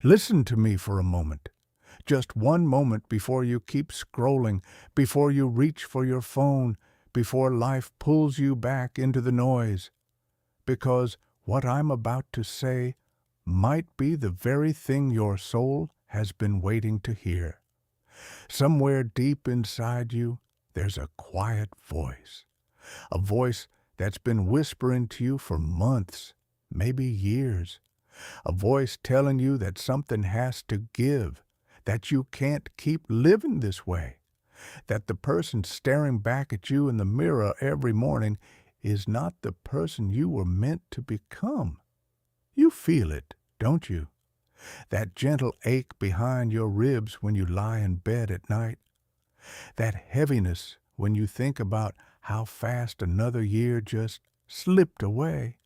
Listen to me for a moment. Just one moment before you keep scrolling, before you reach for your phone, before life pulls you back into the noise. Because what I'm about to say might be the very thing your soul has been waiting to hear. Somewhere deep inside you, there's a quiet voice. A voice that's been whispering to you for months, maybe years. A voice telling you that something has to give, that you can't keep living this way, that the person staring back at you in the mirror every morning is not the person you were meant to become. You feel it, don't you? That gentle ache behind your ribs when you lie in bed at night. That heaviness when you think about how fast another year just slipped away.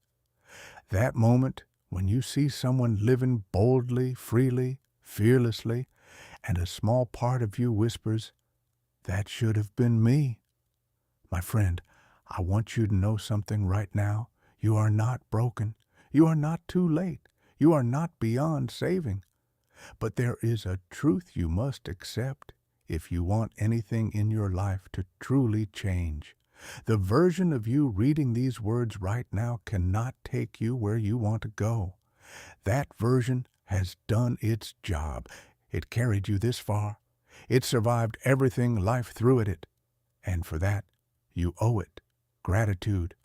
That moment when you see someone living boldly, freely, fearlessly, and a small part of you whispers, "That should have been me." My friend, I want you to know something right now. You are not broken. You are not too late. You are not beyond saving. But there is a truth you must accept if you want anything in your life to truly change. The version of you reading these words right now cannot take you where you want to go. That version has done its job. It carried you this far. It survived everything life threw at it. And for that, you owe it gratitude.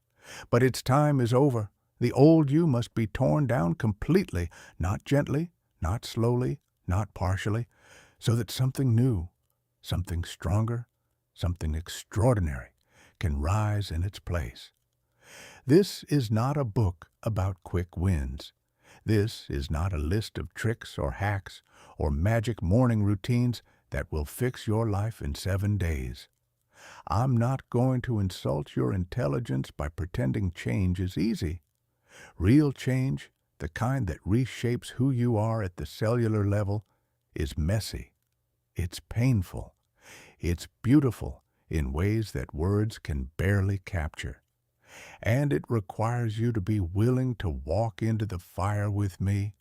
But its time is over. The old you must be torn down completely, not gently, not slowly, not partially, so that something new, something stronger, something extraordinary can rise in its place. This is not a book about quick wins. This is not a list of tricks or hacks or magic morning routines that will fix your life in 7 days. I'm not going to insult your intelligence by pretending change is easy. Real change, the kind that reshapes who you are at the cellular level, is messy. It's painful. It's beautiful in ways that words can barely capture. And it requires you to be willing to walk into the fire with me,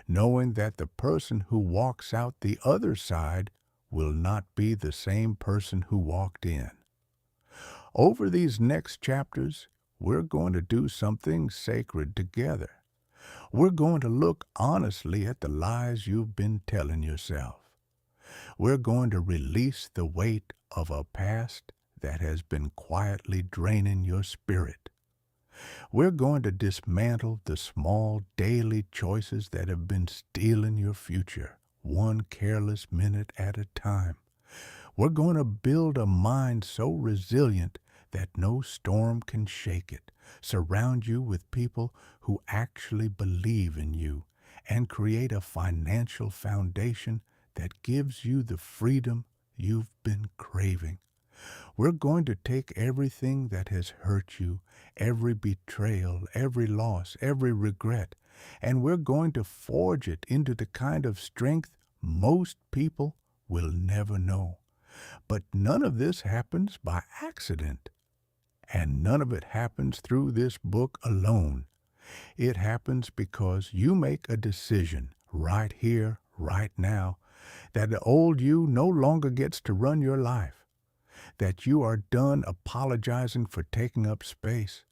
knowing that the person who walks out the other side will not be the same person who walked in. Over these next chapters, we're going to do something sacred together. We're going to look honestly at the lies you've been telling yourself. We're going to release the weight of a past that has been quietly draining your spirit. We're going to dismantle the small daily choices that have been stealing your future, one careless minute at a time. We're going to build a mind so resilient that no storm can shake it, surround you with people who actually believe in you, and create a financial foundation that gives you the freedom you've been craving. We're going to take everything that has hurt you, every betrayal, every loss, every regret, and we're going to forge it into the kind of strength most people will never know. But none of this happens by accident. And none of it happens through this book alone. It happens because you make a decision right here, right now, that the old you no longer gets to run your life, that you are done apologizing for taking up space,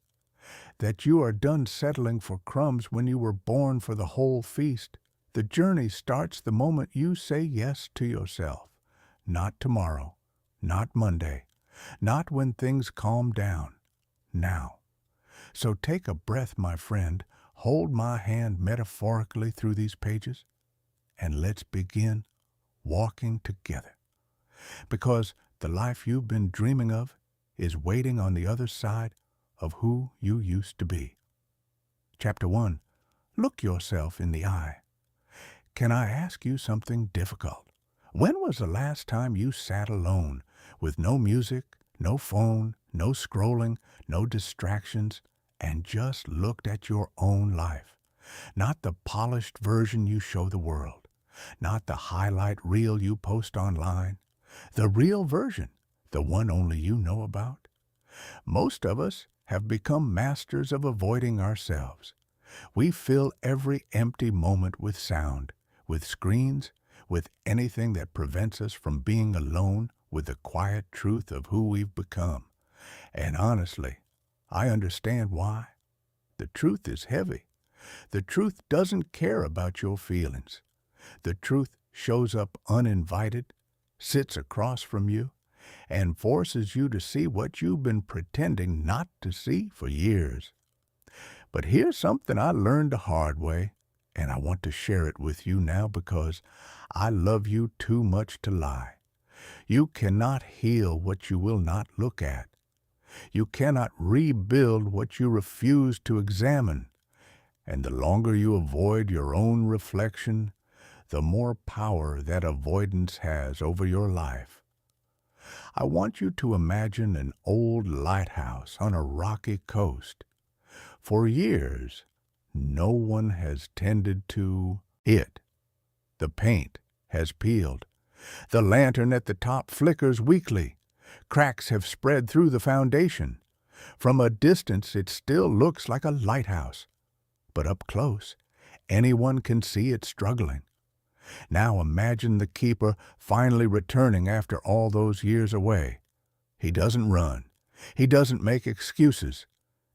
that you are done settling for crumbs when you were born for the whole feast. The journey starts the moment you say yes to yourself. Not tomorrow, not Monday, not when things calm down. Now. So take a breath, my friend, hold my hand metaphorically through these pages, and let's begin walking together. Because the life you've been dreaming of is waiting on the other side of who you used to be. Chapter 1. Look yourself in the eye. Can I ask you something difficult? When was the last time you sat alone, with no music, no phone, no scrolling, no distractions, and just looked at your own life? Not the polished version you show the world, not the highlight reel you post online, the real version, the one only you know about. Most of us have become masters of avoiding ourselves. We fill every empty moment with sound. with screens, with anything that prevents us from being alone with the quiet truth of who we've become. And honestly, I understand why. The truth is heavy. The truth doesn't care about your feelings. The truth shows up uninvited, sits across from you, and forces you to see what you've been pretending not to see for years. But here's something I learned the hard way, and I want to share it with you now because I love you too much to lie. You cannot heal what you will not look at. You cannot rebuild what you refuse to examine. And the longer you avoid your own reflection, the more power that avoidance has over your life. I want you to imagine an old lighthouse on a rocky coast. For years, no one has tended to it. The paint has peeled. The lantern at the top flickers weakly. Cracks have spread through the foundation. From a distance, it still looks like a lighthouse. But up close, anyone can see it struggling. Now imagine the keeper finally returning after all those years away. He doesn't run. He doesn't make excuses.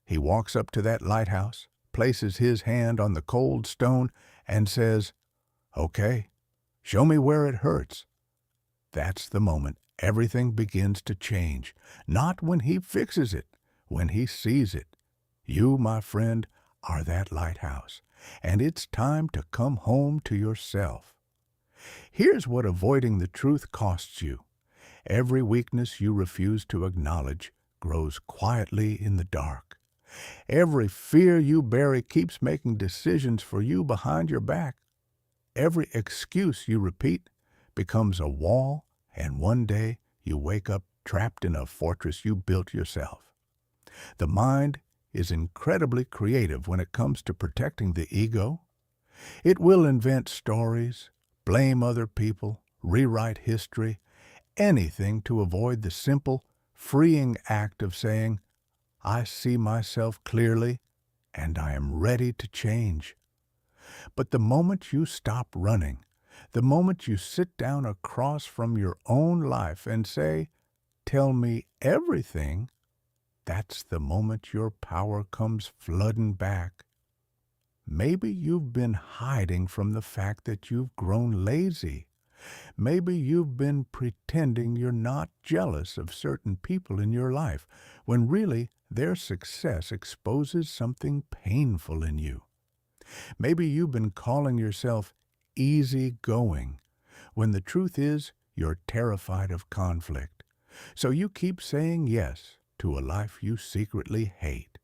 He walks up to that lighthouse, places his hand on the cold stone, and says, "Okay, show me where it hurts." That's the moment everything begins to change. Not when he fixes it, when he sees it. You, my friend, are that lighthouse, and it's time to come home to yourself. Here's what avoiding the truth costs you. Every weakness you refuse to acknowledge grows quietly in the dark. Every fear you bury keeps making decisions for you behind your back. Every excuse you repeat becomes a wall, and one day you wake up trapped in a fortress you built yourself. The mind is incredibly creative when it comes to protecting the ego. It will invent stories, blame other people, rewrite history, anything to avoid the simple, freeing act of saying, "I see myself clearly, and I am ready to change." But the moment you stop running, the moment you sit down across from your own life and say, "Tell me everything," that's the moment your power comes flooding back. Maybe you've been hiding from the fact that you've grown lazy. Maybe you've been pretending you're not jealous of certain people in your life, when really their success exposes something painful in you. Maybe you've been calling yourself easygoing, when the truth is you're terrified of conflict. So you keep saying yes to a life you secretly hate.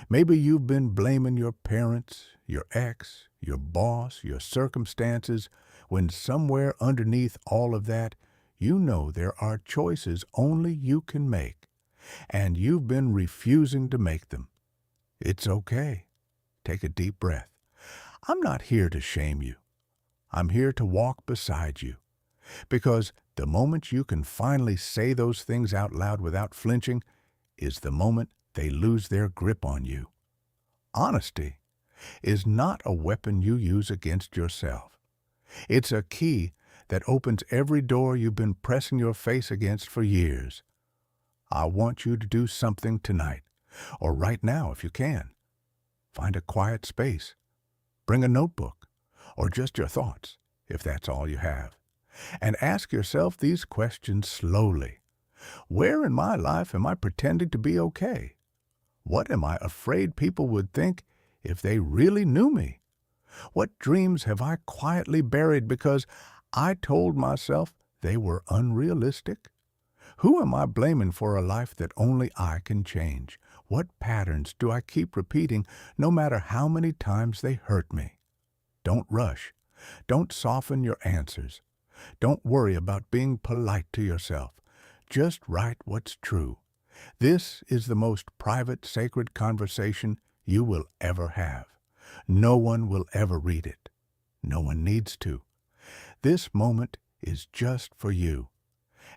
Maybe you've been blaming your parents, your ex, your boss, your circumstances, when somewhere underneath all of that, you know there are choices only you can make, and you've been refusing to make them. It's okay. Take a deep breath. I'm not here to shame you. I'm here to walk beside you. Because the moment you can finally say those things out loud without flinching is the moment they lose their grip on you. Honesty is not a weapon you use against yourself. It's a key that opens every door you've been pressing your face against for years. I want you to do something tonight, or right now if you can. Find a quiet space. Bring a notebook, or just your thoughts, if that's all you have. And ask yourself these questions slowly. Where in my life am I pretending to be okay? What am I afraid people would think if they really knew me? What dreams have I quietly buried because I told myself they were unrealistic? Who am I blaming for a life that only I can change? What patterns do I keep repeating no matter how many times they hurt me? Don't rush. Don't soften your answers. Don't worry about being polite to yourself. Just write what's true. This is the most private, sacred conversation you will ever have. No one will ever read it. No one needs to. This moment is just for you.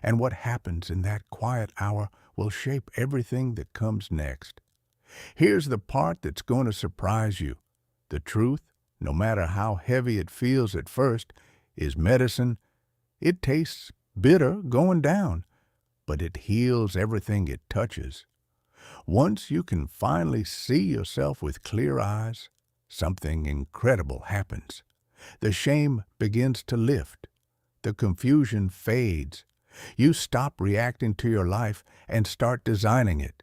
And what happens in that quiet hour will shape everything that comes next. Here's the part that's going to surprise you. The truth no matter how heavy it feels at first, is medicine. It tastes bitter going down, but it heals everything it touches. Once you can finally see yourself with clear eyes, something incredible happens. The shame begins to lift. The confusion fades. You stop reacting to your life and start designing it.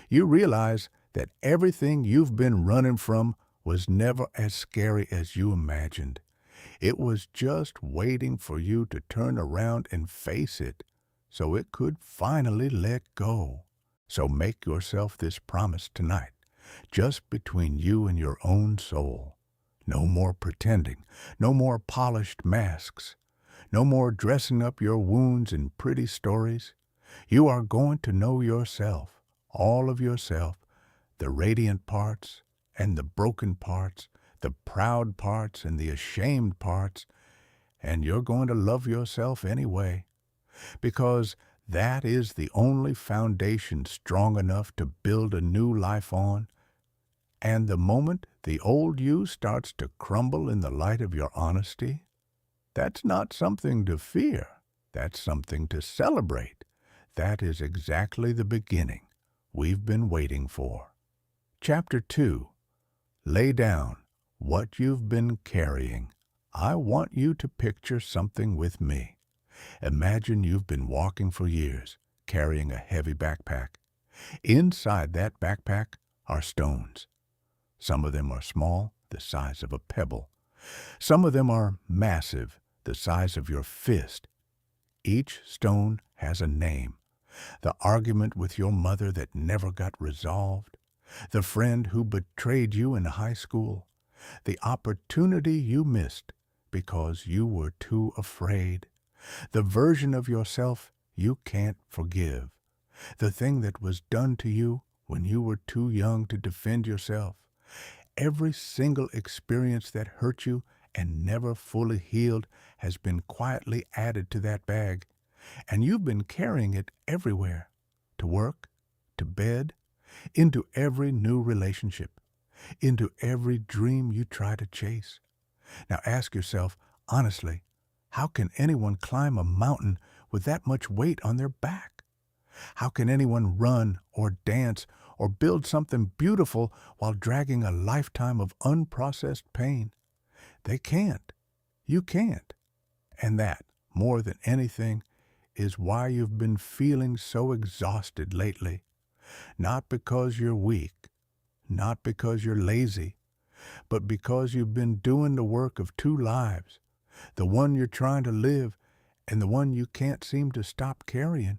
You realize that everything you've been running from was never as scary as you imagined. It was just waiting for you to turn around and face it so it could finally let go. So make yourself this promise tonight, just between you and your own soul. No more pretending, no more polished masks, no more dressing up your wounds in pretty stories. You are going to know yourself, all of yourself, the radiant parts and the broken parts, the proud parts and the ashamed parts, and you're going to love yourself anyway, because that is the only foundation strong enough to build a new life on. And the moment the old you starts to crumble in the light of your honesty, that's not something to fear. That's something to celebrate. That is exactly the beginning we've been waiting for. Chapter 2. Lay down what you've been carrying. I want you to picture something with me. Imagine you've been walking for years, carrying a heavy backpack. Inside that backpack are stones. Some of them are small, the size of a pebble. Some of them are massive, the size of your fist. Each stone has a name. The argument with your mother that never got resolved. The friend who betrayed you in high school. The opportunity you missed because you were too afraid. The version of yourself you can't forgive. The thing that was done to you when you were too young to defend yourself. Every single experience that hurt you and never fully healed has been quietly added to that bag, and you've been carrying it everywhere, to work, to bed, into every new relationship, into every dream you try to chase. Now ask yourself, honestly, how can anyone climb a mountain with that much weight on their back? How can anyone run or dance or build something beautiful while dragging a lifetime of unprocessed pain? They can't. You can't. And that, more than anything, is why you've been feeling so exhausted lately. Not because you're weak, not because you're lazy, but because you've been doing the work of two lives, the one you're trying to live and the one you can't seem to stop carrying.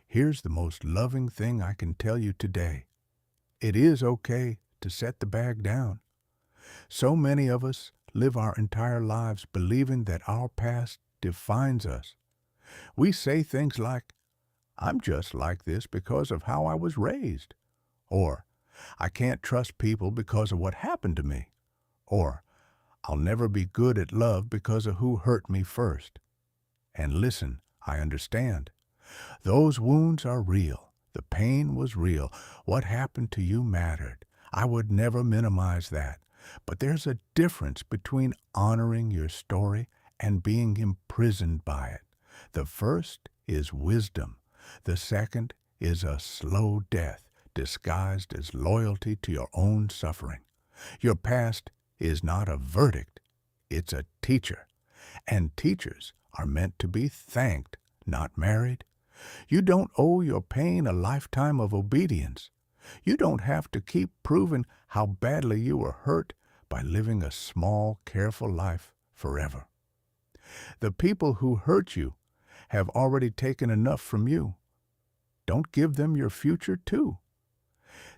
Here's the most loving thing I can tell you today. It is okay to set the bag down. So many of us live our entire lives believing that our past defines us. We say things like, I'm just like this because of how I was raised. Or, I can't trust people because of what happened to me. Or, I'll never be good at love because of who hurt me first. And listen, I understand. Those wounds are real. The pain was real. What happened to you mattered. I would never minimize that. But there's a difference between honoring your story and being imprisoned by it. The first is wisdom. The second is a slow death disguised as loyalty to your own suffering. Your past is not a verdict. It's a teacher. And teachers are meant to be thanked, not married. You don't owe your pain a lifetime of obedience. You don't have to keep proving how badly you were hurt by living a small, careful life forever. The people who hurt you have already taken enough from you. Don't give them your future too.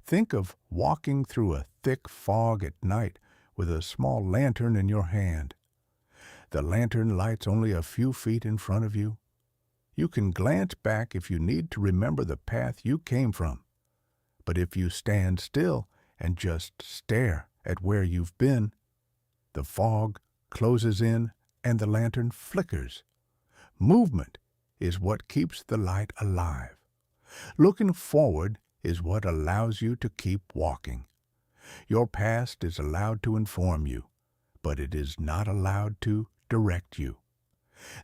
Think of walking through a thick fog at night with a small lantern in your hand. The lantern lights only a few feet in front of you. You can glance back if you need to remember the path you came from. But if you stand still and just stare at where you've been, the fog closes in and the lantern flickers. Movement is what keeps the light alive. Looking forward is what allows you to keep walking. Your past is allowed to inform you, but it is not allowed to direct you.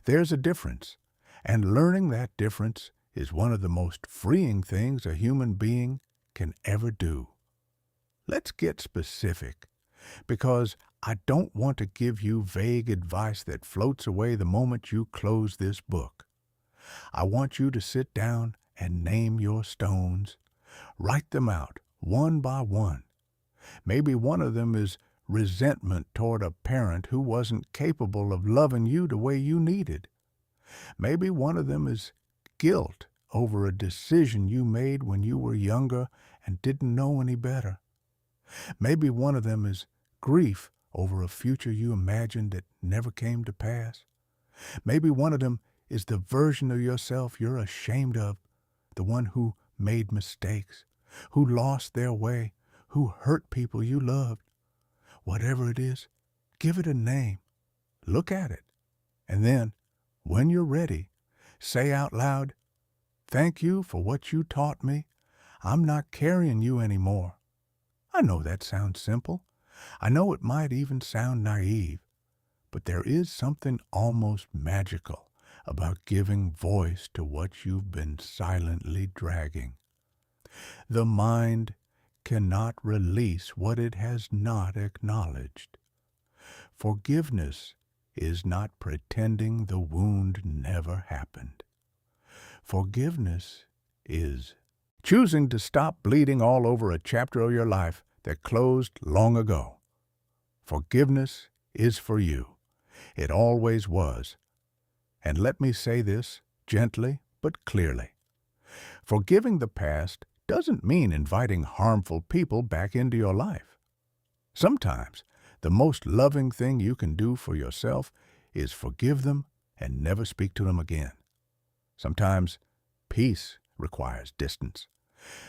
There's a difference, and learning that difference is one of the most freeing things a human being can ever do. Let's get specific, because I don't want to give you vague advice that floats away the moment you close this book. I want you to sit down and name your stones. Write them out, one by one. Maybe one of them is resentment toward a parent who wasn't capable of loving you the way you needed. Maybe one of them is guilt over a decision you made when you were younger and didn't know any better. Maybe one of them is grief over a future you imagined that never came to pass. Maybe one of them is the version of yourself you're ashamed of, the one who made mistakes, who lost their way, who hurt people you loved. Whatever it is, give it a name. Look at it. And then, when you're ready, say out loud, "Thank you for what you taught me. I'm not carrying you anymore." I know that sounds simple. I know it might even sound naive, but there is something almost magical about giving voice to what you've been silently dragging. The mind cannot release what it has not acknowledged. Forgiveness is not pretending the wound never happened. Forgiveness is choosing to stop bleeding all over a chapter of your life that closed long ago. Forgiveness is for you. It always was. And let me say this gently but clearly. Forgiving the past doesn't mean inviting harmful people back into your life. Sometimes the most loving thing you can do for yourself is forgive them and never speak to them again. Sometimes peace requires distance.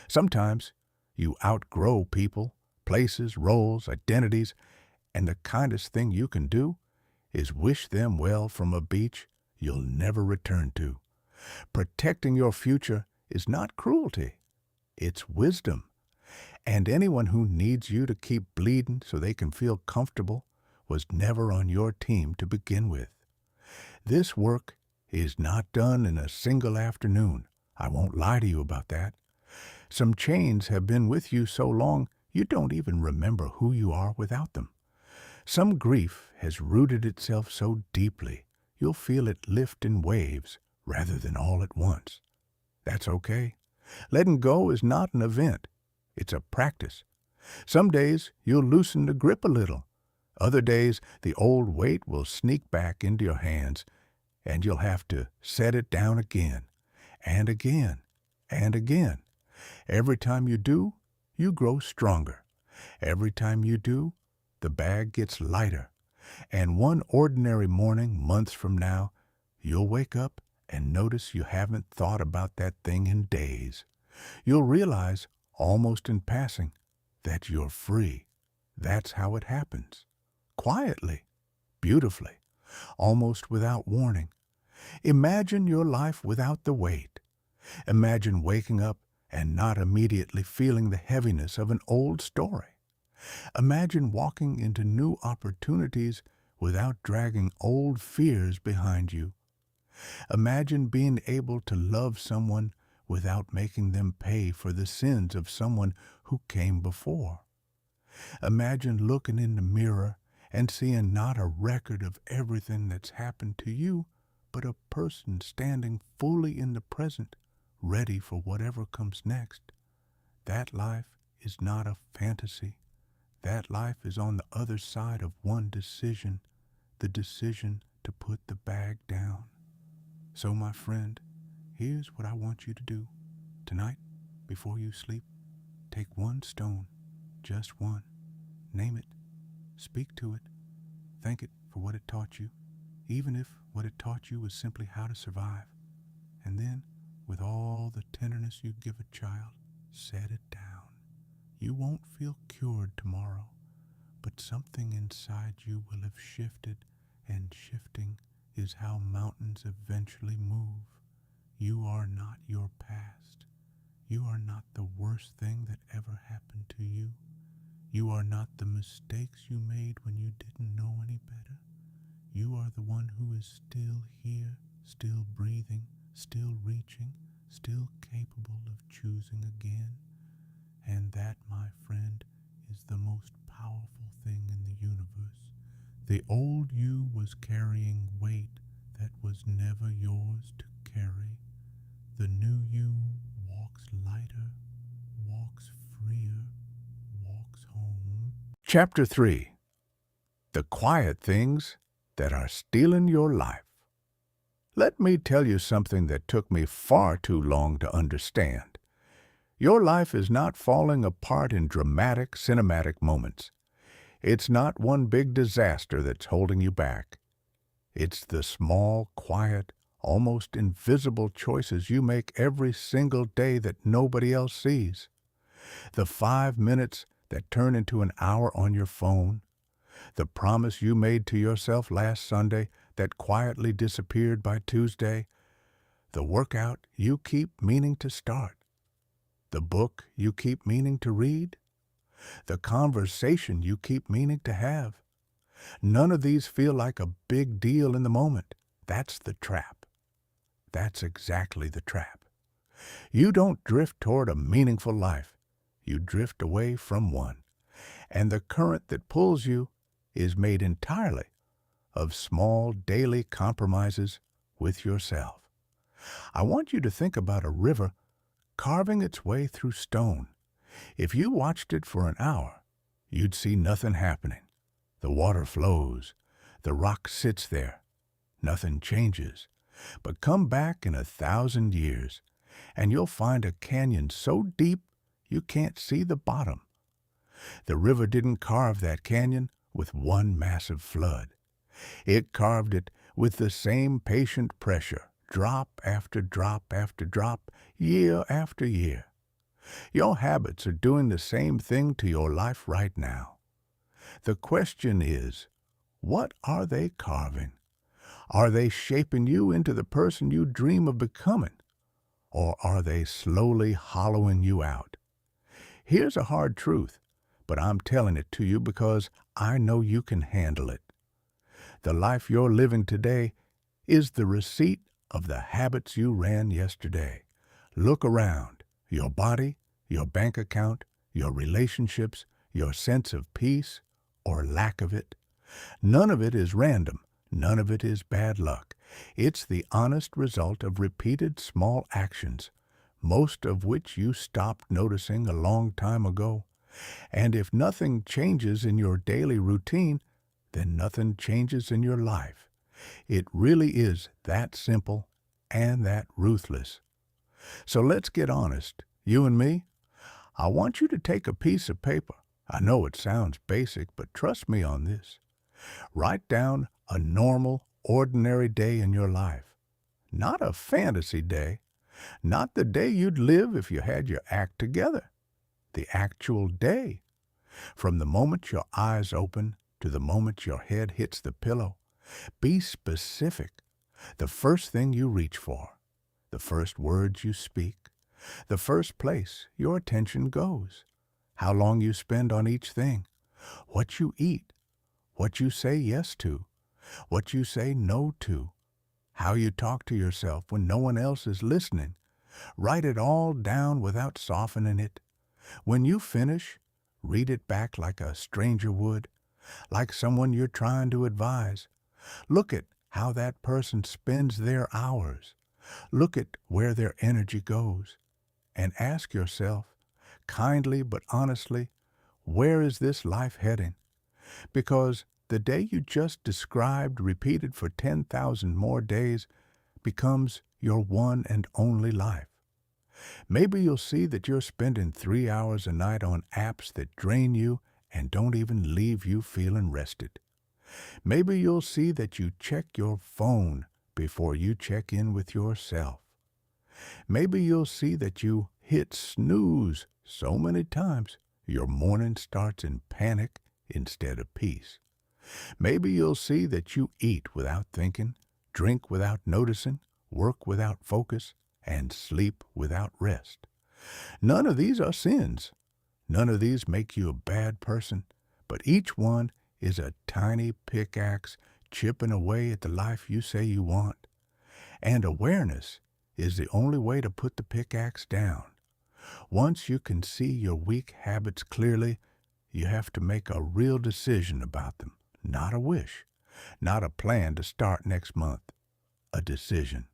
Sometimes you outgrow people, places, roles, identities, and the kindest thing you can do is wish them well from a beach you'll never return to. Protecting your future is not cruelty. It's wisdom. And anyone who needs you to keep bleeding so they can feel comfortable was never on your team to begin with. This work is not done in a single afternoon. I won't lie to you about that. Some chains have been with you so long you don't even remember who you are without them. Some grief has rooted itself so deeply you'll feel it lift in waves rather than all at once. That's okay. Letting go is not an event. It's a practice. Some days you'll loosen the grip a little. Other days the old weight will sneak back into your hands, and you'll have to set it down again, and again, and again. Every time you do, you grow stronger. Every time you do, the bag gets lighter. And one ordinary morning, months from now, you'll wake up and notice you haven't thought about that thing in days. You'll realize, almost in passing, that you're free. That's how it happens. Quietly, beautifully, almost without warning. Imagine your life without the weight. Imagine waking up and not immediately feeling the heaviness of an old story. Imagine walking into new opportunities without dragging old fears behind you. Imagine being able to love someone without making them pay for the sins of someone who came before. Imagine looking in the mirror and seeing not a record of everything that's happened to you, but a person standing fully in the present, ready for whatever comes next. That life is not a fantasy. That life is on the other side of one decision, the decision to put the bag down. So, my friend, here's what I want you to do. Tonight, before you sleep, take one stone, just one. Name it. Speak to it. Thank it for what it taught you, even if what it taught you was simply how to survive. And then, with all the tenderness you give a child, set it down. You won't feel cured tomorrow, but something inside you will have shifted, and shifting is how mountains eventually move. You are not your past. You are not the worst thing that ever happened to you. You are not the mistakes you made when you didn't know any is still here, still breathing, still reaching, still capable of choosing again. And that, my friend, is the most powerful thing in the universe. The old you was carrying weight that was never yours to carry. The new you walks lighter, walks freer, walks home. Chapter 3. The Quiet Things That Are Stealing Your Life. Let me tell you something that took me far too long to understand. Your life is not falling apart in dramatic, cinematic moments. It's not one big disaster that's holding you back. It's the small, quiet, almost invisible choices you make every single day that nobody else sees. The 5 minutes that turn into an hour on your phone. The promise you made to yourself last Sunday that quietly disappeared by Tuesday. The workout you keep meaning to start. The book you keep meaning to read. The conversation you keep meaning to have. None of these feel like a big deal in the moment. That's the trap. That's exactly the trap. You don't drift toward a meaningful life. You drift away from one. And the current that pulls you is made entirely of small daily compromises with yourself. I want you to think about a river carving its way through stone. If you watched it for an hour, you'd see nothing happening. The water flows. The rock sits there. Nothing changes. But come back in 1,000 years, and you'll find a canyon so deep you can't see the bottom. The river didn't carve that canyon with one massive flood. It carved it with the same patient pressure, drop after drop after drop, year after year. Your habits are doing the same thing to your life right now. The question is, what are they carving? Are they shaping you into the person you dream of becoming? Or are they slowly hollowing you out? Here's a hard truth, but I'm telling it to you because I know you can handle it. The life you're living today is the receipt of the habits you ran yesterday. Look around. Your body, your bank account, your relationships, your sense of peace or lack of it. None of it is random. None of it is bad luck. It's the honest result of repeated small actions, most of which you stopped noticing a long time ago. And if nothing changes in your daily routine, then nothing changes in your life. It really is that simple and that ruthless. So let's get honest, you and me. I want you to take a piece of paper. I know it sounds basic, but trust me on this. Write down a normal, ordinary day in your life. Not a fantasy day. Not the day you'd live if you had your act together. The actual day. From the moment your eyes open to the moment your head hits the pillow. Be specific. The first thing you reach for. The first words you speak. The first place your attention goes. How long you spend on each thing. What you eat. What you say yes to. What you say no to. How you talk to yourself when no one else is listening. Write it all down without softening it. When you finish, read it back like a stranger would, like someone you're trying to advise. Look at how that person spends their hours. Look at where their energy goes. And ask yourself, kindly but honestly, where is this life heading? Because the day you just described, repeated for 10,000 more days, becomes your one and only life. Maybe you'll see that you're spending 3 hours a night on apps that drain you and don't even leave you feeling rested. Maybe you'll see that you check your phone before you check in with yourself. Maybe you'll see that you hit snooze so many times your morning starts in panic instead of peace. Maybe you'll see that you eat without thinking, drink without noticing, work without focus, and sleep without rest. None of these are sins. None of these make you a bad person, but each one is a tiny pickaxe chipping away at the life you say you want. And awareness is the only way to put the pickaxe down. Once you can see your weak habits clearly, you have to make a real decision about them. Not a wish, not a plan to start next month. A decision.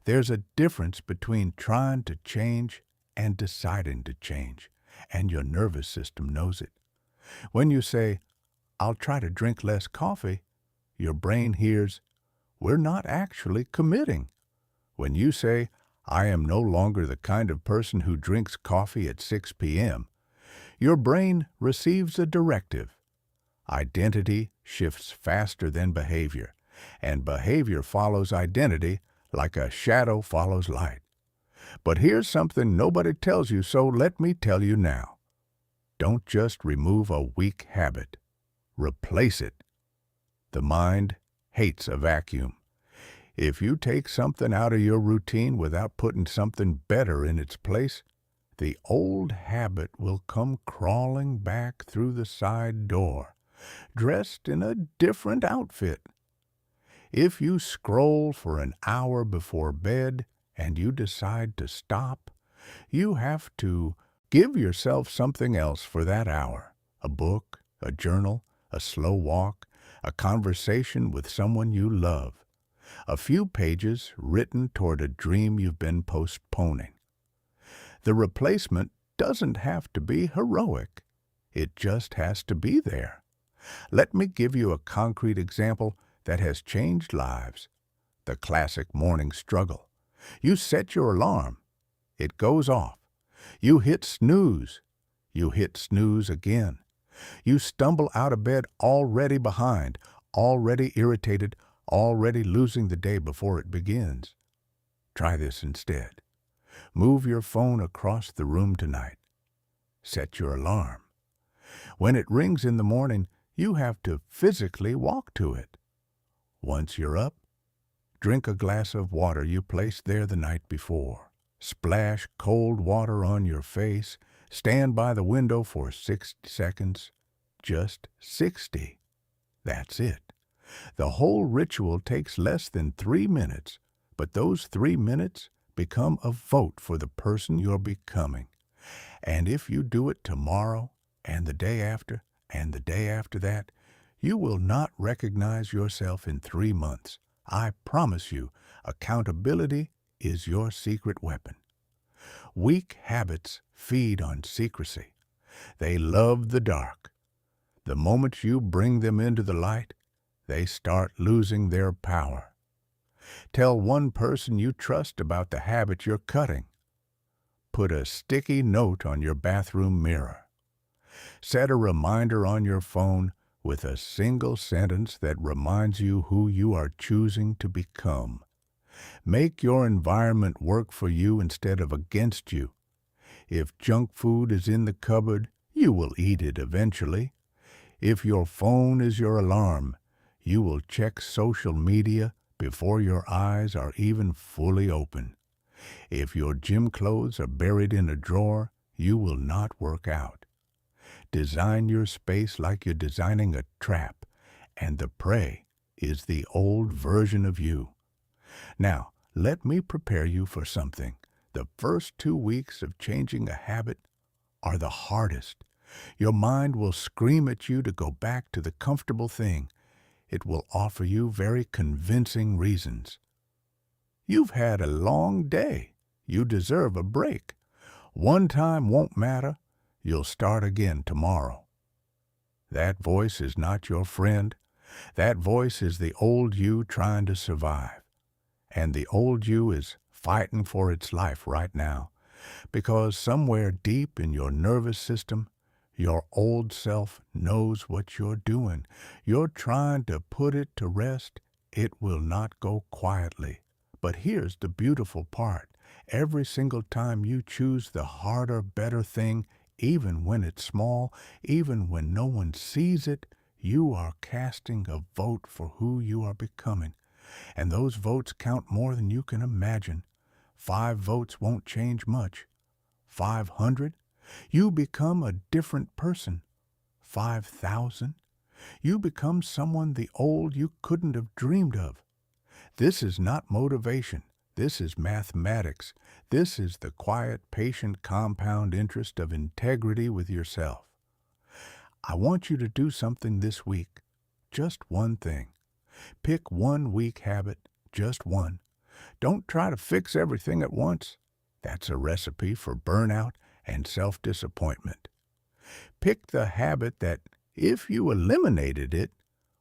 There's a difference between trying to change and deciding to change, and your nervous system knows it. When you say, "I'll try to drink less coffee," your brain hears, "We're not actually committing." When you say, "I am no longer the kind of person who drinks coffee at 6 p.m., your brain receives a directive. Identity shifts faster than behavior, and behavior follows identity like a shadow follows light. But here's something nobody tells you, so let me tell you now. Don't just remove a weak habit. Replace it. The mind hates a vacuum. If you take something out of your routine without putting something better in its place, the old habit will come crawling back through the side door, dressed in a different outfit. If you scroll for an hour before bed and you decide to stop, you have to give yourself something else for that hour. A book, a journal, a slow walk, a conversation with someone you love. A few pages written toward a dream you've been postponing. The replacement doesn't have to be heroic. It just has to be there. Let me give you a concrete example that has changed lives. The classic morning struggle. You set your alarm. It goes off. You hit snooze. You hit snooze again. You stumble out of bed already behind, already irritated, already losing the day before it begins. Try this instead. Move your phone across the room tonight. Set your alarm. When it rings in the morning, you have to physically walk to it. Once you're up, drink a glass of water you placed there the night before. Splash cold water on your face. Stand by the window for 60 seconds. Just 60. That's it. The whole ritual takes less than 3 minutes, but those 3 minutes become a vote for the person you're becoming. And if you do it tomorrow, and the day after, and the day after that, you will not recognize yourself in 3 months. I promise you, accountability is your secret weapon. Weak habits feed on secrecy. They love the dark. The moment you bring them into the light, they start losing their power. Tell one person you trust about the habit you're cutting. Put a sticky note on your bathroom mirror. Set a reminder on your phone with a single sentence that reminds you who you are choosing to become. Make your environment work for you instead of against you. If junk food is in the cupboard, you will eat it eventually. If your phone is your alarm, you will check social media before your eyes are even fully open. If your gym clothes are buried in a drawer, you will not work out. Design your space like you're designing a trap, and the prey is the old version of you. Now, let me prepare you for something. The first 2 weeks of changing a habit are the hardest. Your mind will scream at you to go back to the comfortable thing. It will offer you very convincing reasons. You've had a long day. You deserve a break. One time won't matter. You'll start again tomorrow. That voice is not your friend. That voice is the old you trying to survive. And the old you is fighting for its life right now, because somewhere deep in your nervous system, your old self knows what you're doing. You're trying to put it to rest. It will not go quietly. But here's the beautiful part. Every single time you choose the harder, better thing, even when it's small, even when no one sees it, you are casting a vote for who you are becoming. And those votes count more than you can imagine. 5 votes won't change much. 500? You become a different person. 5,000? You become someone the old you couldn't have dreamed of. This is not motivation. This is mathematics. This is the quiet, patient compound interest of integrity with yourself. I want you to do something this week. Just one thing. Pick one weak habit, just one. Don't try to fix everything at once. That's a recipe for burnout and self-disappointment. Pick the habit that, if you eliminated it,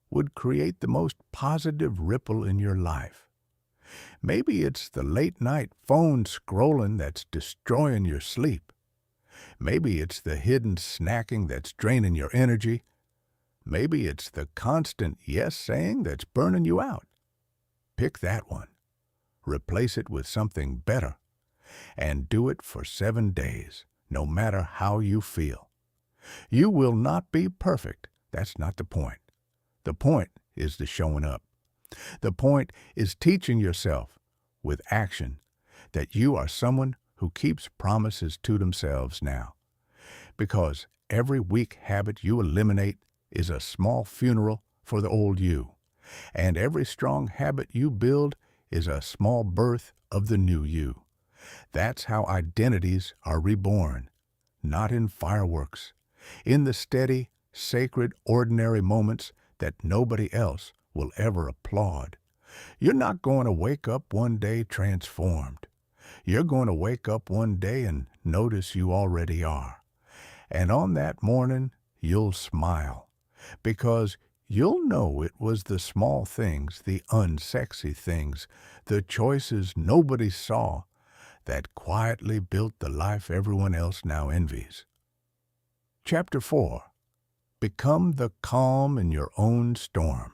would create the most positive ripple in your life. Maybe it's the late-night phone scrolling that's destroying your sleep. Maybe it's the hidden snacking that's draining your energy. Maybe it's the constant yes-saying that's burning you out. Pick that one. Replace it with something better. And do it for 7 days, no matter how you feel. You will not be perfect. That's not the point. The point is the showing up. The point is teaching yourself, with action, that you are someone who keeps promises to themselves now. Because every weak habit you eliminate is a small funeral for the old you. And every strong habit you build is a small birth of the new you. That's how identities are reborn, not in fireworks, in the steady, sacred, ordinary moments that nobody else will ever applaud. You're not going to wake up one day transformed. You're going to wake up one day and notice you already are. And on that morning, you'll smile, because you'll know it was the small things, the unsexy things, the choices nobody saw, that quietly built the life everyone else now envies. Chapter 4. Become the calm in your own storm.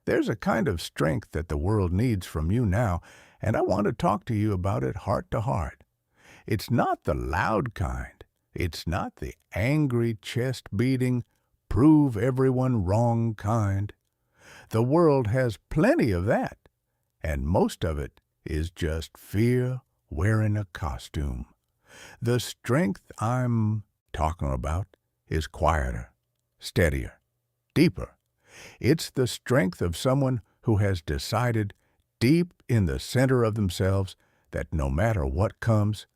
There's a kind of strength that the world needs from you now, and I want to talk to you about it heart to heart. It's not the loud kind. It's not the angry, chest-beating, prove everyone wrong kind. The world has plenty of that, and most of it is just fear wearing a costume. The strength I'm talking about is quieter, steadier, deeper. It's the strength of someone who has decided deep in the center of themselves that no matter what comes,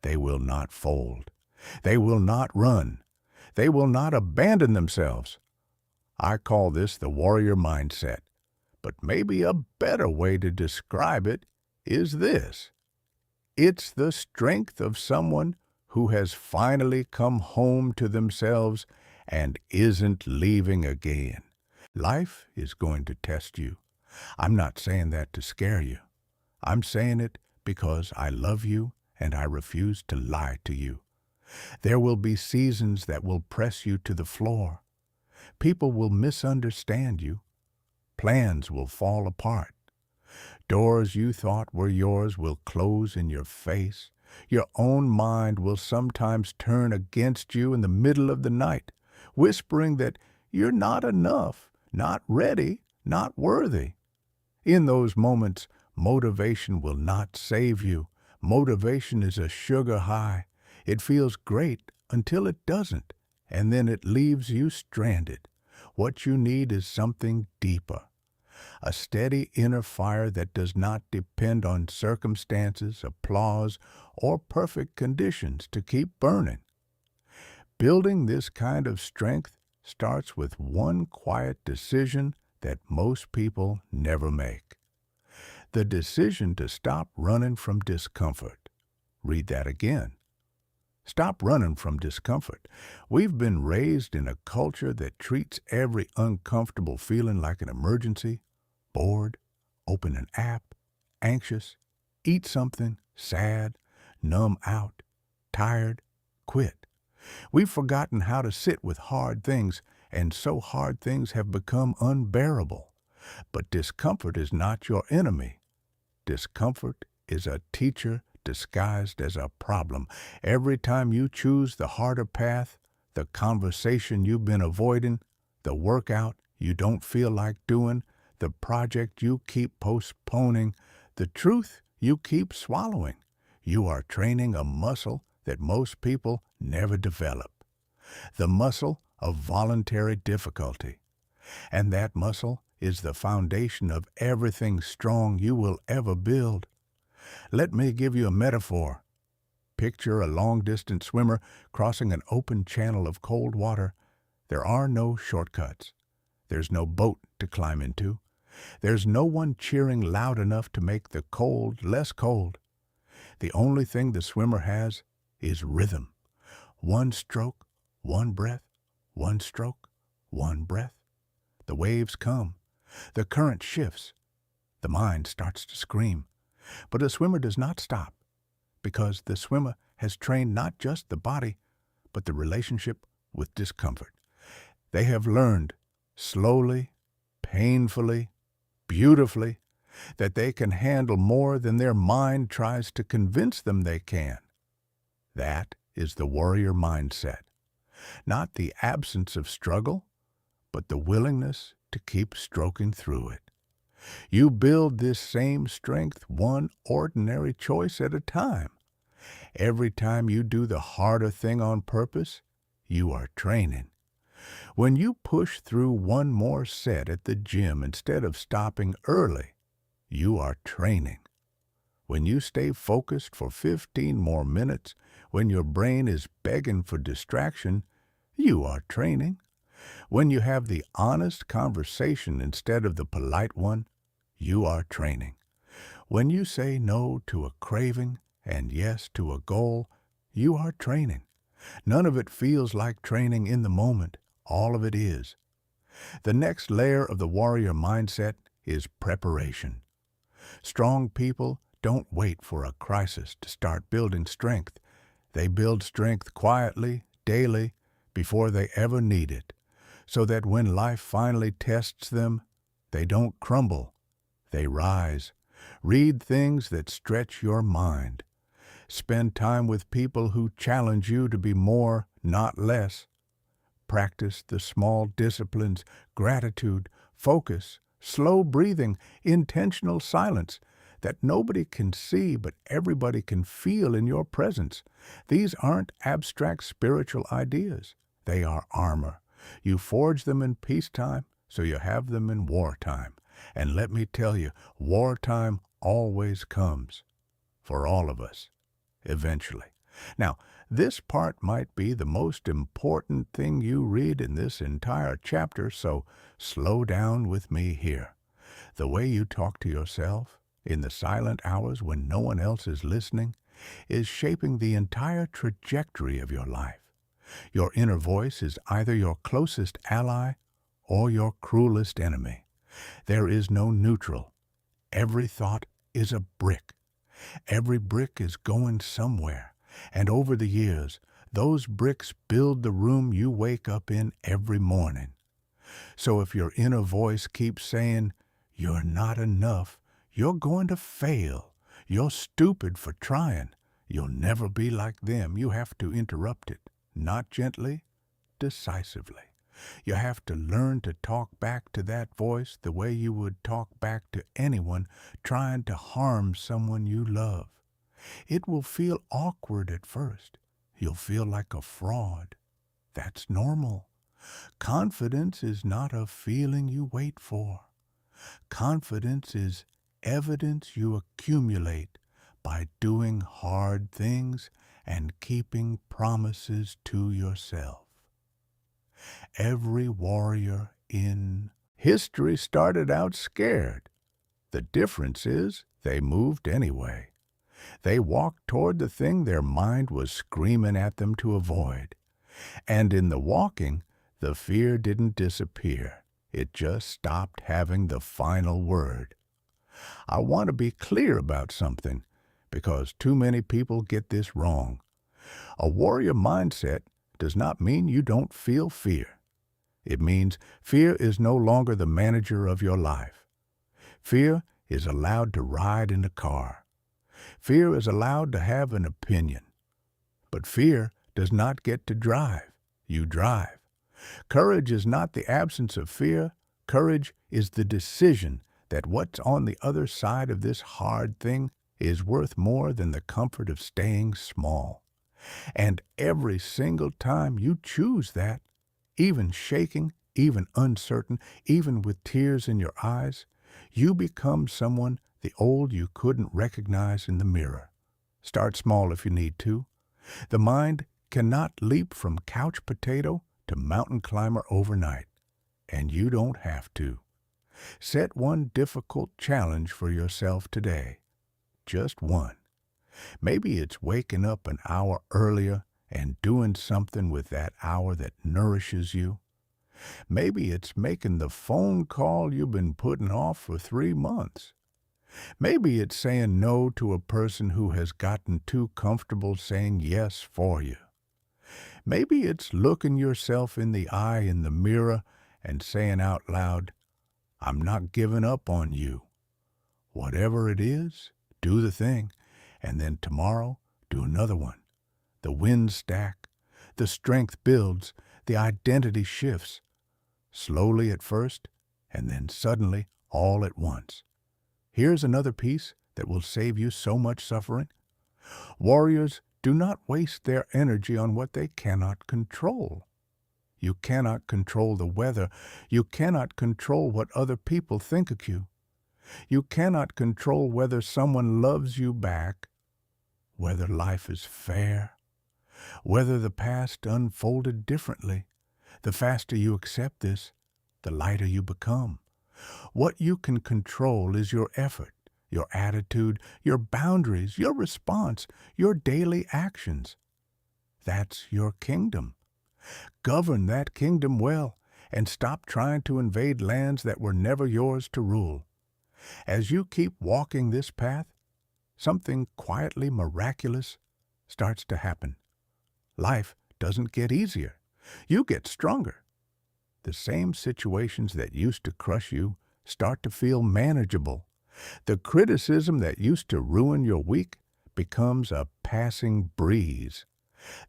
they will not fold. They will not run. They will not abandon themselves. I call this the warrior mindset, but maybe a better way to describe it is this. It's the strength of someone who has finally come home to themselves and isn't leaving again. Life is going to test you. I'm not saying that to scare you. I'm saying it because I love you and I refuse to lie to you. There will be seasons that will press you to the floor. People will misunderstand you. Plans will fall apart. Doors you thought were yours will close in your face. Your own mind will sometimes turn against you in the middle of the night, whispering that you're not enough, not ready, not worthy. In those moments, motivation will not save you. Motivation is a sugar high. It feels great until it doesn't, and then it leaves you stranded. What you need is something deeper. A steady inner fire that does not depend on circumstances, applause, or perfect conditions to keep burning. Building this kind of strength starts with one quiet decision that most people never make. The decision to stop running from discomfort. Read that again. Stop running from discomfort. We've been raised in a culture that treats every uncomfortable feeling like an emergency. Bored, open an app, anxious, eat something, sad, numb out, tired, quit. We've forgotten how to sit with hard things, and so hard things have become unbearable. But discomfort is not your enemy. Discomfort is a teacher disguised as a problem. Every time you choose the harder path, the conversation you've been avoiding, the workout you don't feel like doing, the project you keep postponing, the truth you keep swallowing, you are training a muscle that most people never develop. The muscle of voluntary difficulty. And that muscle is the foundation of everything strong you will ever build. Let me give you a metaphor. Picture a long-distance swimmer crossing an open channel of cold water. There are no shortcuts. There's no boat to climb into. There's no one cheering loud enough to make the cold less cold. The only thing the swimmer has is rhythm. One stroke, one breath, one stroke, one breath. The waves come. The current shifts. The mind starts to scream. But a swimmer does not stop, because the swimmer has trained not just the body, but the relationship with discomfort. They have learned, slowly, painfully, beautifully, that they can handle more than their mind tries to convince them they can. That is the warrior mindset. Not the absence of struggle, but the willingness to keep stroking through it. You build this same strength one ordinary choice at a time. Every time you do the harder thing on purpose, you are training. When you push through one more set at the gym instead of stopping early, you are training. When you stay focused for 15 more minutes when your brain is begging for distraction, you are training. When you have the honest conversation instead of the polite one, you are training. When you say no to a craving and yes to a goal, you are training. None of it feels like training in the moment. All of it is. The next layer of the warrior mindset is preparation. Strong people don't wait for a crisis to start building strength. They build strength quietly, daily, before they ever need it, so that when life finally tests them, they don't crumble. They rise. Read things that stretch your mind. Spend time with people who challenge you to be more, not less. Practice the small disciplines, gratitude, focus, slow breathing, intentional silence that nobody can see but everybody can feel in your presence. These aren't abstract spiritual ideas. They are armor. You forge them in peacetime, so you have them in wartime. And let me tell you, wartime always comes. For all of us. Eventually. Now, this part might be the most important thing you read in this entire chapter, so slow down with me here. The way you talk to yourself, in the silent hours when no one else is listening, is shaping the entire trajectory of your life. Your inner voice is either your closest ally or your cruelest enemy. There is no neutral. Every thought is a brick. Every brick is going somewhere, and over the years, those bricks build the room you wake up in every morning. So if your inner voice keeps saying, "You're not enough," you're going to fail. You're stupid for trying. You'll never be like them. You have to interrupt it, not gently, decisively. You have to learn to talk back to that voice the way you would talk back to anyone trying to harm someone you love. It will feel awkward at first. You'll feel like a fraud. That's normal. Confidence is not a feeling you wait for. Confidence is evidence you accumulate by doing hard things and keeping promises to yourself. Every warrior in history started out scared. The difference is they moved anyway. They walked toward the thing their mind was screaming at them to avoid. And in the walking, the fear didn't disappear. It just stopped having the final word. I want to be clear about something, because too many people get this wrong. A warrior mindset does not mean you don't feel fear. It means fear is no longer the manager of your life. Fear is allowed to ride in the car. Fear is allowed to have an opinion. But fear does not get to drive. You drive. Courage is not the absence of fear. Courage is the decision that what's on the other side of this hard thing is worth more than the comfort of staying small. And every single time you choose that, even shaking even uncertain, even with tears in your eyes, you become someone the old you couldn't recognize in the mirror. Start small if you need to. The mind cannot leap from couch potato to mountain climber overnight, and you don't have to. Set one difficult challenge for yourself today. Just one. Maybe it's waking up an hour earlier and doing something with that hour that nourishes you. Maybe it's making the phone call you've been putting off for 3 months. Maybe it's saying no to a person who has gotten too comfortable saying yes for you. Maybe it's looking yourself in the eye in the mirror and saying out loud, "I'm not giving up on you." Whatever it is, do the thing, and then tomorrow do another one. The wins stack, the strength builds, the identity shifts. Slowly at first, and then suddenly all at once. Here's another piece that will save you so much suffering. Warriors do not waste their energy on what they cannot control. You cannot control the weather. You cannot control what other people think of you. You cannot control whether someone loves you back, whether life is fair, whether the past unfolded differently. The faster you accept this, the lighter you become. What you can control is your effort, your attitude, your boundaries, your response, your daily actions. That's your kingdom. Govern that kingdom well and stop trying to invade lands that were never yours to rule. As you keep walking this path, something quietly miraculous starts to happen. Life doesn't get easier. You get stronger. The same situations that used to crush you start to feel manageable. The criticism that used to ruin your week becomes a passing breeze.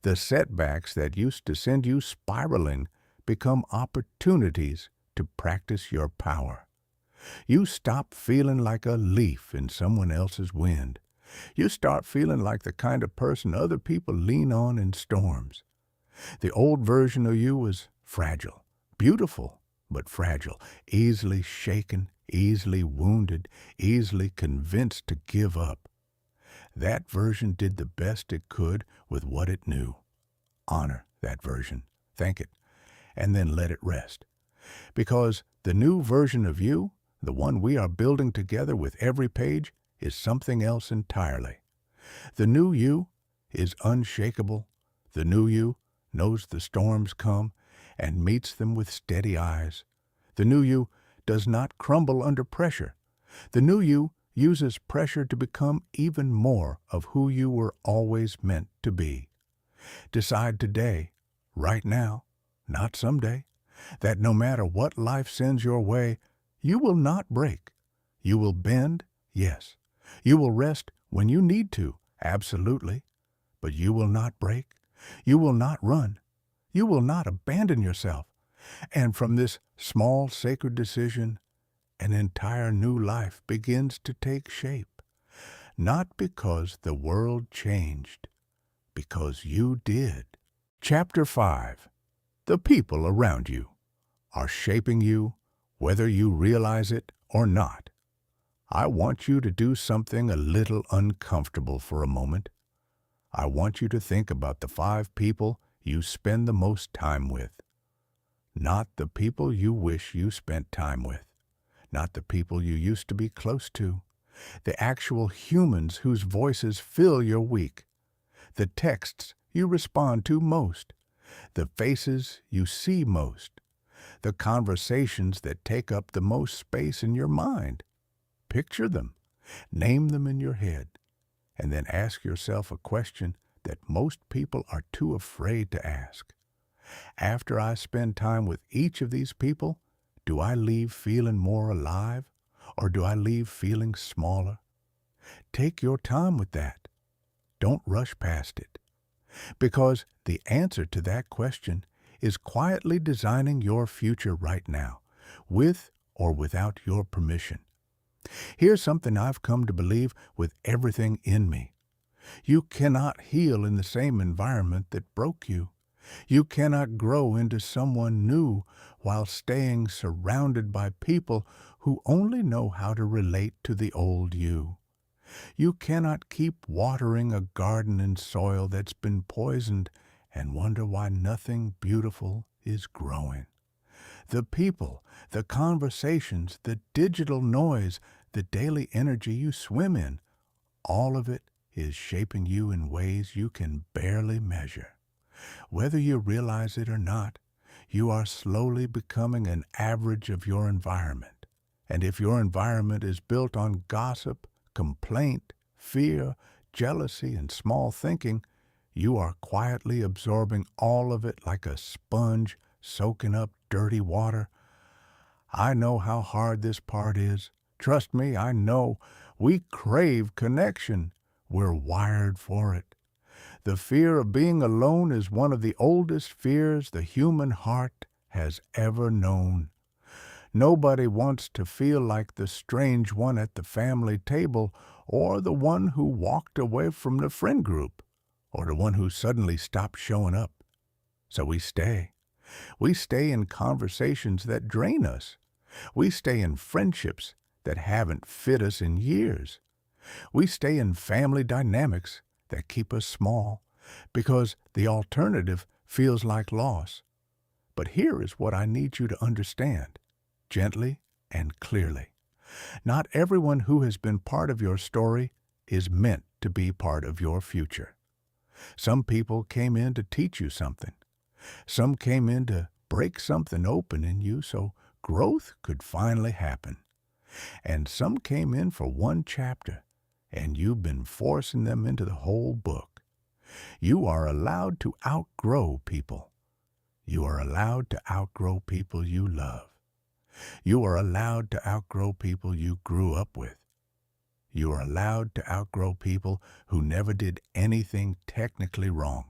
The setbacks that used to send you spiraling become opportunities to practice your power. You stop feeling like a leaf in someone else's wind. You start feeling like the kind of person other people lean on in storms. The old version of you was fragile, beautiful, but fragile, easily shaken, easily wounded, easily convinced to give up. That version did the best it could with what it knew. Honor that version, thank it, and then let it rest. Because the new version of you, the one we are building together with every page, is something else entirely. The new you is unshakable. The new you knows the storms come and meets them with steady eyes. The new you does not crumble under pressure. The new you uses pressure to become even more of who you were always meant to be. Decide today, right now, not someday, that no matter what life sends your way, you will not break. You will bend, yes. You will rest when you need to, absolutely. But you will not break. You will not run. You will not abandon yourself. And from this small sacred decision, an entire new life begins to take shape. Not because the world changed, because you did. Chapter 5. The people around you are shaping you, whether you realize it or not. I want you to do something a little uncomfortable for a moment. I want you to think about the 5 people you spend the most time with. Not the people you wish you spent time with. Not the people you used to be close to. The actual humans whose voices fill your week. The texts you respond to most. The faces you see most. The conversations that take up the most space in your mind. Picture them, name them in your head, and then ask yourself a question that most people are too afraid to ask. After I spend time with each of these people, do I leave feeling more alive, or do I leave feeling smaller? Take your time with that. Don't rush past it. Because the answer to that question is quietly designing your future right now, with or without your permission. Here's something I've come to believe with everything in me. You cannot heal in the same environment that broke you. You cannot grow into someone new while staying surrounded by people who only know how to relate to the old you. You cannot keep watering a garden in soil that's been poisoned and wonder why nothing beautiful is growing. The people, the conversations, the digital noise, the daily energy you swim in, all of it is shaping you in ways you can barely measure. Whether you realize it or not, you are slowly becoming an average of your environment. And if your environment is built on gossip, complaint, fear, jealousy, and small thinking, you are quietly absorbing all of it like a sponge soaking up dirty water. I know how hard this part is. Trust me, I know. We crave connection. We're wired for it. The fear of being alone is one of the oldest fears the human heart has ever known. Nobody wants to feel like the strange one at the family table, or the one who walked away from the friend group, or the one who suddenly stopped showing up. So we stay. We stay in conversations that drain us. We stay in friendships that haven't fit us in years. We stay in family dynamics that keep us small because the alternative feels like loss. But here is what I need you to understand, gently and clearly. Not everyone who has been part of your story is meant to be part of your future. Some people came in to teach you something. Some came in to break something open in you so growth could finally happen. And some came in for one chapter, and you've been forcing them into the whole book. You are allowed to outgrow people. You are allowed to outgrow people you love. You are allowed to outgrow people you grew up with. You are allowed to outgrow people who never did anything technically wrong,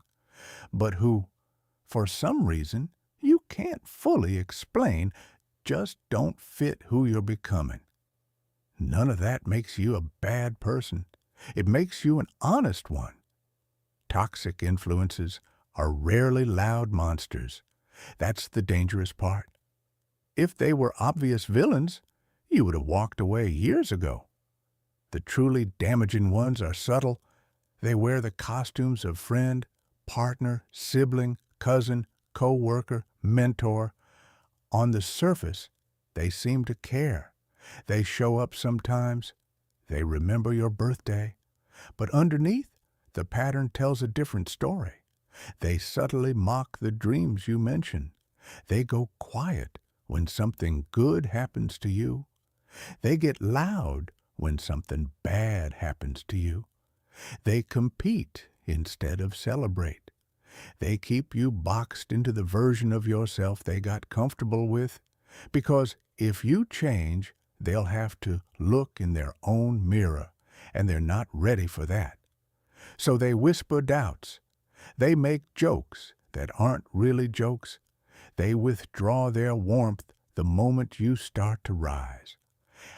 but who, for some reason you can't fully explain, just don't fit who you're becoming. None of that makes you a bad person. It makes you an honest one. Toxic influences are rarely loud monsters. That's the dangerous part. If they were obvious villains, you would have walked away years ago. The truly damaging ones are subtle. They wear the costumes of friend, partner, sibling, cousin, co-worker, mentor. On the surface, they seem to care. They show up sometimes. They remember your birthday. But underneath, the pattern tells a different story. They subtly mock the dreams you mention. They go quiet when something good happens to you. They get loud when something bad happens to you. They compete instead of celebrate. They keep you boxed into the version of yourself they got comfortable with, because if you change, they'll have to look in their own mirror, and they're not ready for that. So they whisper doubts. They make jokes that aren't really jokes. They withdraw their warmth the moment you start to rise.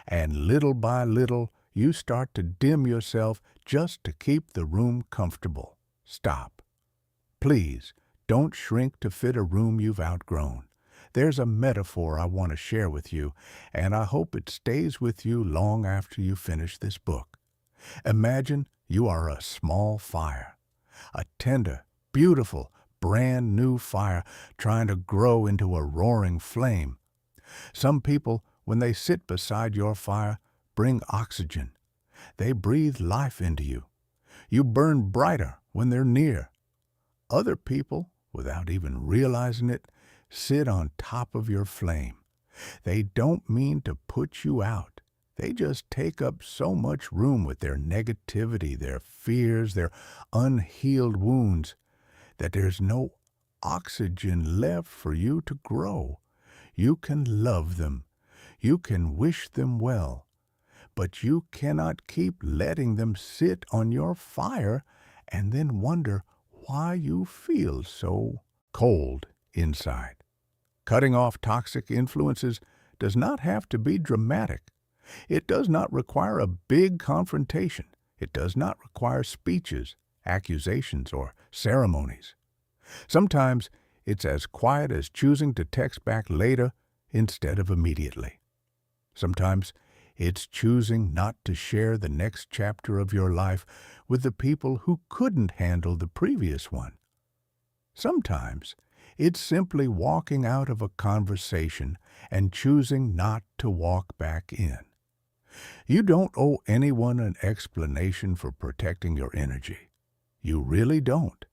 And little by little, you start to dim yourself just to keep the room comfortable. Stop. Please, don't shrink to fit a room you've outgrown. There's a metaphor I want to share with you, and I hope it stays with you long after you finish this book. Imagine you are a small fire, a tender, beautiful, brand new fire trying to grow into a roaring flame. Some people, when they sit beside your fire, bring oxygen. They breathe life into you. You burn brighter when they're near. Other people, without even realizing it, sit on top of your flame. They don't mean to put you out. They just take up so much room with their negativity, their fears, their unhealed wounds, that there's no oxygen left for you to grow. You can love them. You can wish them well. But you cannot keep letting them sit on your fire and then wonder why you feel so cold inside. Cutting off toxic influences does not have to be dramatic. It does not require a big confrontation. It does not require speeches, accusations, or ceremonies. Sometimes it's as quiet as choosing to text back later instead of immediately. Sometimes it's choosing not to share the next chapter of your life with the people who couldn't handle the previous one. Sometimes it's simply walking out of a conversation and choosing not to walk back in. You don't owe anyone an explanation for protecting your energy. You really don't.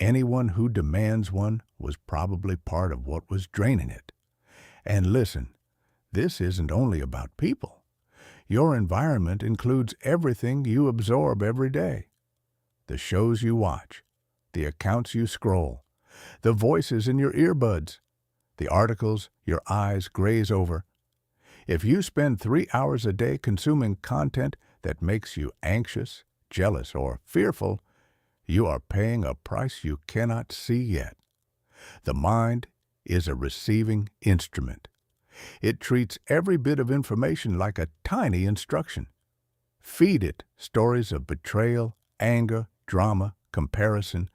Anyone who demands one was probably part of what was draining it. And listen, this isn't only about people. Your environment includes everything you absorb every day. The shows you watch, the accounts you scroll, the voices in your earbuds, the articles your eyes graze over. If you spend 3 hours a day consuming content that makes you anxious, jealous, or fearful, you are paying a price you cannot see yet. The mind is a receiving instrument. It treats every bit of information like a tiny instruction. Feed it stories of betrayal, anger, drama, comparison,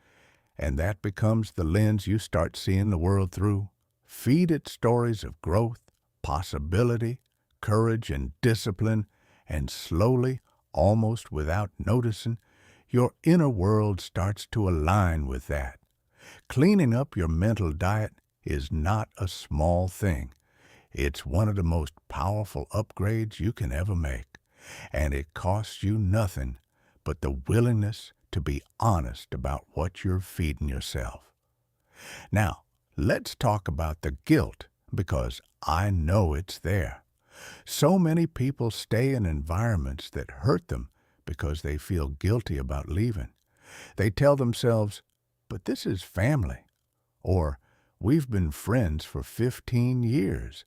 and that becomes the lens you start seeing the world through. Feed it stories of growth, possibility, courage, and discipline, and slowly, almost without noticing, your inner world starts to align with that. Cleaning up your mental diet is not a small thing. It's one of the most powerful upgrades you can ever make, and it costs you nothing but the willingness to be honest about what you're feeding yourself. Now, let's talk about the guilt, because I know it's there. So many people stay in environments that hurt them because they feel guilty about leaving. They tell themselves, "But this is family," or "We've been friends for 15 years,"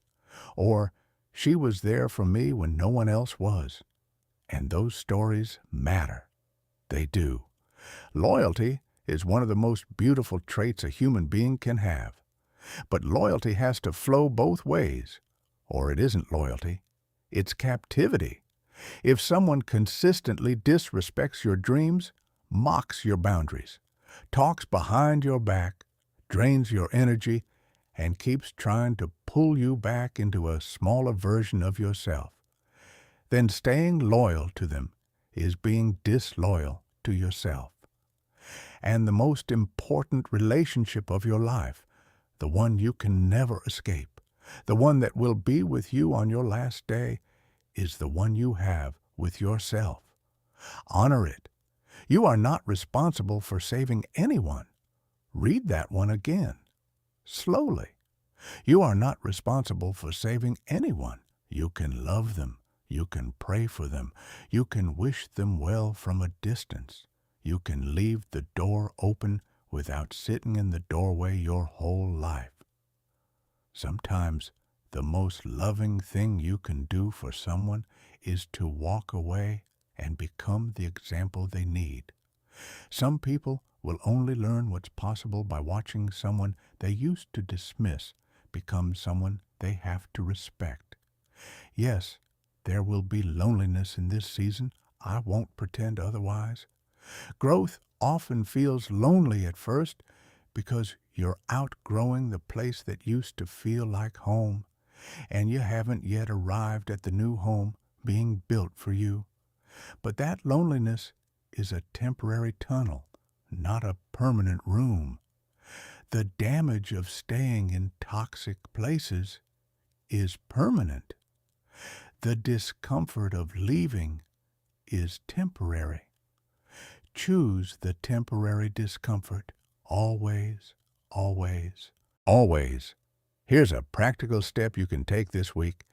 or "She was there for me when no one else was." And those stories matter. They do. Loyalty is one of the most beautiful traits a human being can have. But loyalty has to flow both ways, or it isn't loyalty. It's captivity. If someone consistently disrespects your dreams, mocks your boundaries, talks behind your back, drains your energy, and keeps trying to pull you back into a smaller version of yourself, then staying loyal to them is being disloyal to yourself. And the most important relationship of your life, the one you can never escape, the one that will be with you on your last day, is the one you have with yourself. Honor it. You are not responsible for saving anyone. Read that one again, slowly. You are not responsible for saving anyone. You can love them. You can pray for them. You can wish them well from a distance. You can leave the door open without sitting in the doorway your whole life. Sometimes the most loving thing you can do for someone is to walk away and become the example they need. Some people will only learn what's possible by watching someone they used to dismiss become someone they have to respect. Yes, there will be loneliness in this season. I won't pretend otherwise. Growth often feels lonely at first because you're outgrowing the place that used to feel like home, and you haven't yet arrived at the new home being built for you. But that loneliness is a temporary tunnel, not a permanent room. The damage of staying in toxic places is permanent. The discomfort of leaving is temporary. Choose the temporary discomfort always, always, always. Here's a practical step you can take this week.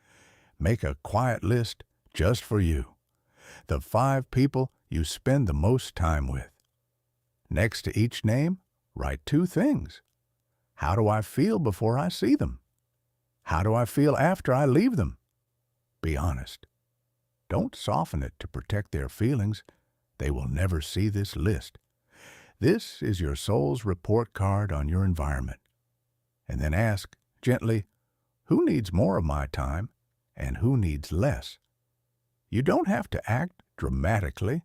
Make a quiet list just for you. The 5 people you spend the most time with. Next to each name, write 2 things. How do I feel before I see them? How do I feel after I leave them? Be honest. Don't soften it to protect their feelings. They will never see this list. This is your soul's report card on your environment. And then ask, gently, who needs more of my time and who needs less? You don't have to act dramatically.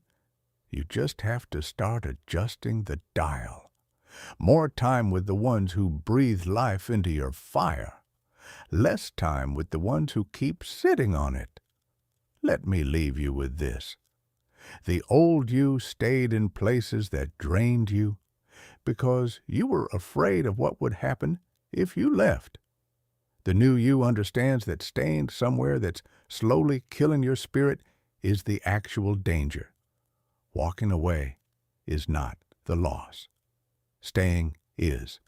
You just have to start adjusting the dial. More time with the ones who breathe life into your fire. Less time with the ones who keep sitting on it. Let me leave you with this. The old you stayed in places that drained you because you were afraid of what would happen if you left. The new you understands that staying somewhere that's slowly killing your spirit is the actual danger. Walking away is not the loss. Staying is.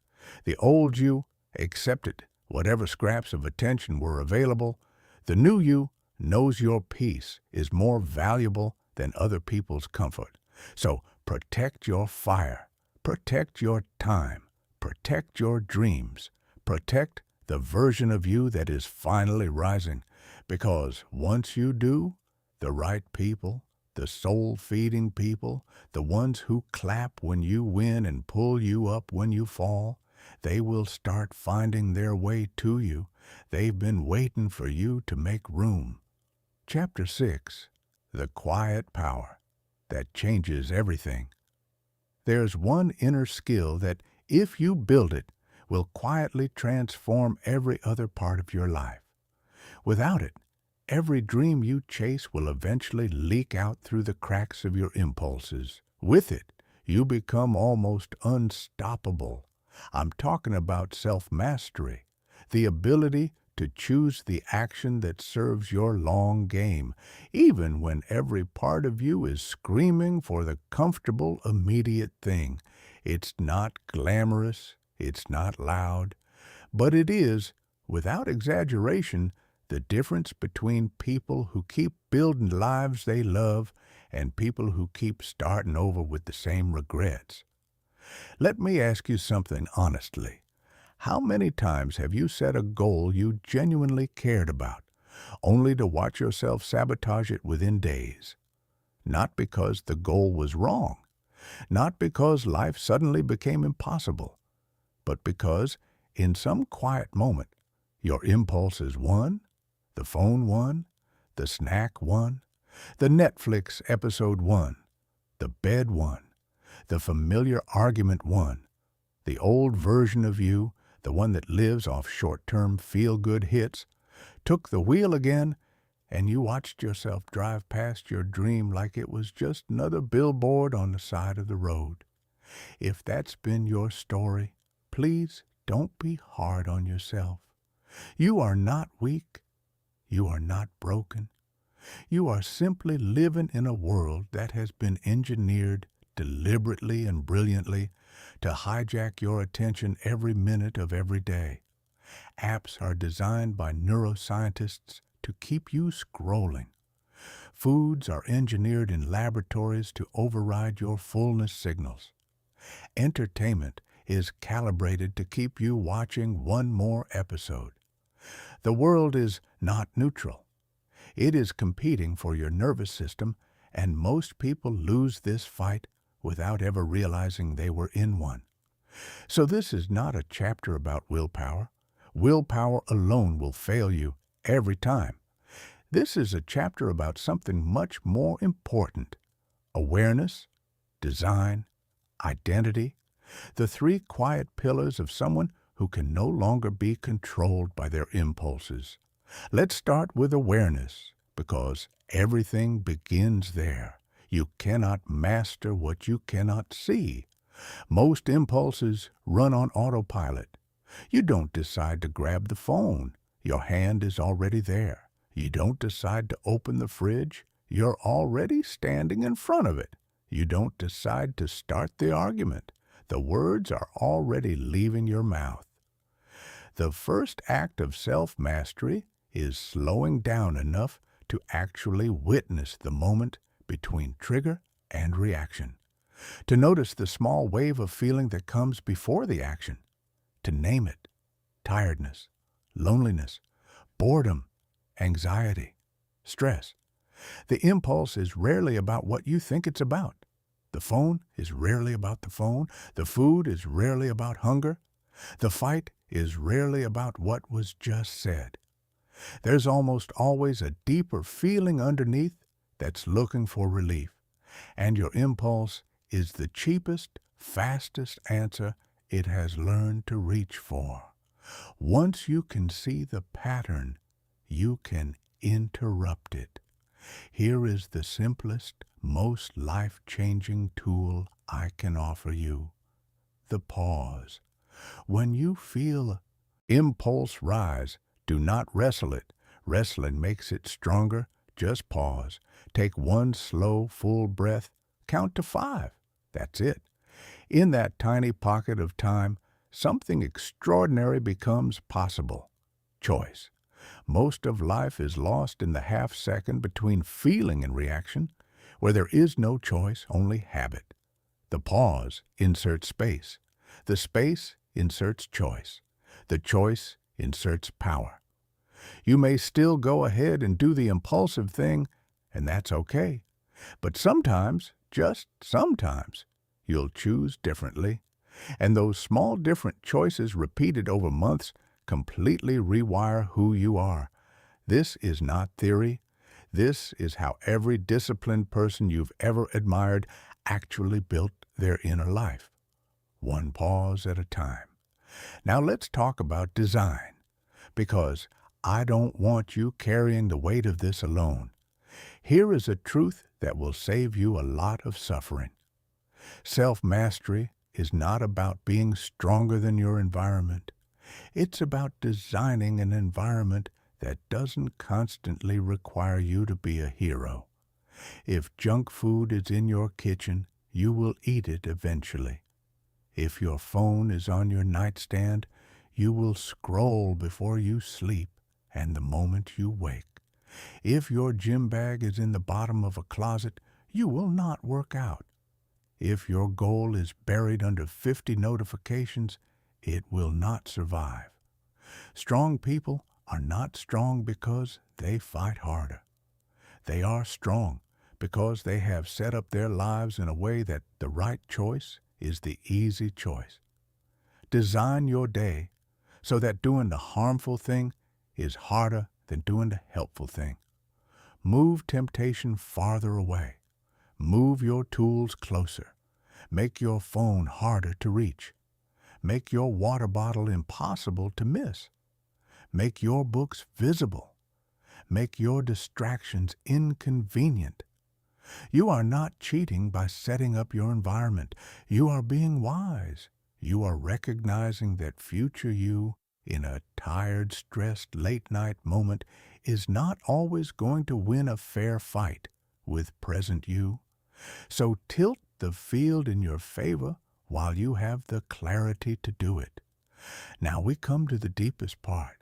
The old you accepted whatever scraps of attention were available. The new you knows your peace is more valuable than other people's comfort. So protect your fire, protect your time, protect your dreams, protect the version of you that is finally rising. Because once you do, the right people, the soul-feeding people, the ones who clap when you win and pull you up when you fall, they will start finding their way to you. They've been waiting for you to make room. Chapter 6. The Quiet Power That Changes Everything. There's one inner skill that, if you build it, will quietly transform every other part of your life. Without it, every dream you chase will eventually leak out through the cracks of your impulses. With it, you become almost unstoppable. I'm talking about self-mastery, the ability to choose the action that serves your long game, even when every part of you is screaming for the comfortable, immediate thing. It's not glamorous, it's not loud, but it is, without exaggeration, the difference between people who keep building lives they love and people who keep starting over with the same regrets. Let me ask you something honestly. How many times have you set a goal you genuinely cared about, only to watch yourself sabotage it within days? Not because the goal was wrong, not because life suddenly became impossible, but because, in some quiet moment, your impulses won, the phone won, the snack won, the Netflix episode won, the bed won, the familiar argument won, the old version of you, the one that lives off short-term feel-good hits, took the wheel again, and you watched yourself drive past your dream like it was just another billboard on the side of the road. If that's been your story, please don't be hard on yourself. You are not weak. You are not broken. You are simply living in a world that has been engineered deliberately and brilliantly to hijack your attention every minute of every day. Apps are designed by neuroscientists to keep you scrolling. Foods are engineered in laboratories to override your fullness signals. Entertainment is calibrated to keep you watching one more episode. The world is not neutral. It is competing for your nervous system, and most people lose this fight without ever realizing they were in one. So this is not a chapter about willpower. Willpower alone will fail you every time. This is a chapter about something much more important: awareness, design, identity, the three quiet pillars of someone who can no longer be controlled by their impulses. Let's start with awareness, because everything begins there. You cannot master what you cannot see. Most impulses run on autopilot. You don't decide to grab the phone. Your hand is already there. You don't decide to open the fridge. You're already standing in front of it. You don't decide to start the argument. The words are already leaving your mouth. The first act of self-mastery is slowing down enough to actually witness the moment between trigger and reaction, to notice the small wave of feeling that comes before the action, to name it: tiredness, loneliness, boredom, anxiety, stress. The impulse is rarely about what you think it's about. The phone is rarely about the phone. The food is rarely about hunger. The fight is rarely about what was just said. There's almost always a deeper feeling underneath that's looking for relief, and your impulse is the cheapest, fastest answer it has learned to reach for. Once you can see the pattern, you can interrupt it. Here is the simplest, most life-changing tool I can offer you: the pause. When you feel impulse rise, do not wrestle it. Wrestling makes it stronger. Just pause. Take one slow, full breath. Count to 5. That's it. In that tiny pocket of time, something extraordinary becomes possible. Choice. Most of life is lost in the half-second between feeling and reaction, where there is no choice, only habit. The pause inserts space. The space inserts choice. The choice inserts power. You may still go ahead and do the impulsive thing, and that's okay. But sometimes, just sometimes, you'll choose differently. And those small different choices repeated over months completely rewire who you are. This is not theory. This is how every disciplined person you've ever admired actually built their inner life. One pause at a time. Now let's talk about design, because I don't want you carrying the weight of this alone. Here is a truth that will save you a lot of suffering. Self-mastery is not about being stronger than your environment. It's about designing an environment that doesn't constantly require you to be a hero. If junk food is in your kitchen, you will eat it eventually. If your phone is on your nightstand, you will scroll before you sleep and the moment you wake. If your gym bag is in the bottom of a closet, you will not work out. If your goal is buried under 50 notifications, it will not survive. Strong people are not strong because they fight harder. They are strong because they have set up their lives in a way that the right choice is the easy choice. Design your day so that doing the harmful thing is harder than doing the helpful thing. Move temptation farther away. Move your tools closer. Make your phone harder to reach. Make your water bottle impossible to miss. Make your books visible. Make your distractions inconvenient. You are not cheating by setting up your environment. You are being wise. You are recognizing that future you, in a tired, stressed, late-night moment, is not always going to win a fair fight with present you. So tilt the field in your favor while you have the clarity to do it. Now we come to the deepest part,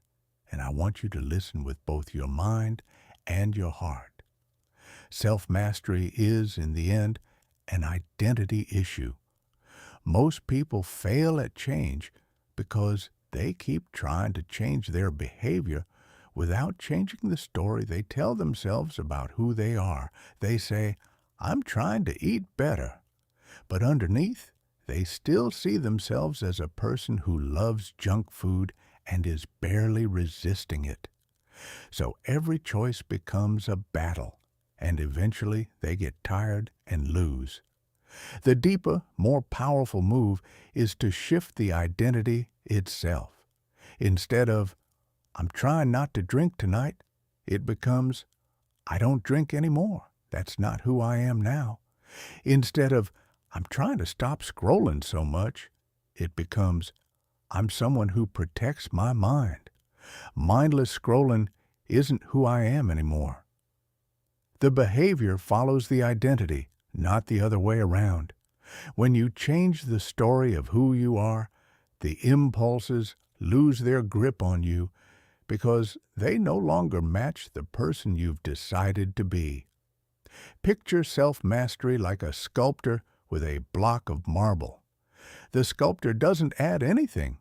and I want you to listen with both your mind and your heart. Self-mastery is, in the end, an identity issue. Most people fail at change because they keep trying to change their behavior without changing the story they tell themselves about who they are. They say, "I'm trying to eat better," but underneath, they still see themselves as a person who loves junk food and is barely resisting it. So every choice becomes a battle, and eventually they get tired and lose. The deeper, more powerful move is to shift the identity itself. Instead of, "I'm trying not to drink tonight," it becomes, "I don't drink anymore. That's not who I am now." Instead of, "I'm trying to stop scrolling so much," it becomes, "I'm someone who protects my mind. Mindless scrolling isn't who I am anymore." The behavior follows the identity, not the other way around. When you change the story of who you are, the impulses lose their grip on you because they no longer match the person you've decided to be. Picture self-mastery like a sculptor with a block of marble. The sculptor doesn't add anything.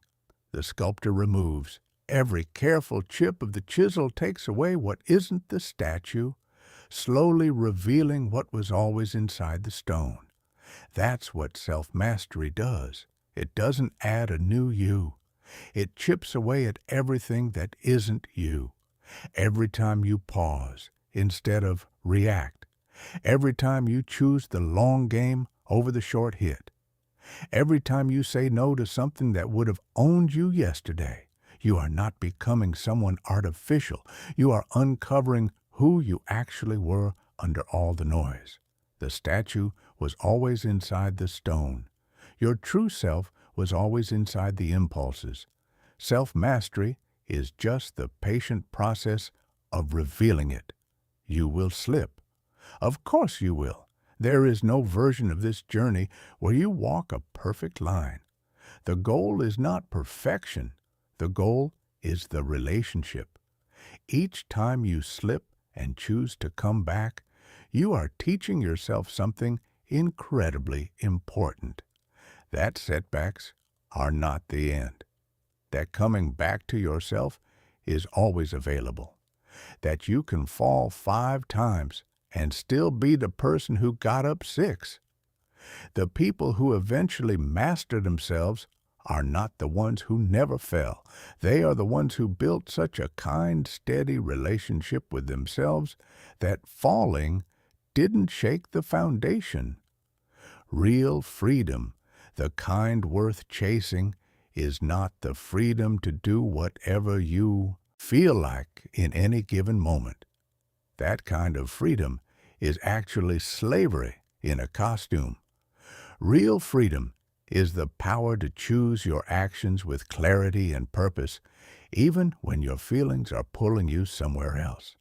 The sculptor removes. Every careful chip of the chisel takes away what isn't the statue, slowly revealing what was always inside the stone. That's what self-mastery does. It doesn't add a new you. It chips away at everything that isn't you. Every time you pause instead of react. Every time you choose the long game over the short hit. Every time you say no to something that would have owned you yesterday, you are not becoming someone artificial. You are uncovering who you actually were under all the noise. The statue was always inside the stone. Your true self was always inside the impulses. Self-mastery is just the patient process of revealing it. You will slip. Of course you will. There is no version of this journey where you walk a perfect line. The goal is not perfection. The goal is the relationship. Each time you slip and choose to come back, you are teaching yourself something incredibly important. That setbacks are not the end. That coming back to yourself is always available. That you can fall 5 times and still be the person who got up 6. The people who eventually master themselves are not the ones who never fell. They are the ones who built such a kind, steady relationship with themselves that falling didn't shake the foundation. Real freedom, the kind worth chasing, is not the freedom to do whatever you feel like in any given moment. That kind of freedom is actually slavery in a costume. Real freedom is the power to choose your actions with clarity and purpose, even when your feelings are pulling you somewhere else.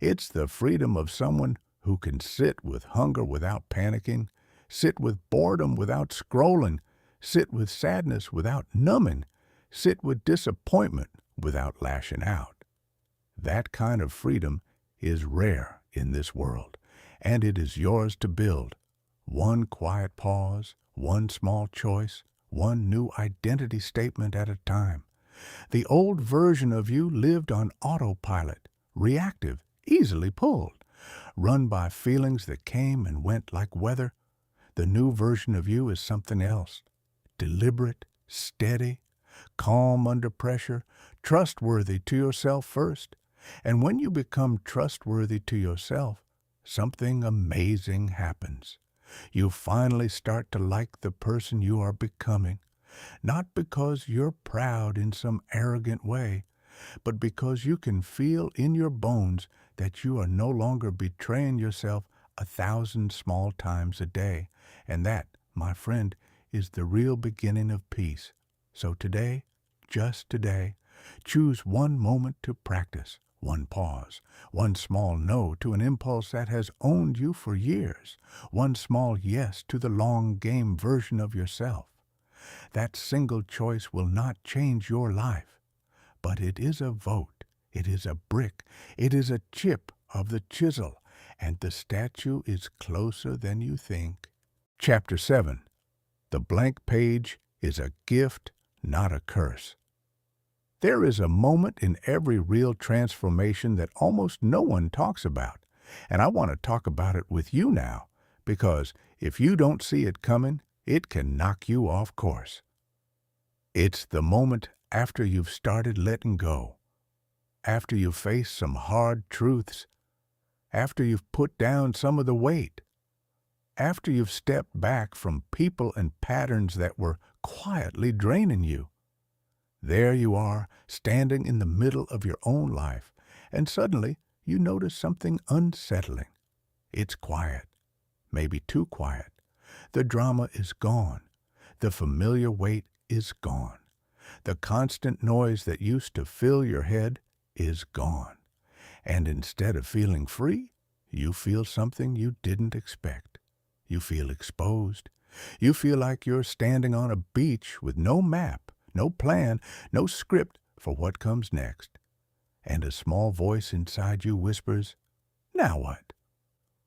It's the freedom of someone who can sit with hunger without panicking, sit with boredom without scrolling, sit with sadness without numbing, sit with disappointment without lashing out. That kind of freedom is rare in this world, and it is yours to build. One quiet pause, one small choice, one new identity statement at a time. The old version of you lived on autopilot, reactive, easily pulled, run by feelings that came and went like weather. The new version of you is something else. Deliberate, steady, calm under pressure, trustworthy to yourself first. And when you become trustworthy to yourself, something amazing happens. You finally start to like the person you are becoming, not because you're proud in some arrogant way, but because you can feel in your bones that you are no longer betraying yourself 1,000 small times a day. And that, my friend, is the real beginning of peace. So today, just today, choose one moment to practice, one pause, one small no to an impulse that has owned you for years, one small yes to the long game version of yourself. That single choice will not change your life, but it is a vote, it is a brick, it is a chip of the chisel, and the statue is closer than you think. Chapter 7. The blank page is a gift, not a curse. There is a moment in every real transformation that almost no one talks about, and I want to talk about it with you now, because if you don't see it coming, it can knock you off course. It's the moment after you've started letting go, after you've faced some hard truths, after you've put down some of the weight, after you've stepped back from people and patterns that were quietly draining you. There you are, standing in the middle of your own life, and suddenly you notice something unsettling. It's quiet, maybe too quiet. The drama is gone. The familiar weight is gone. The constant noise that used to fill your head is gone. And instead of feeling free, you feel something you didn't expect. You feel exposed. You feel like you're standing on a beach with no map, no plan, no script for what comes next. And a small voice inside you whispers, "Now what?"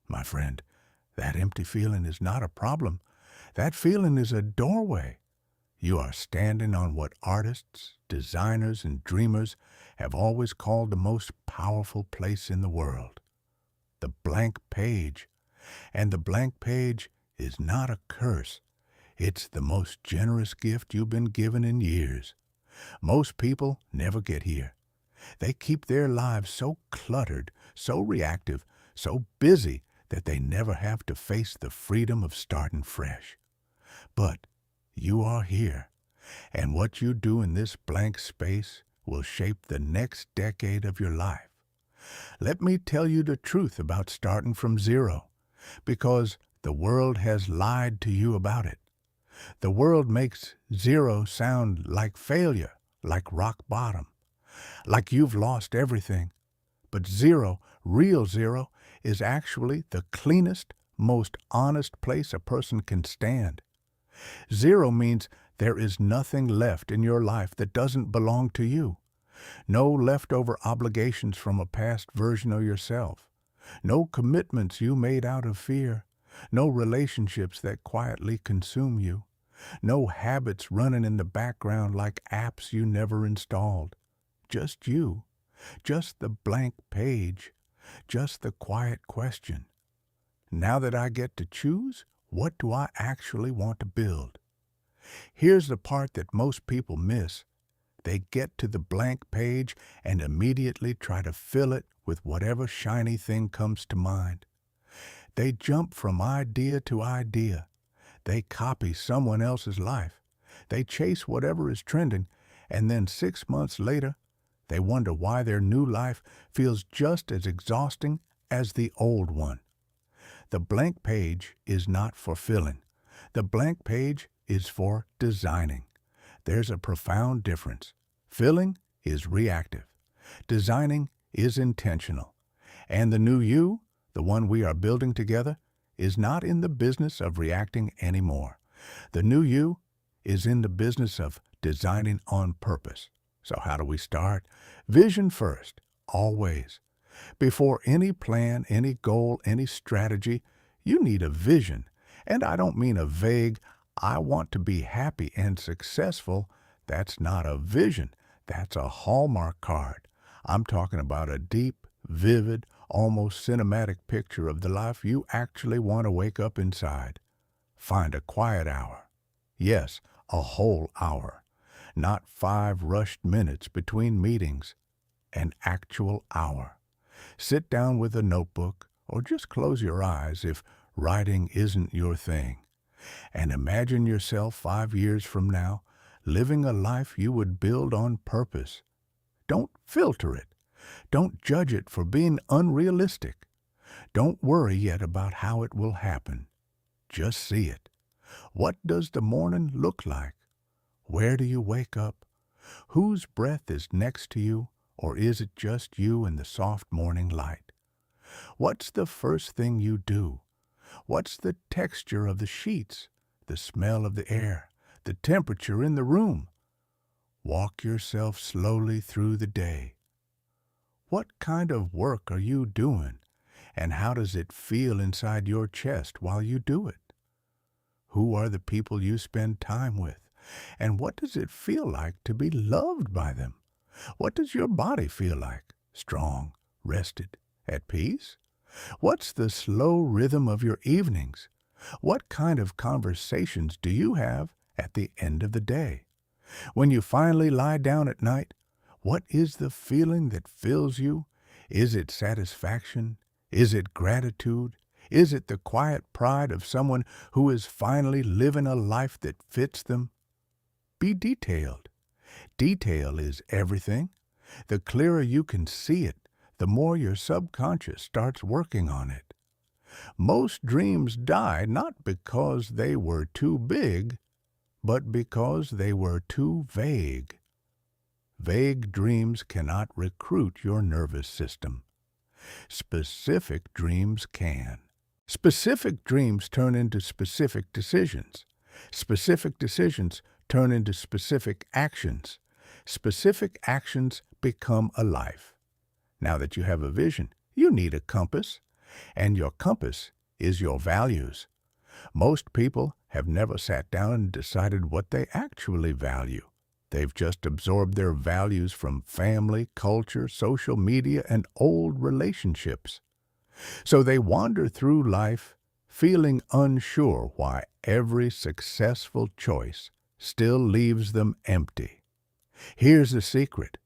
My friend, that empty feeling is not a problem. That feeling is a doorway. You are standing on what artists, designers, and dreamers have always called the most powerful place in the world. The blank page. And the blank page is not a curse. It's the most generous gift you've been given in years. Most people never get here. They keep their lives so cluttered, so reactive, so busy that they never have to face the freedom of starting fresh. But You are here, and what you do in this blank space will shape the next decade of your life. Let me tell you the truth about starting from zero, because the world has lied to you about it. The world makes zero sound like failure, like rock bottom, like you've lost everything. But zero, real zero, is actually the cleanest, most honest place a person can stand. Zero means there is nothing left in your life that doesn't belong to you. No leftover obligations from a past version of yourself. No commitments you made out of fear. No relationships that quietly consume you. No habits running in the background like apps you never installed. Just you. Just the blank page. Just the quiet question. Now that I get to choose, what do I actually want to build? Here's the part that most people miss. They get to the blank page and immediately try to fill it with whatever shiny thing comes to mind. They jump from idea to idea. They copy someone else's life. They chase whatever is trending, and then 6 months later, they wonder why their new life feels just as exhausting as the old one. The blank page is not for filling. The blank page is for designing. There's a profound difference. Filling is reactive. Designing is intentional. And the new you, the one we are building together, is not in the business of reacting anymore. The new you is in the business of designing on purpose. So how do we start? Vision first, always. Before any plan, any goal, any strategy, you need a vision. And I don't mean a vague, I want to be happy and successful. That's not a vision. That's a Hallmark card. I'm talking about a deep, vivid, almost cinematic picture of the life you actually want to wake up inside. Find a quiet hour. Yes, a whole hour. Not 5 rushed minutes between meetings. An actual hour. Sit down with a notebook, or just close your eyes if writing isn't your thing, and imagine yourself 5 years from now living a life you would build on purpose. Don't filter it. Don't judge it for being unrealistic. Don't worry yet about how it will happen. Just see it. What does the morning look like? Where do you wake up? Whose breath is next to you, or is it just you in the soft morning light? What's the first thing you do? What's the texture of the sheets, the smell of the air, the temperature in the room? Walk yourself slowly through the day. What kind of work are you doing, and how does it feel inside your chest while you do it? Who are the people you spend time with, and what does it feel like to be loved by them? What does your body feel like? Strong, rested, at peace? What's the slow rhythm of your evenings? What kind of conversations do you have at the end of the day? When you finally lie down at night, what is the feeling that fills you? Is it satisfaction? Is it gratitude? Is it the quiet pride of someone who is finally living a life that fits them? Be detailed. Detail is everything. The clearer you can see it, the more your subconscious starts working on it. Most dreams die not because they were too big, but because they were too vague. Vague dreams cannot recruit your nervous system. Specific dreams can. Specific dreams turn into specific decisions. Specific decisions turn into specific actions. Specific actions become a life. Now that you have a vision, you need a compass, and your compass is your values. Most people have never sat down and decided what they actually value. They've just absorbed their values from family, culture, social media, and old relationships. So they wander through life feeling unsure why every successful choice still leaves them empty. Here's the secret.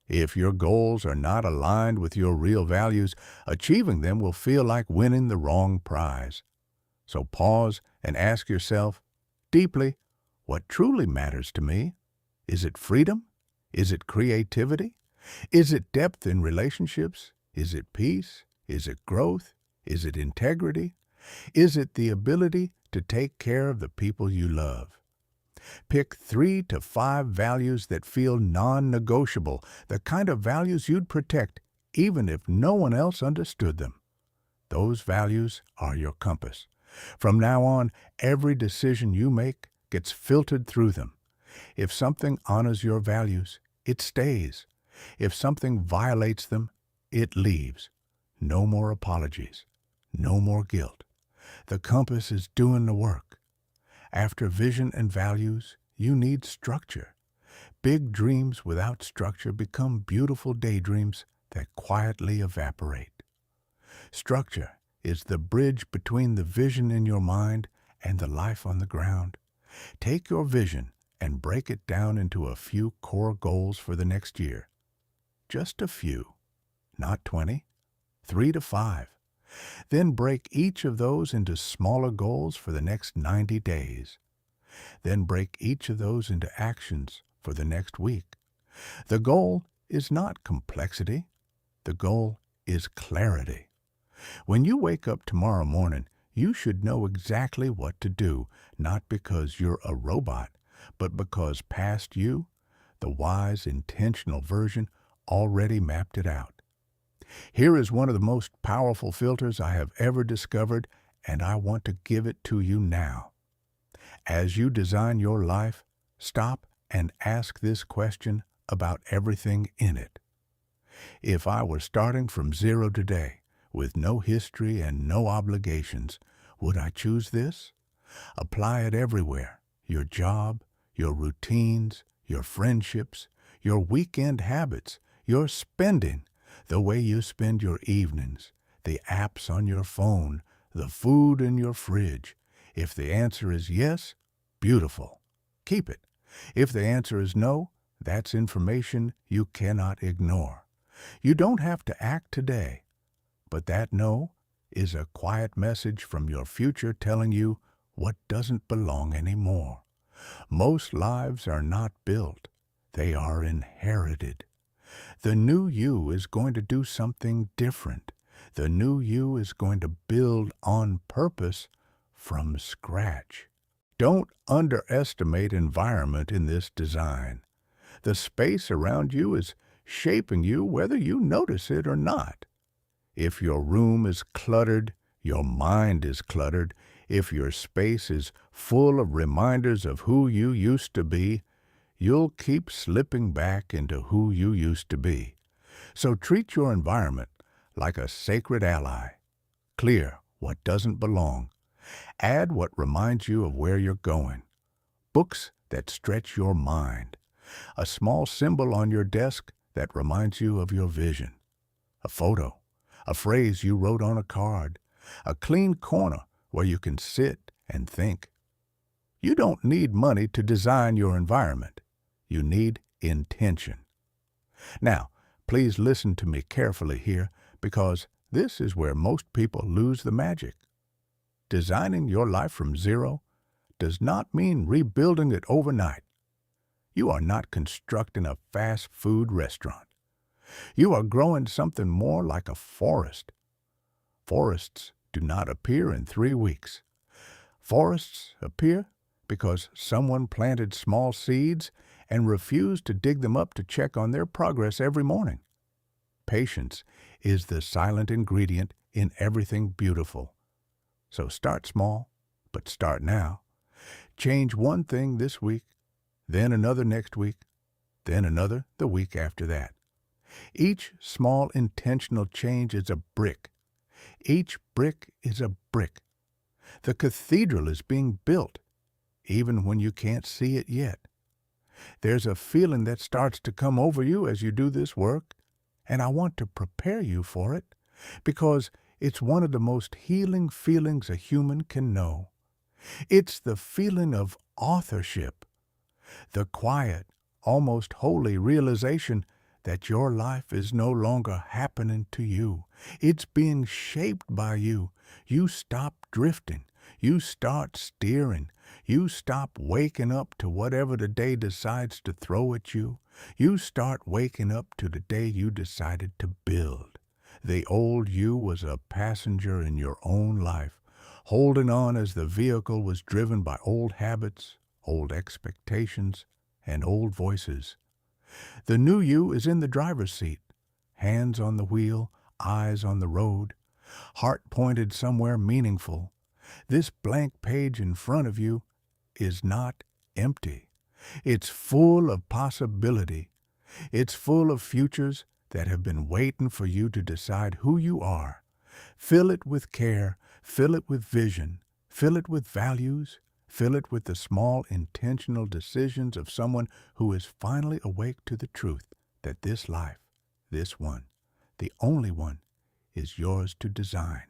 If your goals are not aligned with your real values, achieving them will feel like winning the wrong prize. So pause and ask yourself deeply, What truly matters to me? Is it freedom? Is it creativity? Is it depth in relationships? Is it peace? Is it growth? Is it integrity? Is it the ability to take care of the people you love? Pick 3 to 5 values that feel non-negotiable, the kind of values you'd protect even if no one else understood them. Those values are your compass. From now on, every decision you make gets filtered through them. If something honors your values, it stays. If something violates them, it leaves. No more apologies. No more guilt. The compass is doing the work. After vision and values, you need structure. Big dreams without structure become beautiful daydreams that quietly evaporate. Structure is the bridge between the vision in your mind and the life on the ground. Take your vision and break it down into a few core goals for the next year. Just a few, not 20, 3 to 5. Then break each of those into smaller goals for the next 90 days. Then break each of those into actions for the next week. The goal is not complexity. The goal is clarity. When you wake up tomorrow morning, you should know exactly what to do, not because you're a robot, but because past you, the wise, intentional version, already mapped it out. Here is one of the most powerful filters I have ever discovered, and I want to give it to you now. As you design your life, stop and ask this question about everything in it. If I were starting from zero today, with no history and no obligations, would I choose this? Apply it everywhere. Your job, your routines, your friendships, your weekend habits, your spending, the way you spend your evenings, the apps on your phone, the food in your fridge. If the answer is yes, beautiful. Keep it. If the answer is no, that's information you cannot ignore. You don't have to act today, but that no is a quiet message from your future telling you what doesn't belong anymore. Most lives are not built. They are inherited. The new you is going to do something different. The new you is going to build on purpose from scratch. Don't underestimate environment in this design. The space around you is shaping you whether you notice it or not. If your room is cluttered, your mind is cluttered. If your space is full of reminders of who you used to be, you'll keep slipping back into who you used to be. So treat your environment like a sacred ally. Clear what doesn't belong. Add what reminds you of where you're going. Books that stretch your mind. A small symbol on your desk that reminds you of your vision. A photo. A phrase you wrote on a card. A clean corner where you can sit and think. You don't need money to design your environment. You need intention. Now, please listen to me carefully here, because this is where most people lose the magic. Designing your life from zero does not mean rebuilding it overnight. You are not constructing a fast food restaurant. You are growing something more like a forest. Forests do not appear in 3 weeks. Forests appear because someone planted small seeds and refused to dig them up to check on their progress every morning. Patience is the silent ingredient in everything beautiful. So start small, but start now. Change one thing this week, then another next week, then another the week after that. Each small intentional change is a brick. Each brick is a brick. The cathedral is being built, even when you can't see it yet. There's a feeling that starts to come over you as you do this work, and I want to prepare you for it, because it's one of the most healing feelings a human can know. It's the feeling of authorship, the quiet, almost holy realization that your life is no longer happening to you. It's being shaped by you. You stop drifting. You start steering. You stop waking up to whatever the day decides to throw at you. You start waking up to the day you decided to build. The old you was a passenger in your own life, holding on as the vehicle was driven by old habits, old expectations, and old voices. The new you is in the driver's seat, hands on the wheel, eyes on the road, heart pointed somewhere meaningful. This blank page in front of you is not empty. It's full of possibility. It's full of futures that have been waiting for you to decide who you are. Fill it with care, fill it with vision, fill it with values, fill it with the small intentional decisions of someone who is finally awake to the truth that this life, this one, the only one, is yours to design.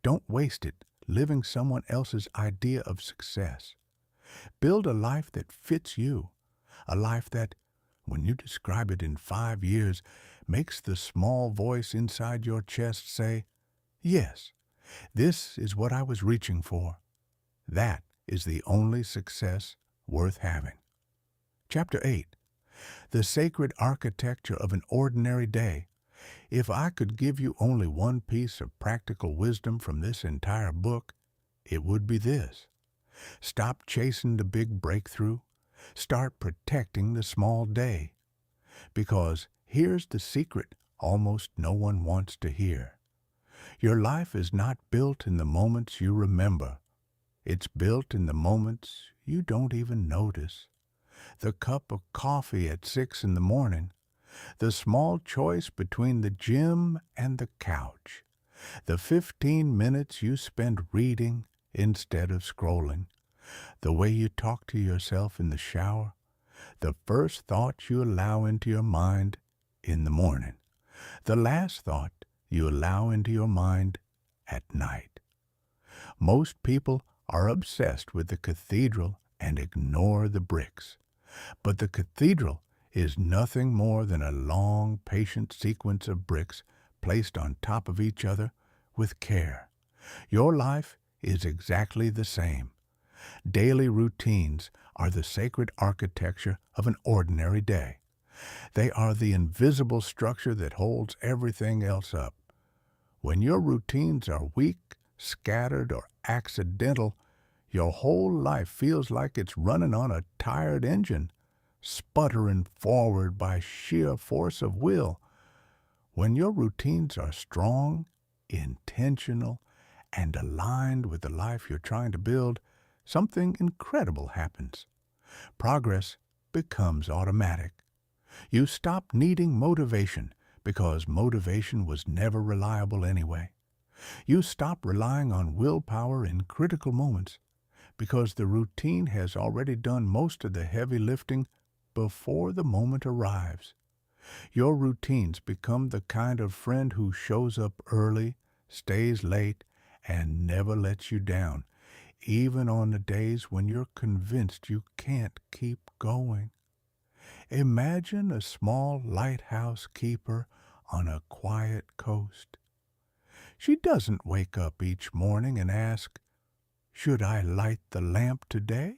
Don't waste it living someone else's idea of success. Build a life that fits you, a life that, when you describe it in 5 years, makes the small voice inside your chest say, "Yes, this is what I was reaching for." That is the only success worth having. Chapter 8. The Sacred Architecture of an Ordinary Day. If I could give you only one piece of practical wisdom from this entire book, it would be this. Stop chasing the big breakthrough. Start protecting the small day. Because here's the secret almost no one wants to hear. Your life is not built in the moments you remember. It's built in the moments you don't even notice. The cup of coffee at 6 in the morning, the small choice between the gym and the couch, the 15 minutes you spend reading instead of scrolling, the way you talk to yourself in the shower, the first thought you allow into your mind in the morning, the last thought you allow into your mind at night. Most people are obsessed with the cathedral and ignore the bricks. But the cathedral is nothing more than a long, patient sequence of bricks placed on top of each other with care. Your life is exactly the same. Daily routines are the sacred architecture of an ordinary day. They are the invisible structure that holds everything else up. When your routines are weak, scattered, or accidental, your whole life feels like it's running on a tired engine, sputtering forward by sheer force of will. When your routines are strong, intentional, and aligned with the life you're trying to build, something incredible happens. Progress becomes automatic. You stop needing motivation because motivation was never reliable anyway. You stop relying on willpower in critical moments because the routine has already done most of the heavy lifting before the moment arrives. Your routines become the kind of friend who shows up early, stays late, and never lets you down, even on the days when you're convinced you can't keep going. Imagine a small lighthouse keeper on a quiet coast. She doesn't wake up each morning and ask, "Should I light the lamp today?"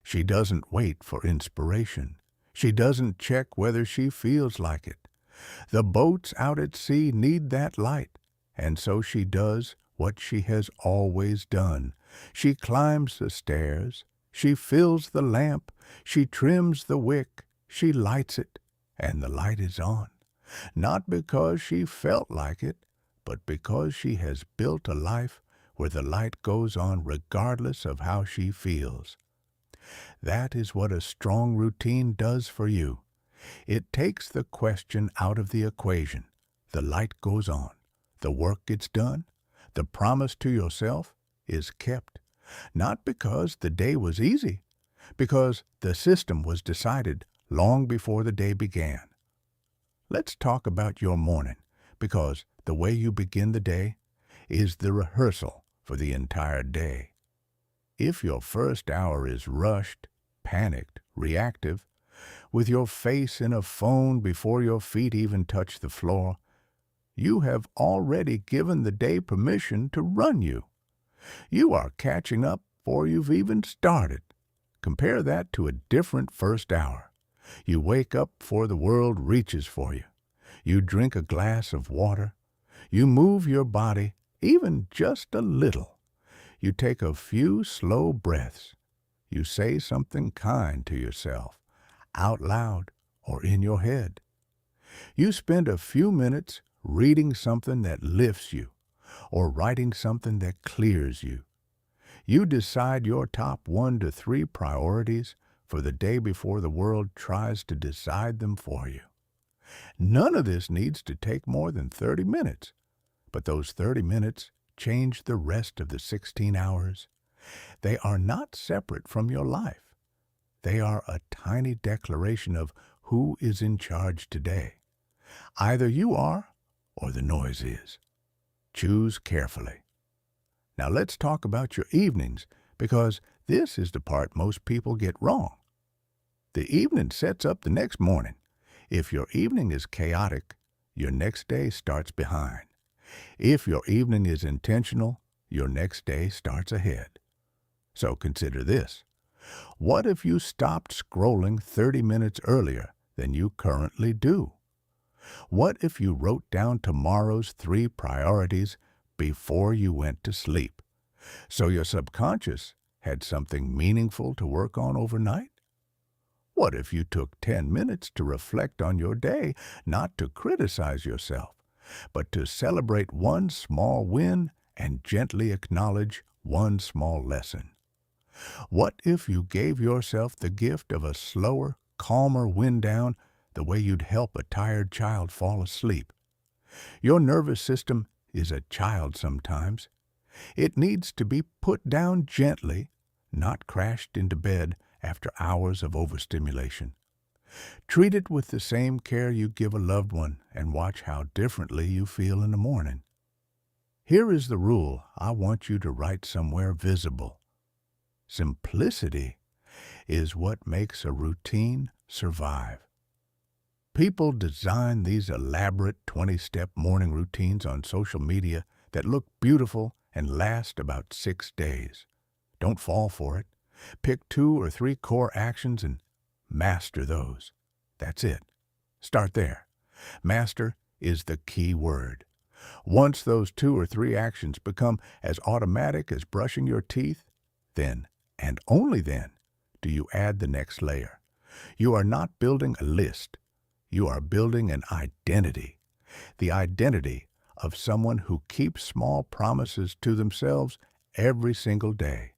She doesn't wait for inspiration. She doesn't check whether she feels like it. The boats out at sea need that light, and so she does what she has always done. She climbs the stairs, she fills the lamp, she trims the wick, she lights it, and the light is on. Not because she felt like it, but because she has built a life where the light goes on regardless of how she feels. That is what a strong routine does for you. It takes the question out of the equation. The light goes on. The work gets done. The promise to yourself is kept. Not because the day was easy, because the system was decided long before the day began. Let's talk about your morning, because the way you begin the day is the rehearsal for the entire day. If your first hour is rushed, panicked, reactive, with your face in a phone before your feet even touch the floor, you have already given the day permission to run you. You are catching up before you've even started. Compare that to a different first hour. You wake up before the world reaches for you. You drink a glass of water. You move your body, even just a little. You take a few slow breaths. You say something kind to yourself, out loud or in your head. You spend a few minutes reading something that lifts you or writing something that clears you. You decide your top 1 to 3 priorities for the day before the world tries to decide them for you. None of this needs to take more than 30 minutes, but those 30 minutes change the rest of the 16 hours. They are not separate from your life. They are a tiny declaration of who is in charge today. Either you are or the noise is. Choose carefully. Now let's talk about your evenings, because this is the part most people get wrong. The evening sets up the next morning. If your evening is chaotic, your next day starts behind. If your evening is intentional, your next day starts ahead. So consider this. What if you stopped scrolling 30 minutes earlier than you currently do? What if you wrote down tomorrow's 3 priorities before you went to sleep, so your subconscious had something meaningful to work on overnight? What if you took 10 minutes to reflect on your day, not to criticize yourself, but to celebrate one small win and gently acknowledge one small lesson? What if you gave yourself the gift of a slower, calmer wind down, the way you'd help a tired child fall asleep? Your nervous system is a child sometimes. It needs to be put down gently, not crashed into bed after hours of overstimulation. Treat it with the same care you give a loved one and watch how differently you feel in the morning. Here is the rule I want you to write somewhere visible. Simplicity is what makes a routine survive. People design these elaborate 20-step morning routines on social media that look beautiful and last about 6 days. Don't fall for it. Pick 2 or 3 core actions and master those. That's it. Start there. Master is the key word. Once those 2 or 3 actions become as automatic as brushing your teeth, then, and only then, do you add the next layer. You are not building a list. You are building an identity. The identity of someone who keeps small promises to themselves every single day.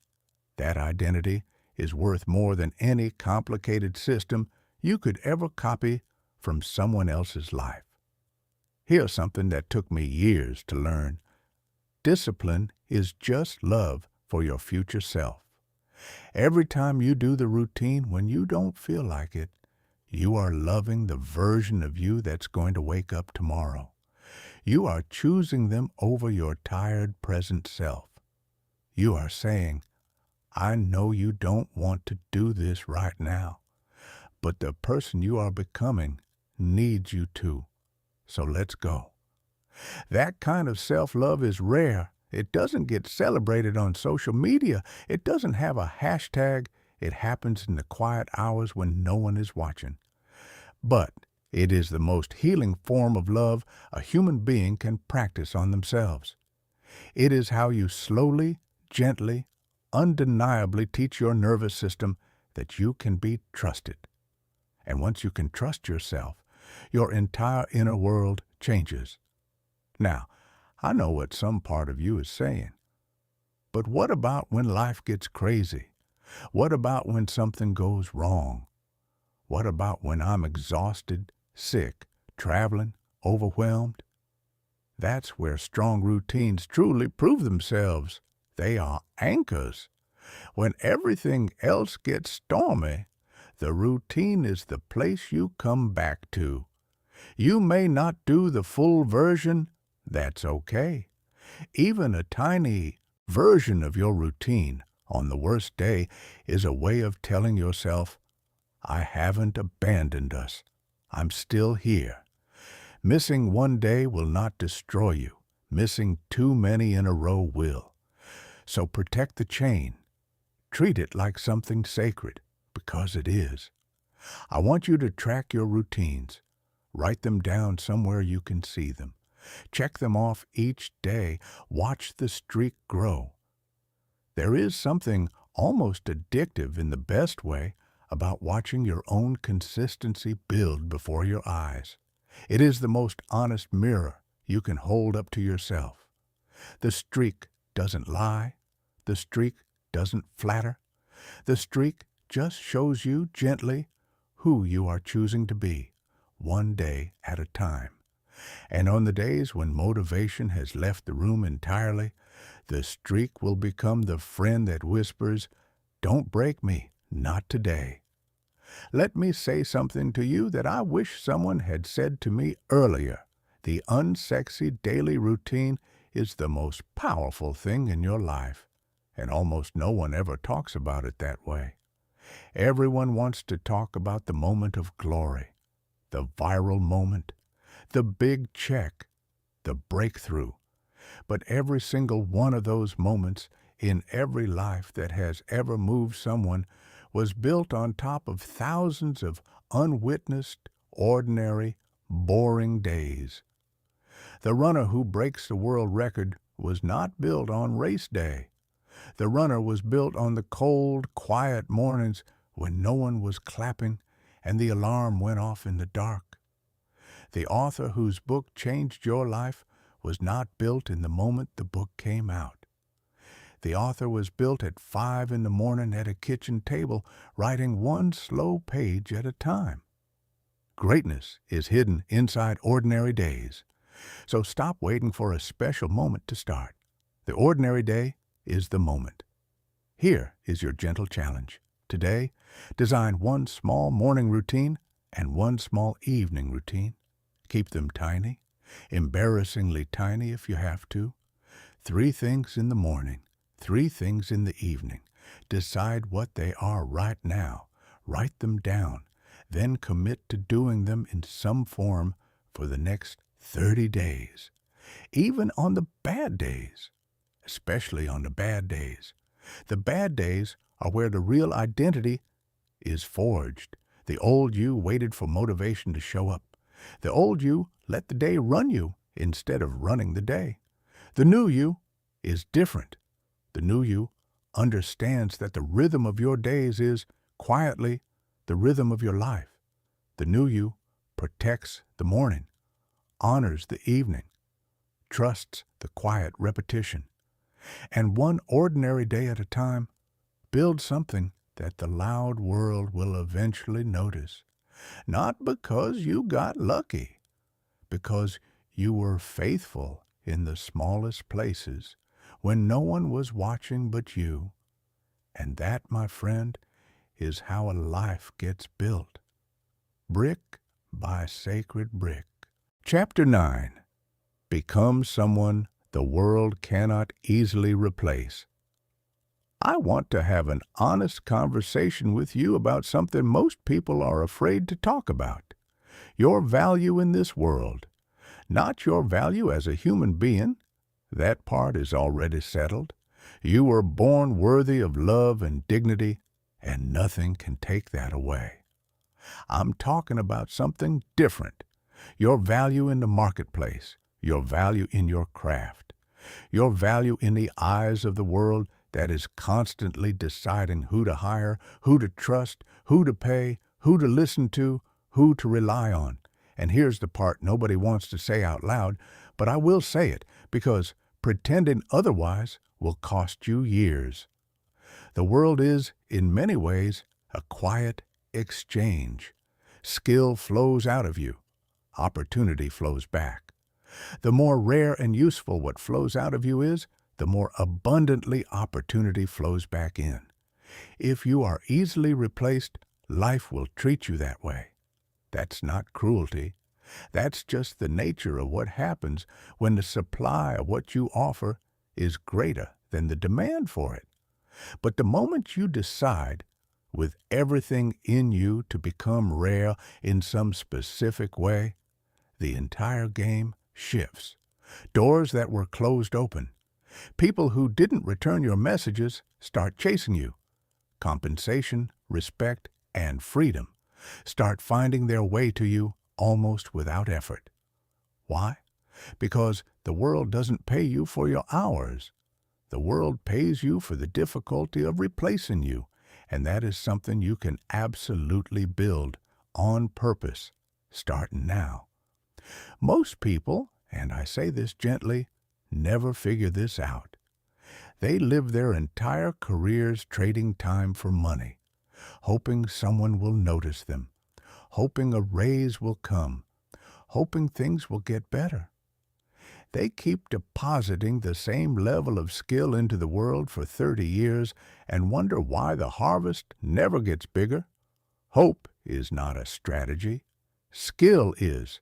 That identity is worth more than any complicated system you could ever copy from someone else's life. Here's something that took me years to learn. Discipline is just love for your future self. Every time you do the routine when you don't feel like it, you are loving the version of you that's going to wake up tomorrow. You are choosing them over your tired present self. You are saying, I know you don't want to do this right now, but the person you are becoming needs you to. So let's go. That kind of self-love is rare. It doesn't get celebrated on social media. It doesn't have a hashtag. It happens in the quiet hours when no one is watching. But it is the most healing form of love a human being can practice on themselves. It is how you slowly, gently, undeniably teach your nervous system that you can be trusted. And once you can trust yourself, your entire inner world changes. Now, I know what some part of you is saying. But what about when life gets crazy? What about when something goes wrong? What about when I'm exhausted, sick, traveling, overwhelmed? That's where strong routines truly prove themselves. They are anchors. When everything else gets stormy, the routine is the place you come back to. You may not do the full version. That's okay. Even a tiny version of your routine on the worst day is a way of telling yourself, I haven't abandoned us. I'm still here. Missing one day will not destroy you. Missing too many in a row will. So protect the chain. Treat it like something sacred, because it is. I want you to track your routines. Write them down somewhere you can see them. Check them off each day. Watch the streak grow. There is something almost addictive in the best way about watching your own consistency build before your eyes. It is the most honest mirror you can hold up to yourself. The streak doesn't lie. The streak doesn't flatter. The streak just shows you gently who you are choosing to be, one day at a time. And on the days when motivation has left the room entirely, the streak will become the friend that whispers, "Don't break me, not today." Let me say something to you that I wish someone had said to me earlier. The unsexy daily routine is the most powerful thing in your life, and almost no one ever talks about it that way. Everyone wants to talk about the moment of glory, the viral moment, the big check, the breakthrough. But every single one of those moments in every life that has ever moved someone was built on top of thousands of unwitnessed, ordinary, boring days. The runner who breaks the world record was not built on race day. The runner was built on the cold, quiet mornings when no one was clapping and the alarm went off in the dark. The author whose book changed your life was not built in the moment the book came out. The author was built at 5 in the morning at a kitchen table, writing one slow page at a time. Greatness is hidden inside ordinary days. So stop waiting for a special moment to start. The ordinary day is the moment. Here is your gentle challenge. Today, design one small morning routine and one small evening routine. Keep them tiny, embarrassingly tiny if you have to. 3 things in the morning, 3 things in the evening. Decide what they are right now. Write them down. Then commit to doing them in some form for the next 30 days. Even on the bad days. Especially on the bad days. The bad days are where the real identity is forged. The old you waited for motivation to show up. The old you let the day run you instead of running the day. The new you is different. The new you understands that the rhythm of your days is, quietly, the rhythm of your life. The new you protects the morning, honors the evening, trusts the quiet repetition, and one ordinary day at a time, build something that the loud world will eventually notice. Not because you got lucky, because you were faithful in the smallest places when no one was watching but you. And that, my friend, is how a life gets built. Brick by sacred brick. Chapter 9. Become someone the world cannot easily replace. I want to have an honest conversation with you about something most people are afraid to talk about. Your value in this world. Not your value as a human being. That part is already settled. You were born worthy of love and dignity, and nothing can take that away. I'm talking about something different. Your value in the marketplace. Your value in your craft. Your value in the eyes of the world that is constantly deciding who to hire, who to trust, who to pay, who to listen to, who to rely on. And here's the part nobody wants to say out loud, but I will say it because pretending otherwise will cost you years. The world is, in many ways, a quiet exchange. Skill flows out of you. Opportunity flows back. The more rare and useful what flows out of you is, the more abundantly opportunity flows back in. If you are easily replaced, life will treat you that way. That's not cruelty. That's just the nature of what happens when the supply of what you offer is greater than the demand for it. But the moment you decide, with everything in you, to become rare in some specific way, the entire game shifts. Doors that were closed open. People who didn't return your messages start chasing you. Compensation, respect, and freedom start finding their way to you almost without effort. Why? Because the world doesn't pay you for your hours. The world pays you for the difficulty of replacing you, and that is something you can absolutely build on purpose, starting now. Most people, and I say this gently, never figure this out. They live their entire careers trading time for money, hoping someone will notice them, hoping a raise will come, hoping things will get better. They keep depositing the same level of skill into the world for 30 years and wonder why the harvest never gets bigger. Hope is not a strategy. Skill is.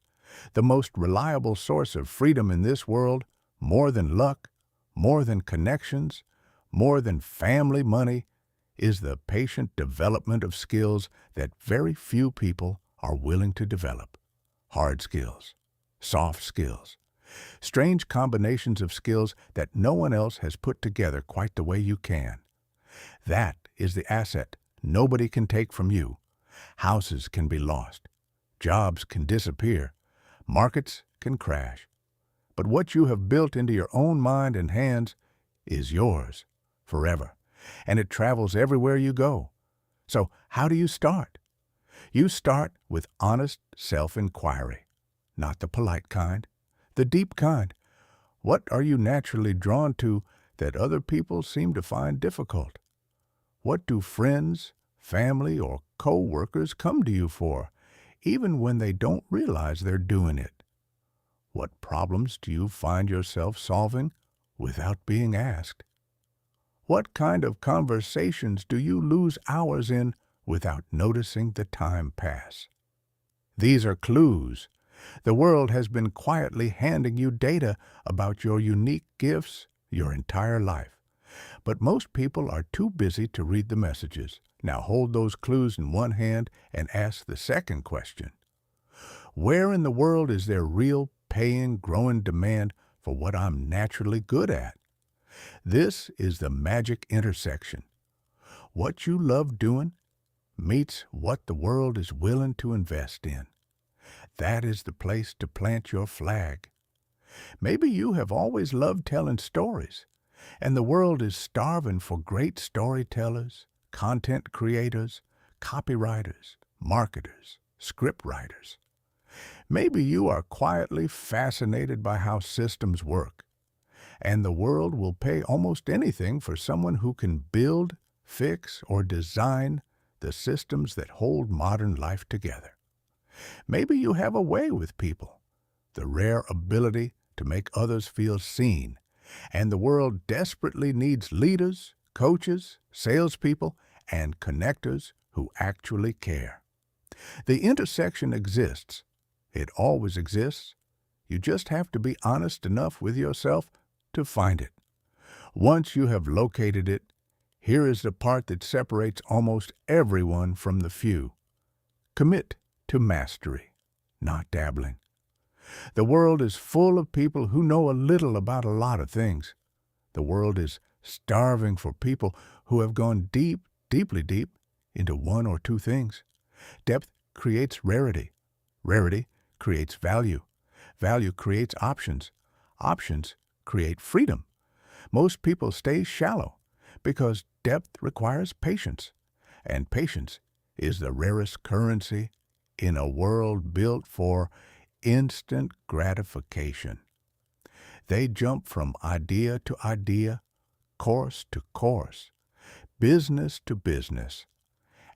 The most reliable source of freedom in this world, more than luck, more than connections, more than family money, is the patient development of skills that very few people are willing to develop. Hard skills, soft skills, strange combinations of skills that no one else has put together quite the way you can. That is the asset nobody can take from you. Houses can be lost. Jobs can disappear. Markets can crash. But what you have built into your own mind and hands is yours forever, and it travels everywhere you go. So how do you start? You start with honest self-inquiry, not the polite kind, the deep kind. What are you naturally drawn to that other people seem to find difficult? What do friends, family, or co-workers come to you for, even when they don't realize they're doing it? What problems do you find yourself solving without being asked? What kind of conversations do you lose hours in without noticing the time pass? These are clues. The world has been quietly handing you data about your unique gifts your entire life. But most people are too busy to read the messages. Now hold those clues in one hand and ask the second question. Where in the world is there real, paying, growing demand for what I'm naturally good at? This is the magic intersection. What you love doing meets what the world is willing to invest in. That is the place to plant your flag. Maybe you have always loved telling stories, and the world is starving for great storytellers, content creators, copywriters, marketers, script writers. Maybe you are quietly fascinated by how systems work, and the world will pay almost anything for someone who can build, fix, or design the systems that hold modern life together. Maybe you have a way with people, the rare ability to make others feel seen, and the world desperately needs leaders, coaches, salespeople, and connectors who actually care. The intersection exists. It always exists. You just have to be honest enough with yourself to find it. Once you have located it, here is the part that separates almost everyone from the few. Commit to mastery, not dabbling. The world is full of people who know a little about a lot of things. The world is starving for people who have gone deep, deeply deep into one or two things. Depth creates rarity. Rarity creates value. Value creates options. Options create freedom. Most people stay shallow because depth requires patience, and patience is the rarest currency in a world built for instant gratification. They jump from idea to idea, course to course, business to business,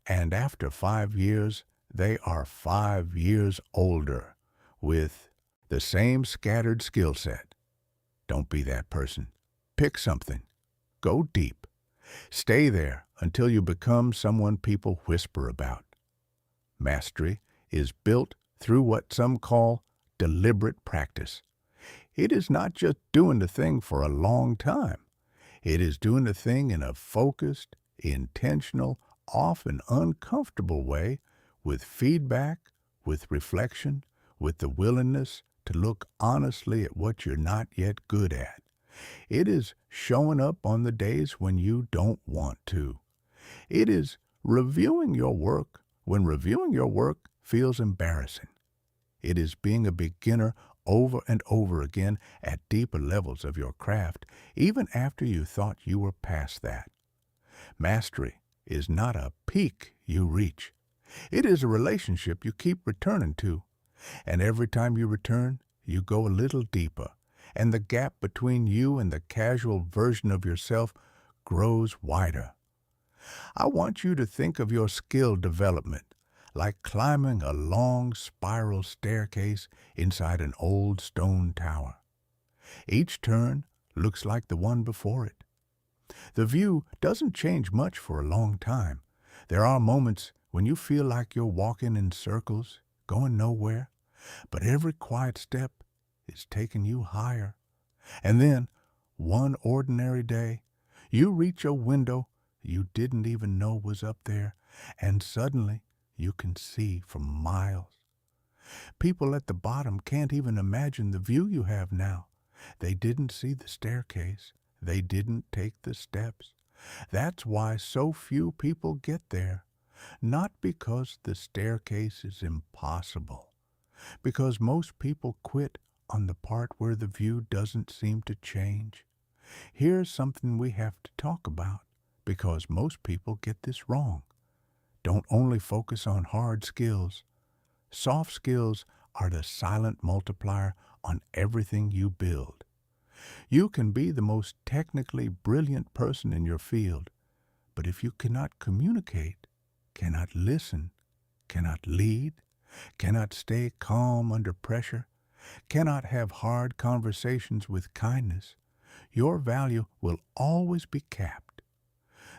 and after 5 years, they are 5 years older with the same scattered skill set. Don't be that person. Pick something. Go deep. Stay there until you become someone people whisper about. Mastery is built through what some call deliberate practice. It is not just doing the thing for a long time. It is doing the thing in a focused, intentional, often uncomfortable way, with feedback, with reflection, with the willingness to look honestly at what you're not yet good at. It is showing up on the days when you don't want to. It is reviewing your work when reviewing your work feels embarrassing. It is being a beginner over and over again at deeper levels of your craft, even after you thought you were past that. Mastery is not a peak you reach. It is a relationship you keep returning to, and every time you return, you go a little deeper, and the gap between you and the casual version of yourself grows wider. I want you to think of your skill development like climbing a long spiral staircase inside an old stone tower. Each turn looks like the one before it. The view doesn't change much for a long time. There are moments when you feel like you're walking in circles, going nowhere, but every quiet step is taking you higher. And then, one ordinary day, you reach a window you didn't even know was up there, and suddenly you can see for miles. People at the bottom can't even imagine the view you have now. They didn't see the staircase. They didn't take the steps. That's why so few people get there. Not because the staircase is impossible, because most people quit on the part where the view doesn't seem to change. Here's something we have to talk about, because most people get this wrong. Don't only focus on hard skills. Soft skills are the silent multiplier on everything you build. You can be the most technically brilliant person in your field, but if you cannot communicate, cannot listen, cannot lead, cannot stay calm under pressure, cannot have hard conversations with kindness, your value will always be capped.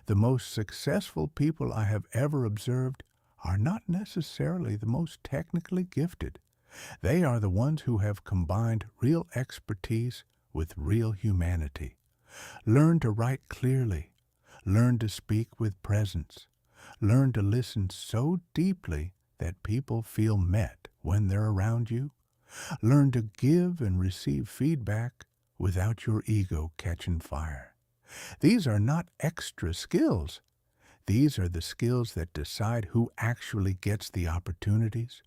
The most successful people I have ever observed are not necessarily the most technically gifted. They are the ones who have combined real expertise with real humanity. Learn to write clearly. Learn to speak with presence. Learn to listen so deeply that people feel met when they're around you. Learn to give and receive feedback without your ego catching fire. These are not extra skills. These are the skills that decide who actually gets the opportunities,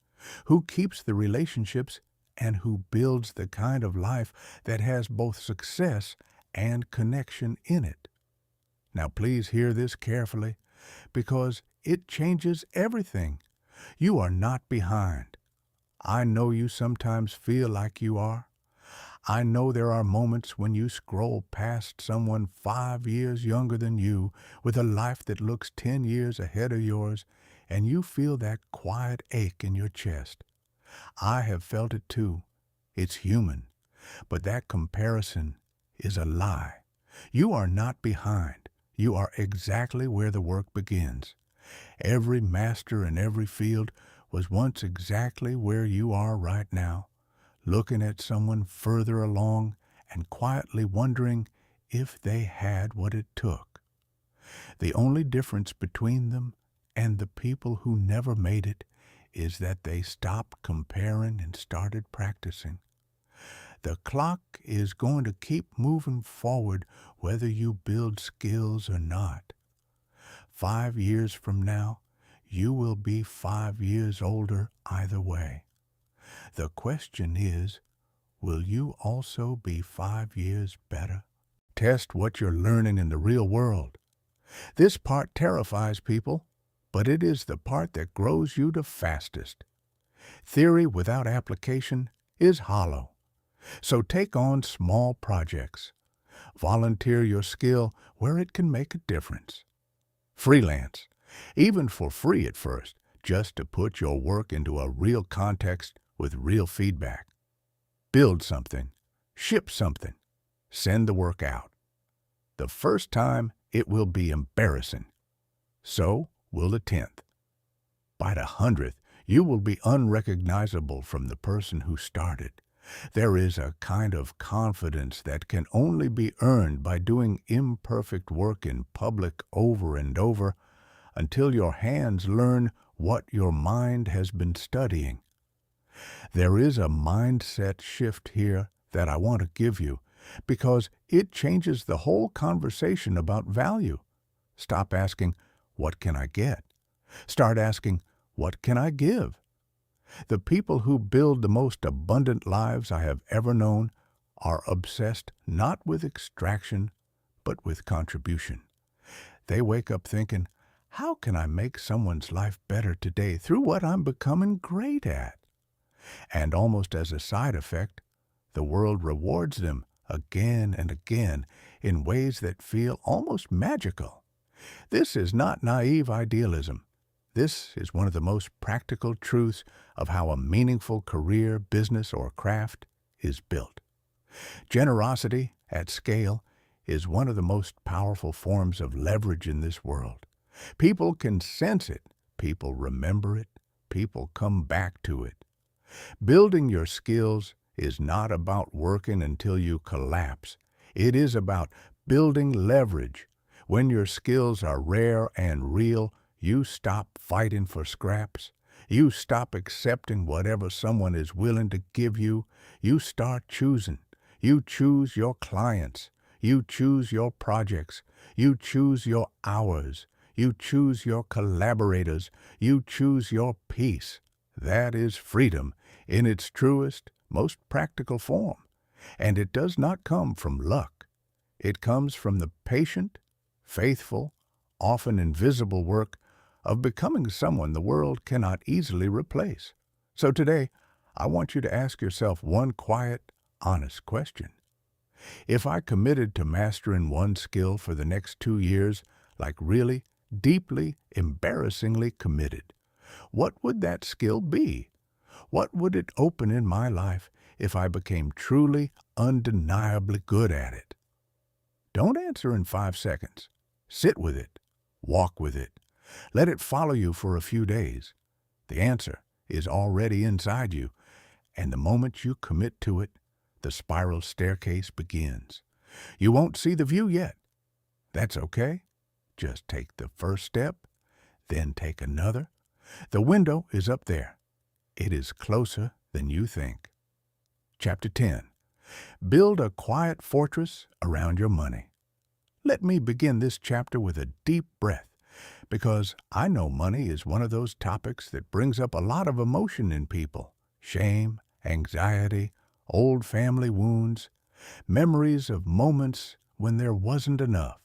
who keeps the relationships, and who builds the kind of life that has both success and connection in it. Now please hear this carefully, because it changes everything. You are not behind. I know you sometimes feel like you are. I know there are moments when you scroll past someone 5 years younger than you with a life that looks 10 years ahead of yours, and you feel that quiet ache in your chest. I have felt it too. It's human. But that comparison is a lie. You are not behind. You are exactly where the work begins. Every master in every field was once exactly where you are right now, looking at someone further along and quietly wondering if they had what it took. The only difference between them and the people who never made it is that they stopped comparing and started practicing. The clock is going to keep moving forward whether you build skills or not. 5 years from now, you will be 5 years older either way. The question is, will you also be 5 years better? Test what you're learning in the real world. This part terrifies people, but it is the part that grows you the fastest. Theory without application is hollow. So take on small projects. Volunteer your skill where it can make a difference. Freelance, even for free at first, just to put your work into a real context with real feedback. Build something, ship something, send the work out. The first time it will be embarrassing. So will the 10th. By the 100th, you will be unrecognizable from the person who started. There is a kind of confidence that can only be earned by doing imperfect work in public over and over until your hands learn what your mind has been studying. There is a mindset shift here that I want to give you, because it changes the whole conversation about value. Stop asking, "What can I get?" Start asking, "What can I give?" The people who build the most abundant lives I have ever known are obsessed not with extraction, but with contribution. They wake up thinking, "How can I make someone's life better today through what I'm becoming great at?" And almost as a side effect, the world rewards them again and again in ways that feel almost magical. This is not naive idealism. This is one of the most practical truths of how a meaningful career, business, or craft is built. Generosity at scale is one of the most powerful forms of leverage in this world. People can sense it. People remember it. People come back to it. Building your skills is not about working until you collapse. It is about building leverage. When your skills are rare and real, you stop fighting for scraps. You stop accepting whatever someone is willing to give you. You start choosing. You choose your clients. You choose your projects. You choose your hours. You choose your collaborators. You choose your peace. That is freedom in its truest, most practical form. And it does not come from luck. It comes from the patient, faithful, often invisible work of becoming someone the world cannot easily replace. So today, I want you to ask yourself one quiet, honest question. If I committed to mastering one skill for the next 2 years, like really, deeply, embarrassingly committed, what would that skill be? What would it open in my life if I became truly, undeniably good at it? Don't answer in 5 seconds. Sit with it. Walk with it. Let it follow you for a few days. The answer is already inside you, and the moment you commit to it, the spiral staircase begins. You won't see the view yet. That's okay. Just take the first step, then take another. The window is up there. It is closer than you think. Chapter 10. Build a quiet fortress around your money. Let me begin this chapter with a deep breath, because I know money is one of those topics that brings up a lot of emotion in people. Shame, anxiety, old family wounds, memories of moments when there wasn't enough,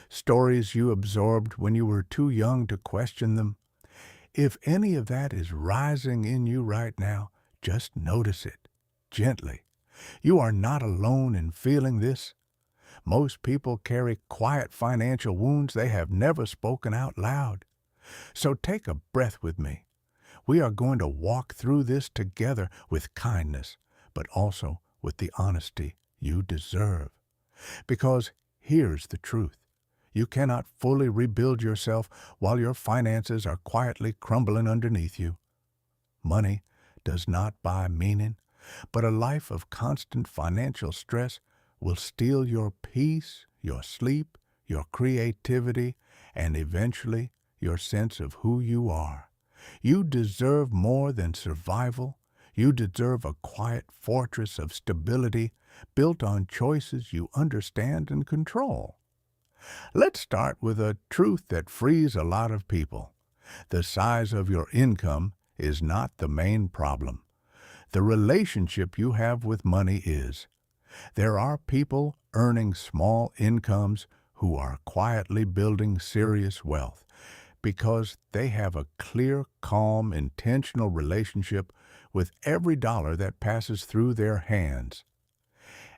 stories you absorbed when you were too young to question them. If any of that is rising in you right now, just notice it, gently. You are not alone in feeling this. Most people carry quiet financial wounds they have never spoken out loud. So take a breath with me. We are going to walk through this together with kindness, but also with the honesty you deserve. Because here's the truth. You cannot fully rebuild yourself while your finances are quietly crumbling underneath you. Money does not buy meaning, but a life of constant financial stress will steal your peace, your sleep, your creativity, and eventually your sense of who you are. You deserve more than survival. You deserve a quiet fortress of stability built on choices you understand and control. Let's start with a truth that frees a lot of people. The size of your income is not the main problem. The relationship you have with money is. There are people earning small incomes who are quietly building serious wealth because they have a clear, calm, intentional relationship with every dollar that passes through their hands.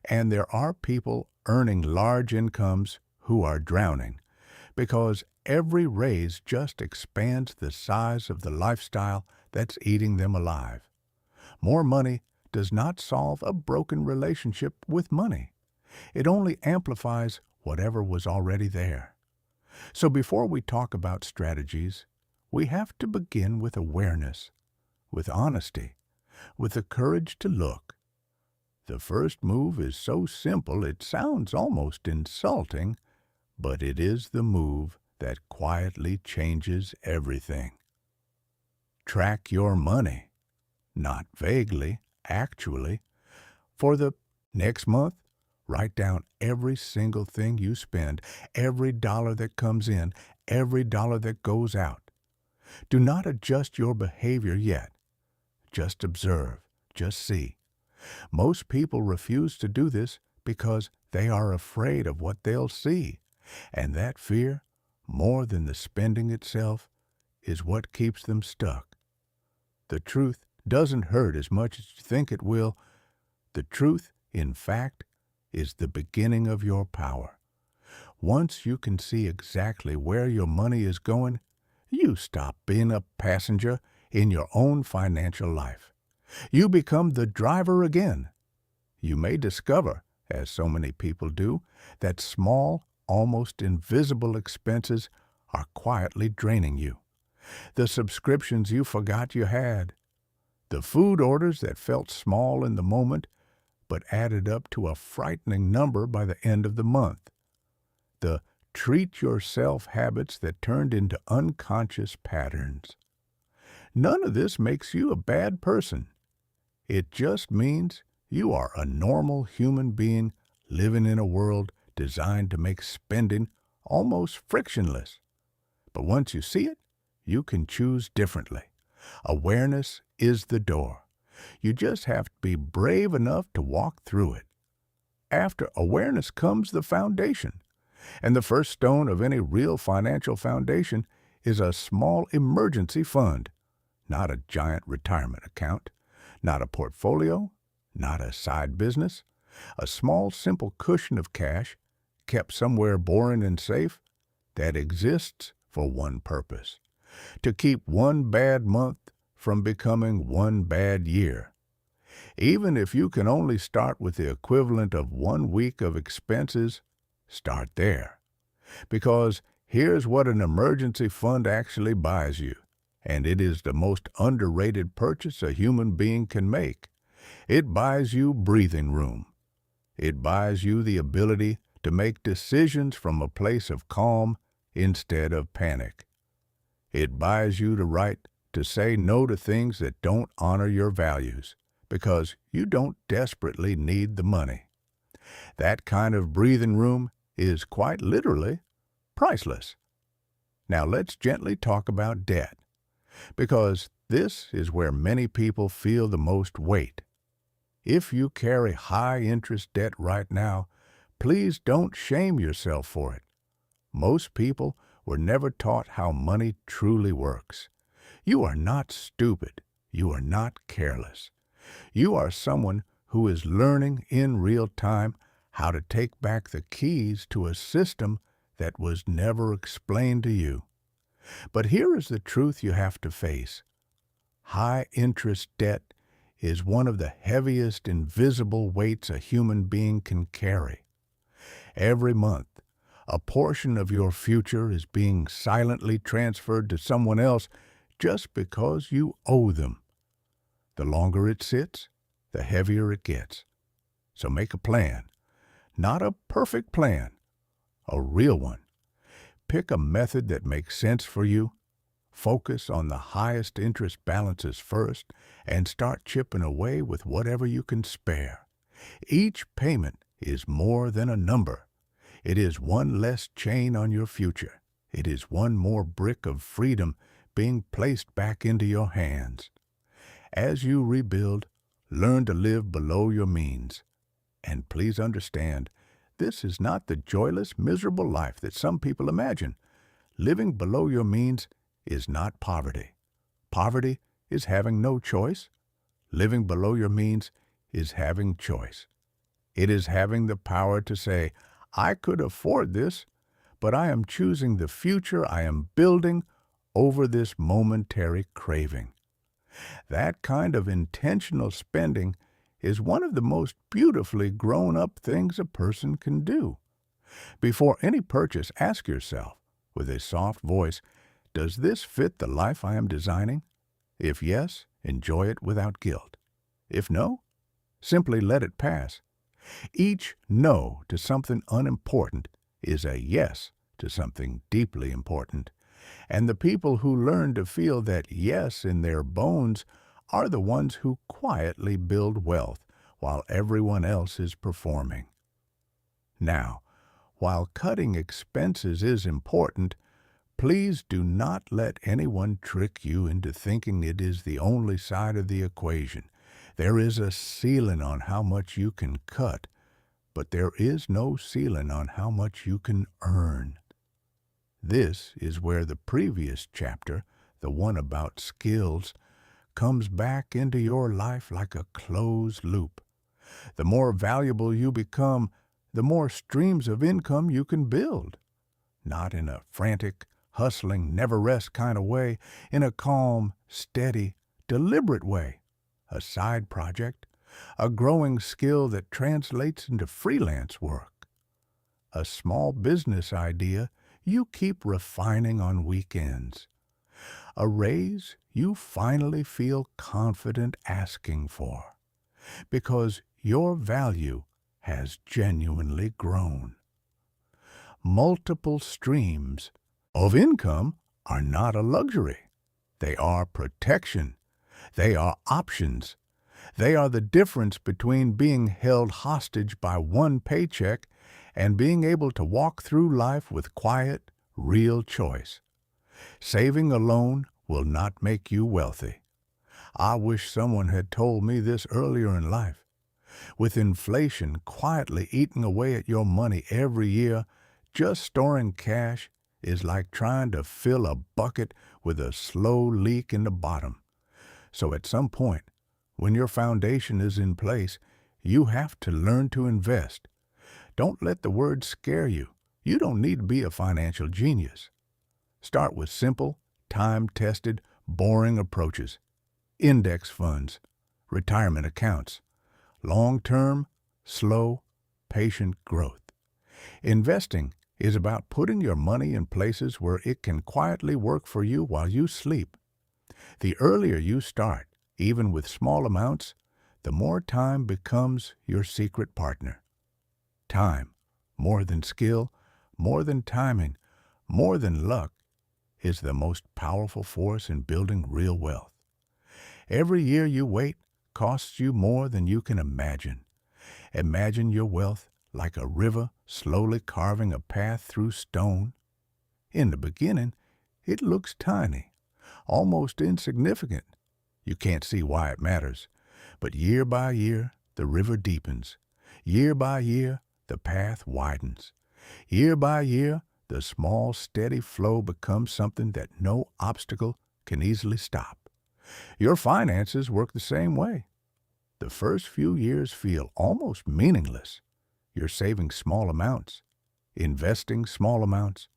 And there are people earning large incomes who are drowning because every raise just expands the size of the lifestyle that's eating them alive. More money does not solve a broken relationship with money. It only amplifies whatever was already there. So before we talk about strategies, we have to begin with awareness, with honesty, with the courage to look. The first move is so simple it sounds almost insulting, but it is the move that quietly changes everything. Track your money, not vaguely, actually. For the next month, Write down every single thing you spend, every dollar that comes in, every dollar that goes out. Do not adjust your behavior yet. Just observe, just see. Most people refuse to do this because they are afraid of what they'll see, and that fear, more than the spending itself, is what keeps them stuck. The truth doesn't hurt as much as you think it will. The truth, in fact, is the beginning of your power. Once you can see exactly where your money is going, you stop being a passenger in your own financial life. You become the driver again. You may discover, as so many people do, that small, almost invisible expenses are quietly draining you. The subscriptions you forgot you had. The food orders that felt small in the moment but added up to a frightening number by the end of the month. The treat-yourself habits that turned into unconscious patterns. None of this makes you a bad person. It just means you are a normal human being living in a world designed to make spending almost frictionless. But once you see it, you can choose differently. Awareness is the door. You just have to be brave enough to walk through it. After awareness comes the foundation. And the first stone of any real financial foundation is a small emergency fund, not a giant retirement account, not a portfolio, not a side business, a small, simple cushion of cash kept somewhere boring and safe that exists for one purpose: to keep one bad month from becoming one bad year. Even if you can only start with the equivalent of 1 week of expenses, start there. Because here's what an emergency fund actually buys you, and it is the most underrated purchase a human being can make. It buys you breathing room. It buys you the ability to make decisions from a place of calm instead of panic. It buys you the right to say no to things that don't honor your values, because you don't desperately need the money. That kind of breathing room is quite literally priceless. Now let's gently talk about debt, because this is where many people feel the most weight. If you carry high-interest debt right now, please don't shame yourself for it. Most people were never taught how money truly works. You are not stupid. You are not careless. You are someone who is learning in real time how to take back the keys to a system that was never explained to you. But here is the truth you have to face. High-interest debt is one of the heaviest invisible weights a human being can carry. Every month, a portion of your future is being silently transferred to someone else just because you owe them. The longer it sits, the heavier it gets. So make a plan. Not a perfect plan, a real one. Pick a method that makes sense for you. Focus on the highest interest balances first and start chipping away with whatever you can spare. Each payment is more than a number. It is one less chain on your future. It is one more brick of freedom being placed back into your hands. As you rebuild, learn to live below your means. And please understand, this is not the joyless, miserable life that some people imagine. Living below your means is not poverty. Poverty is having no choice. Living below your means is having choice. It is having the power to say, I could afford this, but I am choosing the future I am building over this momentary craving. That kind of intentional spending is one of the most beautifully grown-up things a person can do. Before any purchase, ask yourself, with a soft voice, does this fit the life I am designing? If yes, enjoy it without guilt. If no, simply let it pass. Each no to something unimportant is a yes to something deeply important. And the people who learn to feel that yes in their bones are the ones who quietly build wealth while everyone else is performing. Now, while cutting expenses is important, please do not let anyone trick you into thinking it is the only side of the equation. There is a ceiling on how much you can cut, but there is no ceiling on how much you can earn. This is where the previous chapter, the one about skills, comes back into your life like a closed loop. The more valuable you become, the more streams of income you can build. Not in a frantic, hustling, never-rest kind of way, in a calm, steady, deliberate way. A side project, a growing skill that translates into freelance work. A small business idea you keep refining on weekends. A raise you finally feel confident asking for, because your value has genuinely grown. Multiple streams of income are not a luxury. They are protection. They are options. They are the difference between being held hostage by one paycheck and being able to walk through life with quiet, real choice. Saving alone will not make you wealthy. I wish someone had told me this earlier in life. With inflation quietly eating away at your money every year, just storing cash is like trying to fill a bucket with a slow leak in the bottom. So at some point, when your foundation is in place, you have to learn to invest. Don't let the word scare you. You don't need to be a financial genius. Start with simple, time-tested, boring approaches. Index funds, retirement accounts, long-term, slow, patient growth. Investing is about putting your money in places where it can quietly work for you while you sleep. The earlier you start, even with small amounts, the more time becomes your secret partner. Time, more than skill, more than timing, more than luck, is the most powerful force in building real wealth. Every year you wait costs you more than you can imagine. Imagine your wealth like a river slowly carving a path through stone. In the beginning, it looks tiny, almost insignificant. You can't see why it matters. But year by year, the river deepens. Year by year, the path widens. Year by year, the small, steady flow becomes something that no obstacle can easily stop. Your finances work the same way. The first few years feel almost meaningless. You're saving small amounts, investing small amounts,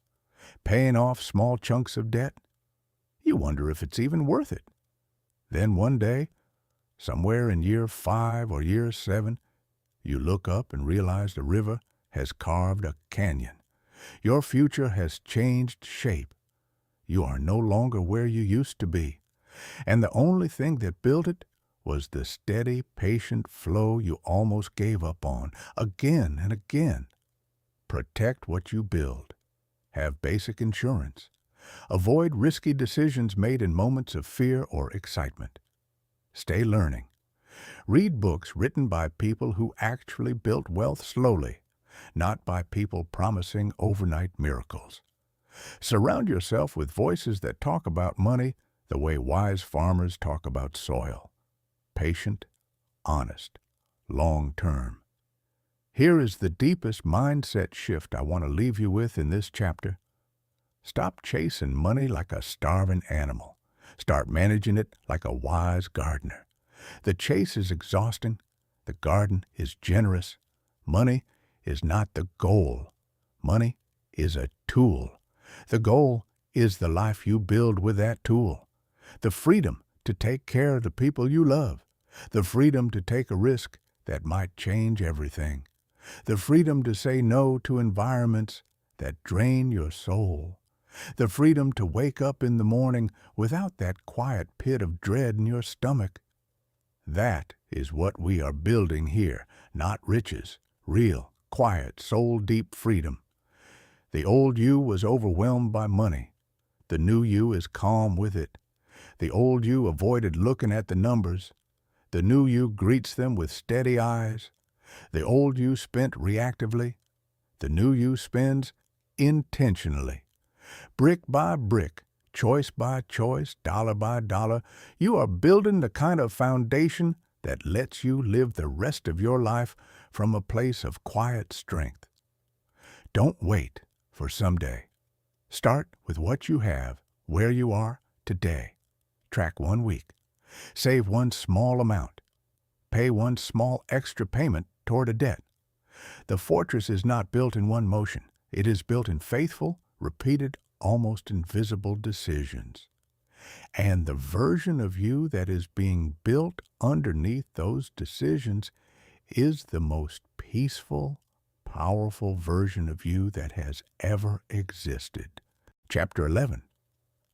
paying off small chunks of debt. You wonder if it's even worth it. Then one day, somewhere in year 5 or year 7, you look up and realize the river has carved a canyon. Your future has changed shape. You are no longer where you used to be. And the only thing that built it was the steady, patient flow you almost gave up on, again and again. Protect what you build. Have basic insurance. Avoid risky decisions made in moments of fear or excitement. Stay learning. Read books written by people who actually built wealth slowly, not by people promising overnight miracles. Surround yourself with voices that talk about money the way wise farmers talk about soil. Patient, honest, long-term. Here is the deepest mindset shift I want to leave you with in this chapter. Stop chasing money like a starving animal. Start managing it like a wise gardener. The chase is exhausting. The garden is generous. Money is not the goal. Money is a tool. The goal is the life you build with that tool. The freedom to take care of the people you love. The freedom to take a risk that might change everything. The freedom to say no to environments that drain your soul. The freedom to wake up in the morning without that quiet pit of dread in your stomach. That is what we are building here, not riches, real, quiet, soul-deep freedom. The old you was overwhelmed by money. The new you is calm with it. The old you avoided looking at the numbers. The new you greets them with steady eyes. The old you spent reactively. The new you spends intentionally. Brick by brick, choice by choice, dollar by dollar, you are building the kind of foundation that lets you live the rest of your life from a place of quiet strength. Don't wait for someday. Start with what you have, where you are today. Track 1 week. Save one small amount. Pay one small extra payment toward a debt. The fortress is not built in one motion. It is built in faithful, repeated, almost invisible decisions. And the version of you that is being built underneath those decisions is the most peaceful, powerful version of you that has ever existed. Chapter 11.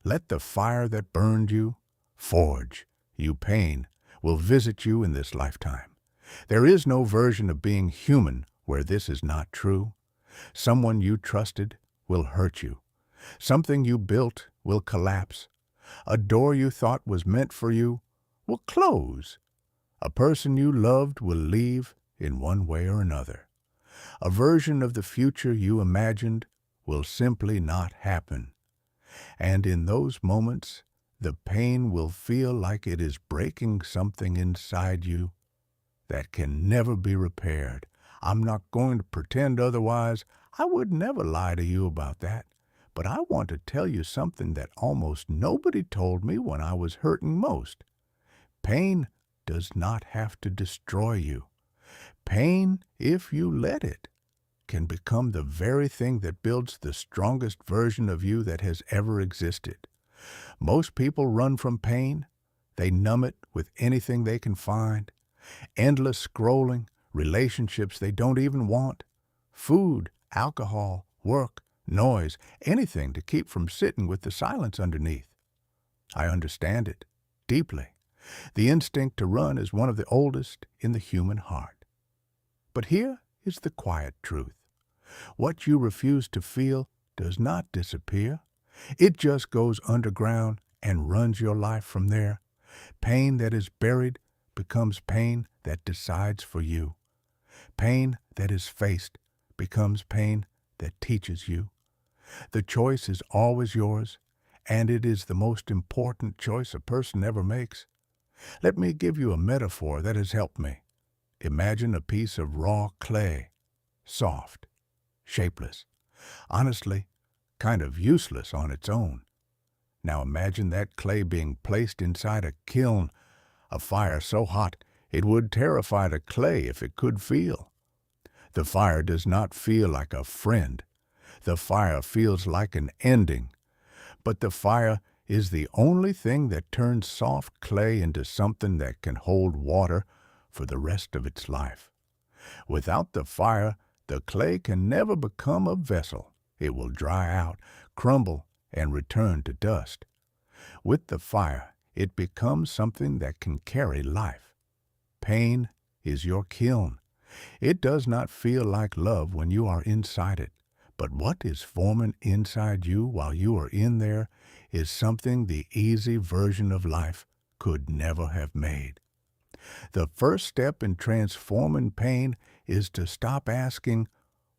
Let the fire that burned you forge you pain will visit you in this lifetime. There is no version of being human where this is not true. Someone you trusted will hurt you. Something you built will collapse. A door you thought was meant for you will close. A person you loved will leave in one way or another. A version of the future you imagined will simply not happen. And in those moments, the pain will feel like it is breaking something inside you that can never be repaired. I'm not going to pretend otherwise. I would never lie to you about that. But I want to tell you something that almost nobody told me when I was hurting most. Pain does not have to destroy you. Pain, if you let it, can become the very thing that builds the strongest version of you that has ever existed. Most people run from pain. They numb it with anything they can find. Endless scrolling, relationships they don't even want, food, alcohol, work, noise, anything to keep from sitting with the silence underneath. I understand it deeply. The instinct to run is one of the oldest in the human heart. But here is the quiet truth. What you refuse to feel does not disappear. It just goes underground and runs your life from there. Pain that is buried becomes pain that decides for you. Pain that is faced becomes pain that teaches you. The choice is always yours, and it is the most important choice a person ever makes. Let me give you a metaphor that has helped me. Imagine a piece of raw clay, soft, shapeless, honestly, kind of useless on its own. Now imagine that clay being placed inside a kiln, a fire so hot it would terrify the clay if it could feel. The fire does not feel like a friend. The fire feels like an ending. But the fire is the only thing that turns soft clay into something that can hold water for the rest of its life. Without the fire, the clay can never become a vessel. It will dry out, crumble, and return to dust. With the fire, it becomes something that can carry life. Pain is your kiln. It does not feel like love when you are inside it, but what is forming inside you while you are in there is something the easy version of life could never have made. The first step in transforming pain is to stop asking,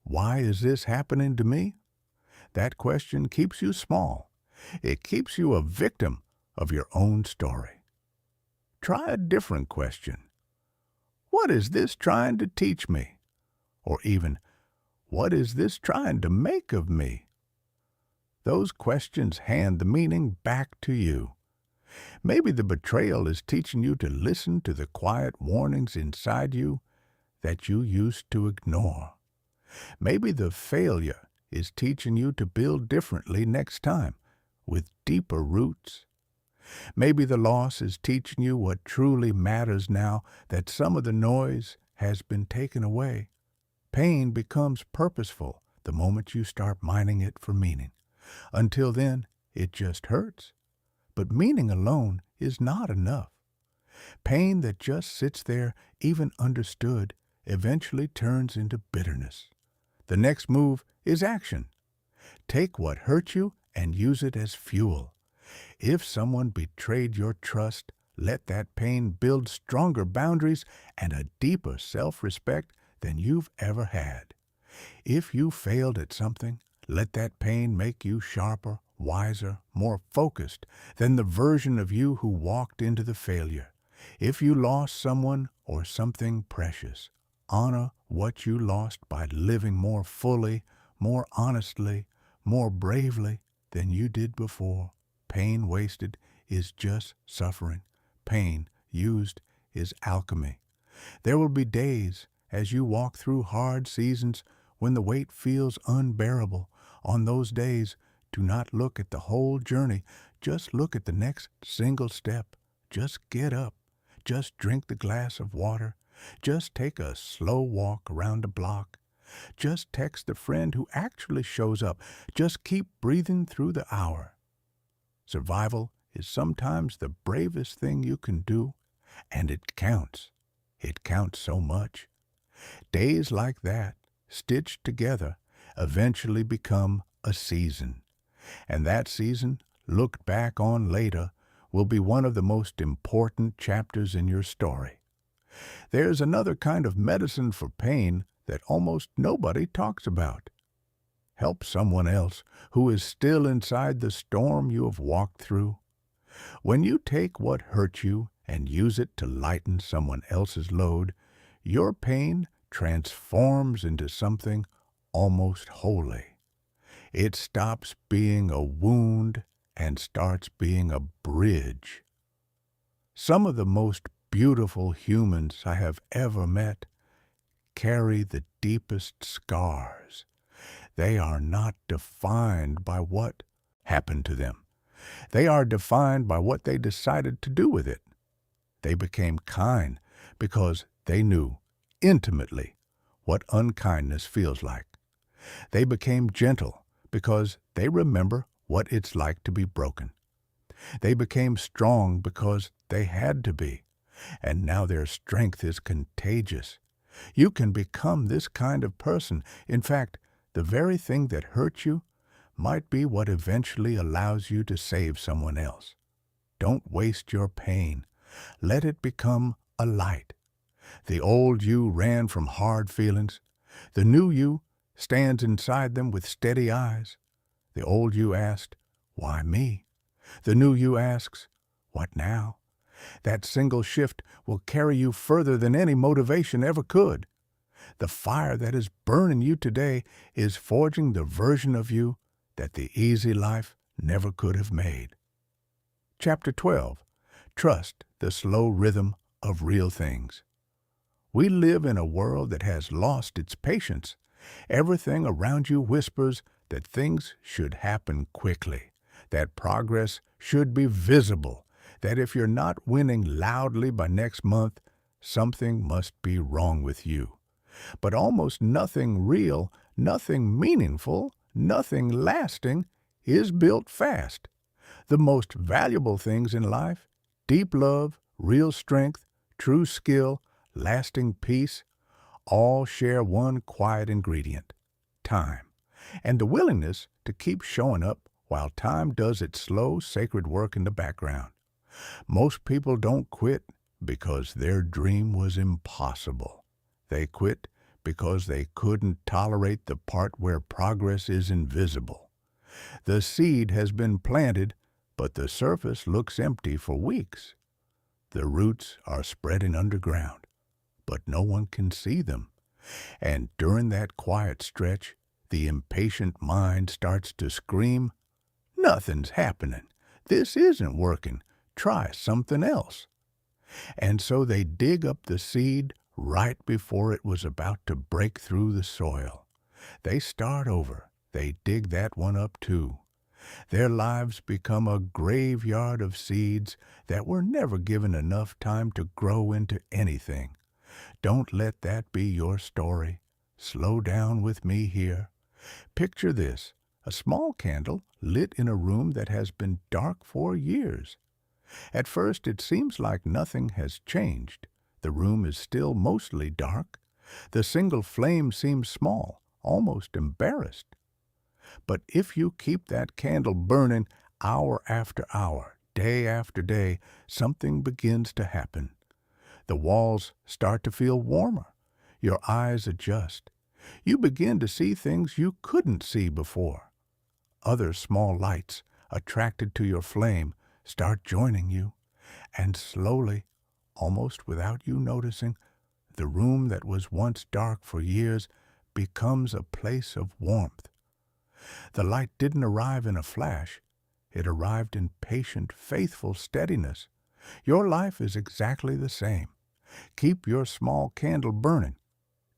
"Why is this happening to me?" That question keeps you small. It keeps you a victim of your own story. Try a different question. What is this trying to teach me? Or even, what is this trying to make of me? Those questions hand the meaning back to you. Maybe the betrayal is teaching you to listen to the quiet warnings inside you that you used to ignore. Maybe the failure is teaching you to build differently next time, with deeper roots. Maybe the loss is teaching you what truly matters now that some of the noise has been taken away. Pain becomes purposeful the moment you start mining it for meaning. Until then, it just hurts. But meaning alone is not enough. Pain that just sits there, even understood, eventually turns into bitterness. The next move is action. Take what hurt you and use it as fuel. If someone betrayed your trust, let that pain build stronger boundaries and a deeper self-respect than you've ever had. If you failed at something, let that pain make you sharper, wiser, more focused than the version of you who walked into the failure. If you lost someone or something precious, honor what you lost by living more fully, more honestly, more bravely than you did before. Pain wasted is just suffering. Pain used is alchemy. There will be days as you walk through hard seasons when the weight feels unbearable. On those days, do not look at the whole journey. Just look at the next single step. Just get up. Just drink the glass of water. Just take a slow walk around the block. Just text the friend who actually shows up. Just keep breathing through the hour. Survival is sometimes the bravest thing you can do, and it counts. It counts so much. Days like that, stitched together, eventually become a season. And that season, looked back on later, will be one of the most important chapters in your story. There's another kind of medicine for pain that almost nobody talks about. Help someone else who is still inside the storm you have walked through. When you take what hurt you and use it to lighten someone else's load, your pain transforms into something almost holy. It stops being a wound and starts being a bridge. Some of the most beautiful humans I have ever met carry the deepest scars. They are not defined by what happened to them. They are defined by what they decided to do with it. They became kind because they knew intimately what unkindness feels like. They became gentle because they remember what it's like to be broken. They became strong because they had to be, and now their strength is contagious. You can become this kind of person. In fact, the very thing that hurt you might be what eventually allows you to save someone else. Don't waste your pain. Let it become a light. The old you ran from hard feelings. The new you stands inside them with steady eyes. The old you asked, "Why me?" The new you asks, "What now?" That single shift will carry you further than any motivation ever could. The fire that is burning you today is forging the version of you that the easy life never could have made. Chapter 12. Trust the slow rhythm of real things. We live in a world that has lost its patience. Everything around you whispers that things should happen quickly, that progress should be visible, that if you're not winning loudly by next month, something must be wrong with you. But almost nothing real, nothing meaningful, nothing lasting is built fast. The most valuable things in life, deep love, real strength, true skill, lasting peace, all share one quiet ingredient: time, and the willingness to keep showing up while time does its slow, sacred work in the background. Most people don't quit because their dream was impossible. They quit because they couldn't tolerate the part where progress is invisible. The seed has been planted, but the surface looks empty for weeks. The roots are spreading underground, but no one can see them. And during that quiet stretch, the impatient mind starts to scream, "Nothing's happening. This isn't working. Try something else." And so they dig up the seed right before it was about to break through the soil. They start over. They dig that one up too. Their lives become a graveyard of seeds that were never given enough time to grow into anything. Don't let that be your story. Slow down with me here. Picture this: a small candle lit in a room that has been dark for years. At first it seems like nothing has changed. The room is still mostly dark. The single flame seems small, almost embarrassed. But if you keep that candle burning hour after hour, day after day, something begins to happen. The walls start to feel warmer. Your eyes adjust. You begin to see things you couldn't see before. Other small lights, attracted to your flame, start joining you, and slowly, almost without you noticing, the room that was once dark for years becomes a place of warmth. The light didn't arrive in a flash. It arrived in patient, faithful steadiness. Your life is exactly the same. Keep your small candle burning.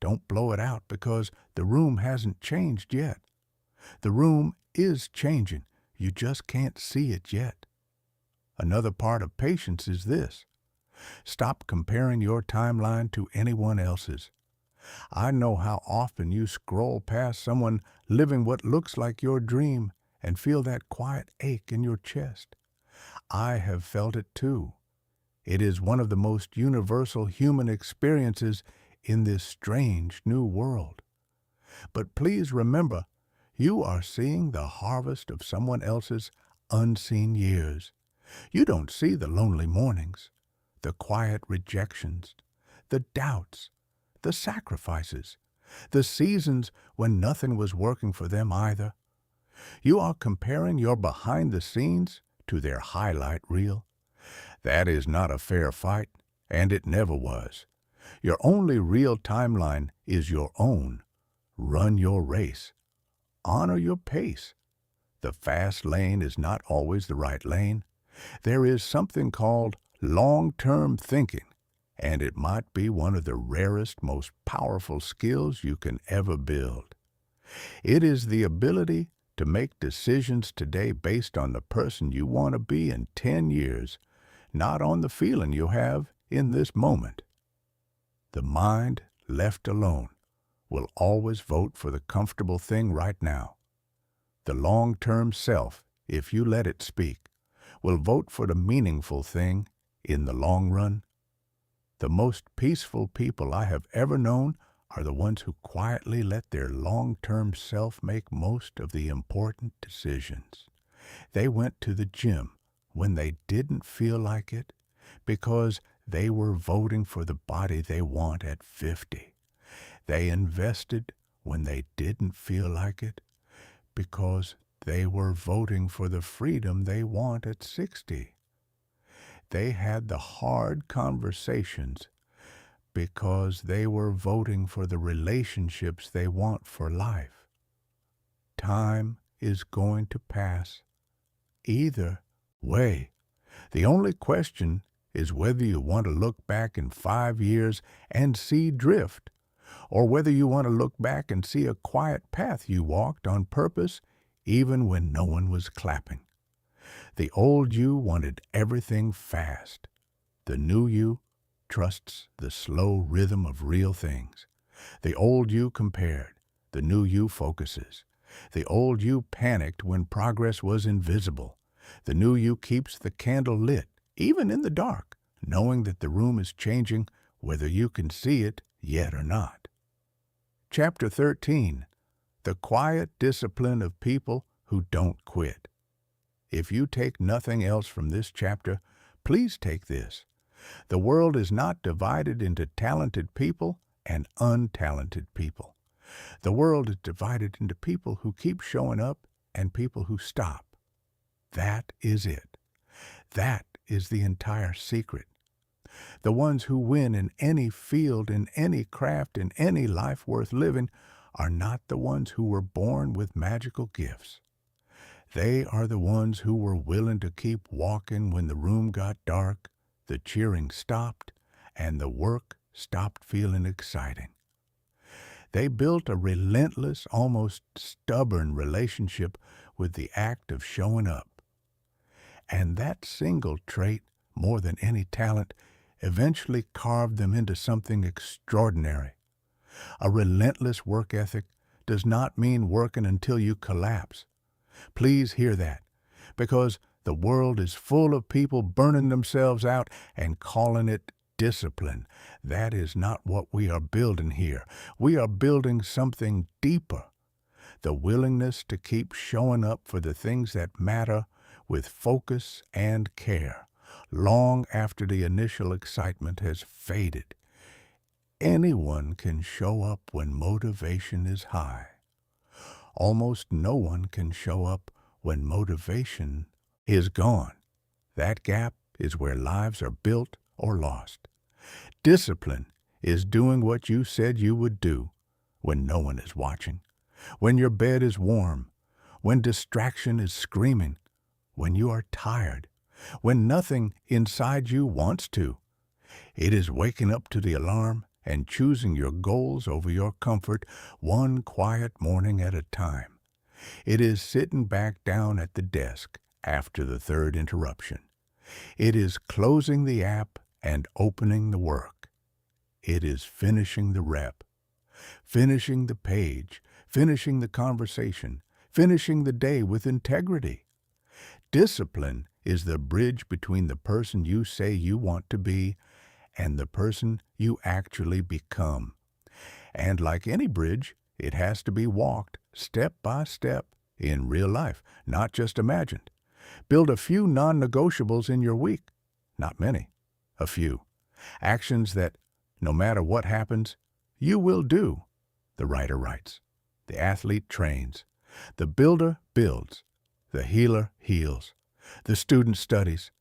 Don't blow it out because the room hasn't changed yet. The room is changing. You just can't see it yet. Another part of patience is this. Stop comparing your timeline to anyone else's. I know how often you scroll past someone living what looks like your dream and feel that quiet ache in your chest. I have felt it too. It is one of the most universal human experiences in this strange new world. But please remember, you are seeing the harvest of someone else's unseen years. You don't see the lonely mornings, the quiet rejections, the doubts, the sacrifices, the seasons when nothing was working for them either. You are comparing your behind the scenes to their highlight reel. That is not a fair fight, and it never was. Your only real timeline is your own. Run your race. Honor your pace. The fast lane is not always the right lane. There is something called long-term thinking, and it might be one of the rarest, most powerful skills you can ever build. It is the ability to make decisions today based on the person you want to be in 10 years, not on the feeling you have in this moment. The mind, left alone, will always vote for the comfortable thing right now. The long-term self, if you let it speak, will vote for the meaningful thing in the long run. The most peaceful people I have ever known are the ones who quietly let their long-term self make most of the important decisions. They went to the gym when they didn't feel like it because they were voting for the body they want at 50. They invested when they didn't feel like it because they were voting for the freedom they want at 60. They had the hard conversations because they were voting for the relationships they want for life. Time is going to pass either way. The only question is whether you want to look back in 5 years and see drift, or whether you want to look back and see a quiet path you walked on purpose even when no one was clapping. The old you wanted everything fast. The new you trusts the slow rhythm of real things. The old you compared. The new you focuses. The old you panicked when progress was invisible. The new you keeps the candle lit, even in the dark, knowing that the room is changing whether you can see it yet or not. Chapter 13. The Quiet Discipline of People Who Don't Quit. If you take nothing else from this chapter, please take this. The world is not divided into talented people and untalented people. The world is divided into people who keep showing up and people who stop. That is it. That is the entire secret. The ones who win in any field, in any craft, in any life worth living, are not the ones who were born with magical gifts. They are the ones who were willing to keep walking when the room got dark, the cheering stopped, and the work stopped feeling exciting. They built a relentless, almost stubborn relationship with the act of showing up. And that single trait, more than any talent, eventually carved them into something extraordinary. A relentless work ethic does not mean working until you collapse. Please hear that, because the world is full of people burning themselves out and calling it discipline. That is not what we are building here. We are building something deeper. The willingness to keep showing up for the things that matter with focus and care, long after the initial excitement has faded. Anyone can show up when motivation is high. Almost no one can show up when motivation is gone. That gap is where lives are built or lost. Discipline is doing what you said you would do when no one is watching, when your bed is warm, when distraction is screaming, when you are tired, when nothing inside you wants to. It is waking up to the alarm and choosing your goals over your comfort one quiet morning at a time. It is sitting back down at the desk after the third interruption. It is closing the app and opening the work. It is finishing the rep, finishing the page, finishing the conversation, finishing the day with integrity. Discipline is the bridge between the person you say you want to be and the person you actually become. And like any bridge, it has to be walked step by step in real life, not just imagined. Build a few non-negotiables in your week. Not many, a few. Actions that, no matter what happens, you will do. The writer writes. The athlete trains. The builder builds. The healer heals. The student studies.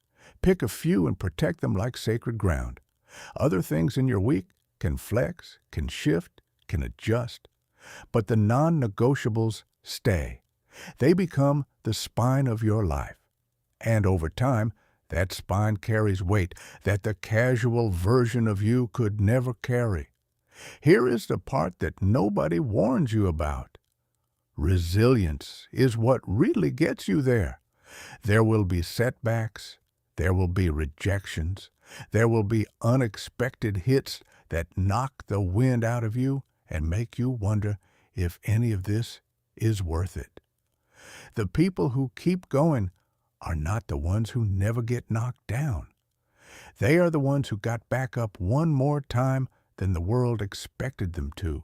Pick a few and protect them like sacred ground. Other things in your week can flex, can shift, can adjust. But the non-negotiables stay. They become the spine of your life. And over time, that spine carries weight that the casual version of you could never carry. Here is the part that nobody warns you about. Resilience is what really gets you there. There will be setbacks. There will be rejections. There will be unexpected hits that knock the wind out of you and make you wonder if any of this is worth it. The people who keep going are not the ones who never get knocked down. They are the ones who got back up one more time than the world expected them to.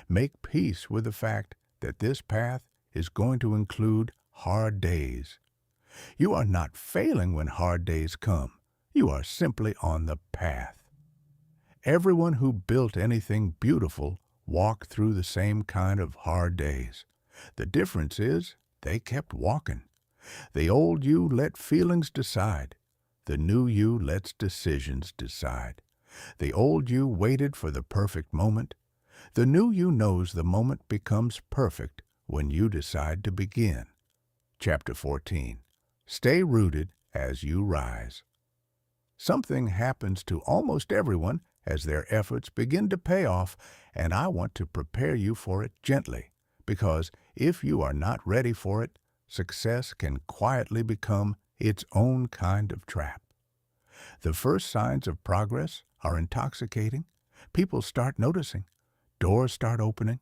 Make peace with the fact that this path is going to include hard days. You are not failing when hard days come. You are simply on the path. Everyone who built anything beautiful walked through the same kind of hard days. The difference is they kept walking. The old you let feelings decide. The new you lets decisions decide. The old you waited for the perfect moment. The new you knows the moment becomes perfect when you decide to begin. Chapter 14. Stay rooted as you rise. Something happens to almost everyone as their efforts begin to pay off, and I want to prepare you for it gently, because if you are not ready for it, success can quietly become its own kind of trap. The first signs of progress are intoxicating. People start noticing. Doors start opening.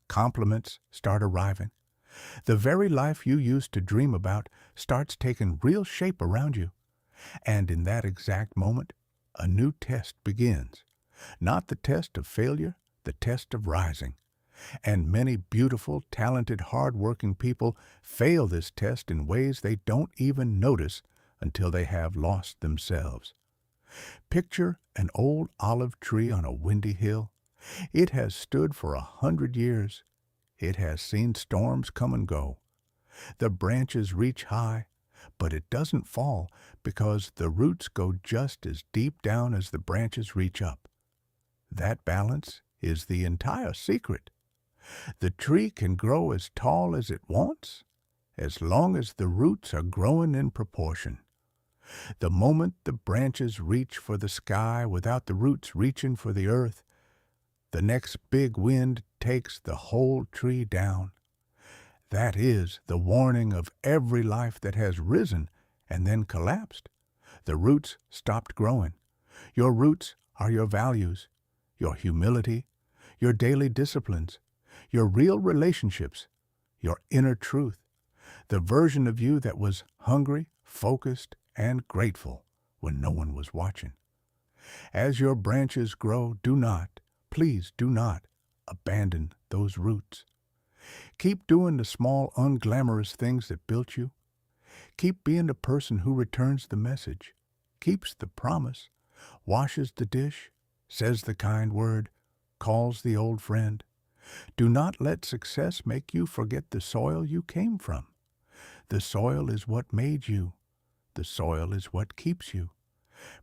Compliments start arriving. The very life you used to dream about starts taking real shape around you. And in that exact moment, a new test begins. Not the test of failure, the test of rising. And many beautiful, talented, hard-working people fail this test in ways they don't even notice until they have lost themselves. Picture an old olive tree on a windy hill. It has stood for 100 years. It has seen storms come and go. The branches reach high, but it doesn't fall because the roots go just as deep down as the branches reach up. That balance is the entire secret. The tree can grow as tall as it wants, as long as the roots are growing in proportion. The moment the branches reach for the sky without the roots reaching for the earth, the next big wind takes the whole tree down. That is the warning of every life that has risen and then collapsed. The roots stopped growing. Your roots are your values, your humility, your daily disciplines, your real relationships, your inner truth, the version of you that was hungry, focused, and grateful when no one was watching. As your branches grow, please do not abandon those roots. Keep doing the small, unglamorous things that built you. Keep being the person who returns the message, keeps the promise, washes the dish, says the kind word, calls the old friend. Do not let success make you forget the soil you came from. The soil is what made you. The soil is what keeps you.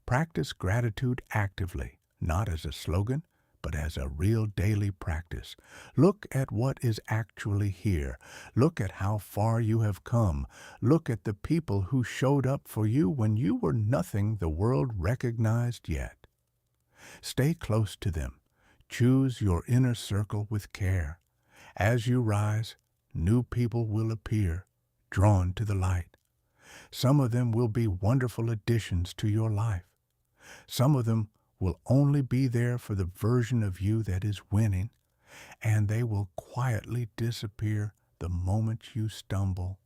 Practice gratitude actively, not as a slogan, but as a real daily practice. Look at what is actually here. Look at how far you have come. Look at the people who showed up for you when you were nothing the world recognized yet. Stay close to them. Choose your inner circle with care. As you rise, new people will appear, drawn to the light. Some of them will be wonderful additions to your life. Some of them will only be there for the version of you that is winning, and they will quietly disappear the moment you stumble.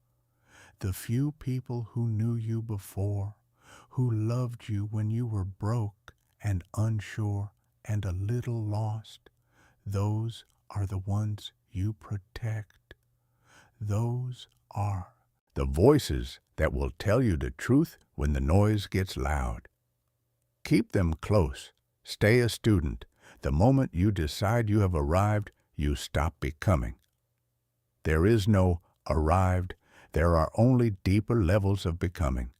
The few people who knew you before, who loved you when you were broke and unsure and a little lost, those are the ones you protect. Those are the voices that will tell you the truth when the noise gets loud. Keep them close. Stay a student. The moment you decide you have arrived, you stop becoming. There is no arrived. There are only deeper levels of becoming.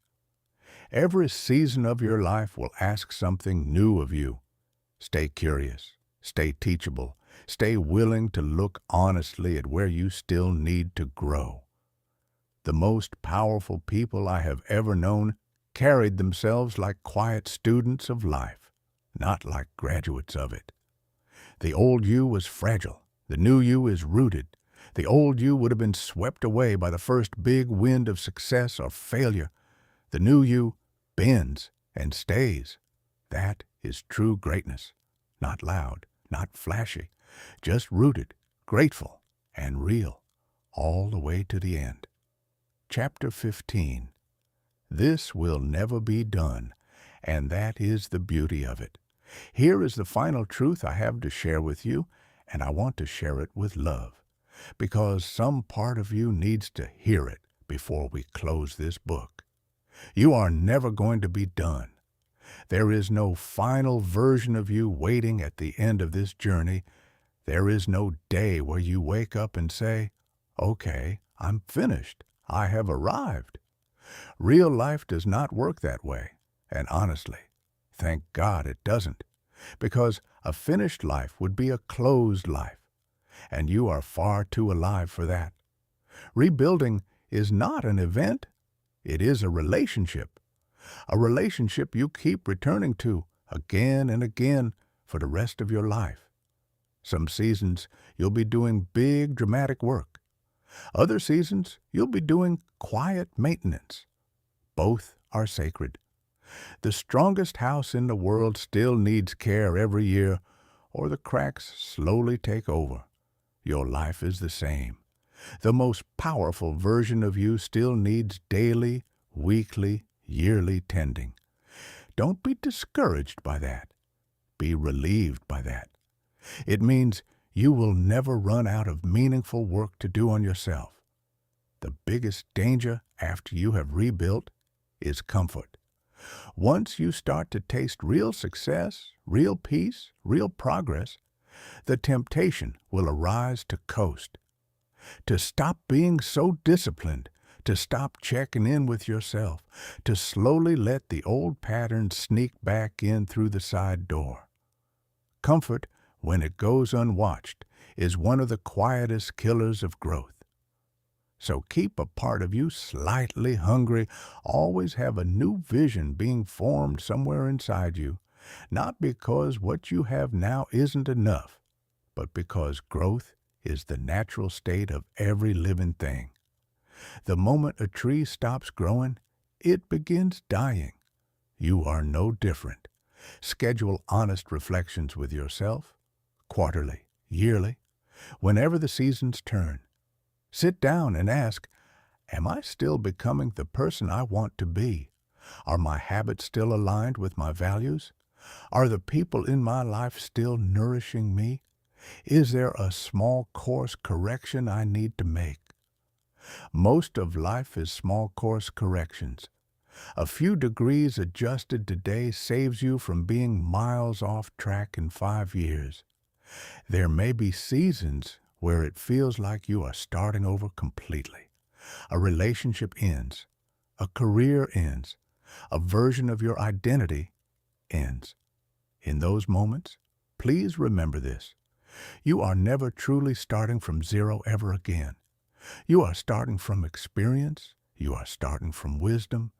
Every season of your life will ask something new of you. Stay curious. Stay teachable. Stay willing to look honestly at where you still need to grow. The most powerful people I have ever known carried themselves like quiet students of life, not like graduates of it. The old you was fragile. The new you is rooted. The old you would have been swept away by the first big wind of success or failure. The new you bends and stays. That is true greatness. Not loud, not flashy, just rooted, grateful, and real, all the way to the end. Chapter 15. This will never be done, and that is the beauty of it. Here is the final truth I have to share with you, and I want to share it with love, because some part of you needs to hear it before we close this book. You are never going to be done. There is no final version of you waiting at the end of this journey. There is no day where you wake up and say, "Okay, I'm finished. I have arrived." Real life does not work that way, and honestly, thank God it doesn't, because a finished life would be a closed life, and you are far too alive for that. Rebuilding is not an event, it is a relationship you keep returning to again and again for the rest of your life. Some seasons you'll be doing big dramatic work. Other seasons you'll be doing quiet maintenance. Both are sacred. The strongest house in the world still needs care every year, or the cracks slowly take over. Your life is the same. The most powerful version of you still needs daily, weekly, yearly tending. Don't be discouraged by that. Be relieved by that. It means you will never run out of meaningful work to do on yourself. The biggest danger after you have rebuilt is comfort. Once you start to taste real success, real peace, real progress, the temptation will arise to coast, to stop being so disciplined, to stop checking in with yourself, to slowly let the old patterns sneak back in through the side door. Comfort, when it goes unwatched, is one of the quietest killers of growth. So keep a part of you slightly hungry. Always have a new vision being formed somewhere inside you, not because what you have now isn't enough, but because growth is the natural state of every living thing. The moment a tree stops growing, it begins dying. You are no different. Schedule honest reflections with yourself, quarterly, yearly, whenever the seasons turn. Sit down and ask, am I still becoming the person I want to be? Are my habits still aligned with my values? Are the people in my life still nourishing me? Is there a small course correction I need to make? Most of life is small course corrections. A few degrees adjusted today saves you from being miles off track in 5 years. There may be seasons where it feels like you are starting over completely. A relationship ends. A career ends. A version of your identity ends. In those moments, please remember this. You are never truly starting from zero ever again. You are starting from experience. You are starting from wisdom.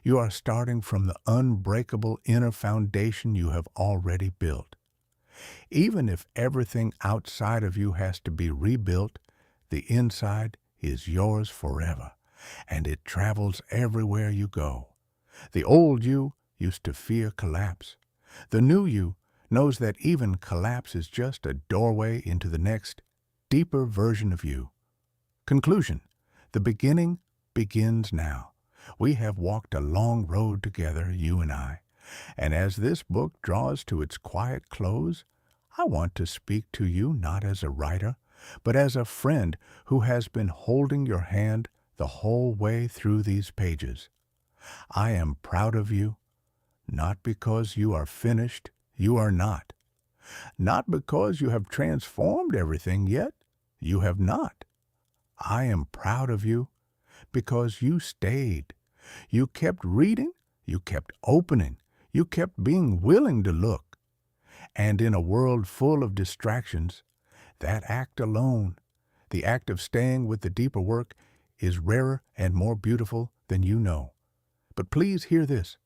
You are starting from the unbreakable inner foundation you have already built. Even if everything outside of you has to be rebuilt, the inside is yours forever, and it travels everywhere you go. The old you used to fear collapse. The new you knows that even collapse is just a doorway into the next, deeper version of you. Conclusion: the beginning begins now. We have walked a long road together, you and I, and as this book draws to its quiet close, I want to speak to you not as a writer, but as a friend who has been holding your hand the whole way through these pages. I am proud of you, not because you are finished, you are not. Not because you have transformed everything yet, you have not. I am proud of you because you stayed. You kept reading, you kept opening, you kept being willing to look. And in a world full of distractions, that act alone, the act of staying with the deeper work, is rarer and more beautiful than you know. But please hear this.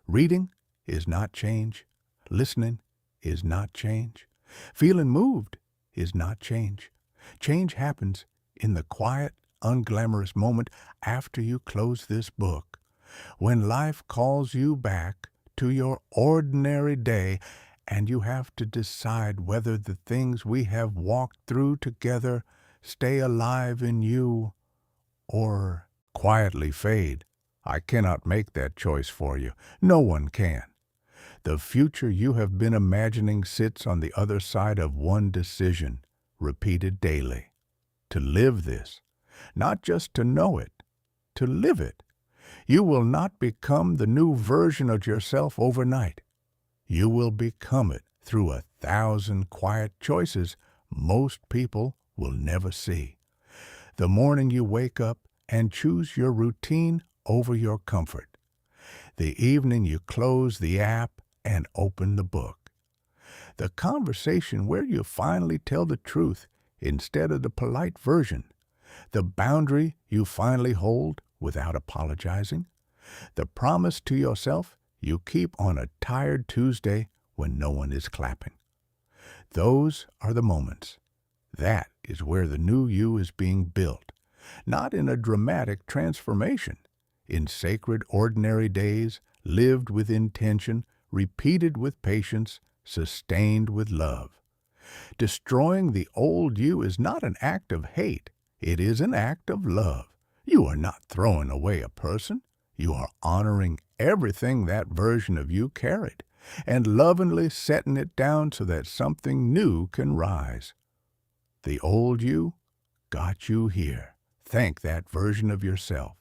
Reading is not change. Listening is not change. Feeling moved is not change. Change happens in the quiet, unglamorous moment after you close this book, when life calls you back to your ordinary day and you have to decide whether the things we have walked through together stay alive in you or quietly fade. I cannot make that choice for you. No one can. The future you have been imagining sits on the other side of one decision, repeated daily. To live this, not just to know it, to live it. You will not become the new version of yourself overnight. You will become it through 1,000 quiet choices most people will never see. The morning you wake up and choose your routine over your comfort. The evening you close the app and open the book. The conversation where you finally tell the truth instead of the polite version. The boundary you finally hold without apologizing. The promise to yourself you keep on a tired Tuesday when no one is clapping. Those are the moments. That is where the new you is being built, not in a dramatic transformation, in sacred ordinary days, lived with intention, repeated with patience, sustained with love. Destroying the old you is not an act of hate. It is an act of love. You are not throwing away a person. You are honoring everything that version of you carried and lovingly setting it down so that something new can rise. The old you got you here. Thank that version of yourself.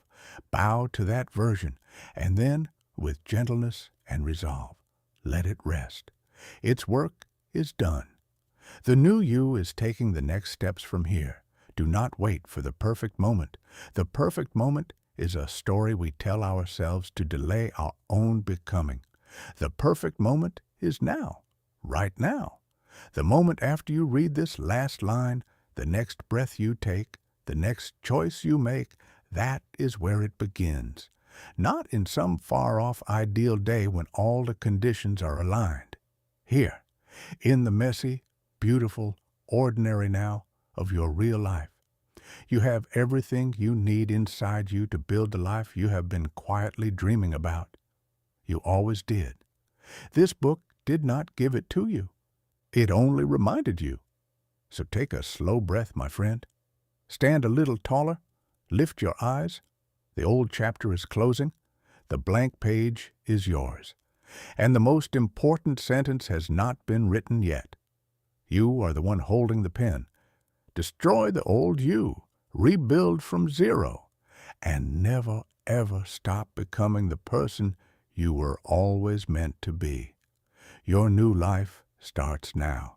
Bow to that version, and then, with gentleness and resolve, let it rest. Its work is done. The new you is taking the next steps from here. Do not wait for the perfect moment. The perfect moment is a story we tell ourselves to delay our own becoming. The perfect moment is now, right now. The moment after you read this last line, the next breath you take, the next choice you make, that is where it begins. Not in some far-off ideal day when all the conditions are aligned. Here, in the messy, beautiful, ordinary now of your real life. You have everything you need inside you to build the life you have been quietly dreaming about. You always did. This book did not give it to you. It only reminded you. So take a slow breath, my friend. Stand a little taller. Lift your eyes. The old chapter is closing. The blank page is yours. And the most important sentence has not been written yet. You are the one holding the pen. Destroy the old you. Rebuild from zero. And never, ever stop becoming the person you were always meant to be. Your new life starts now.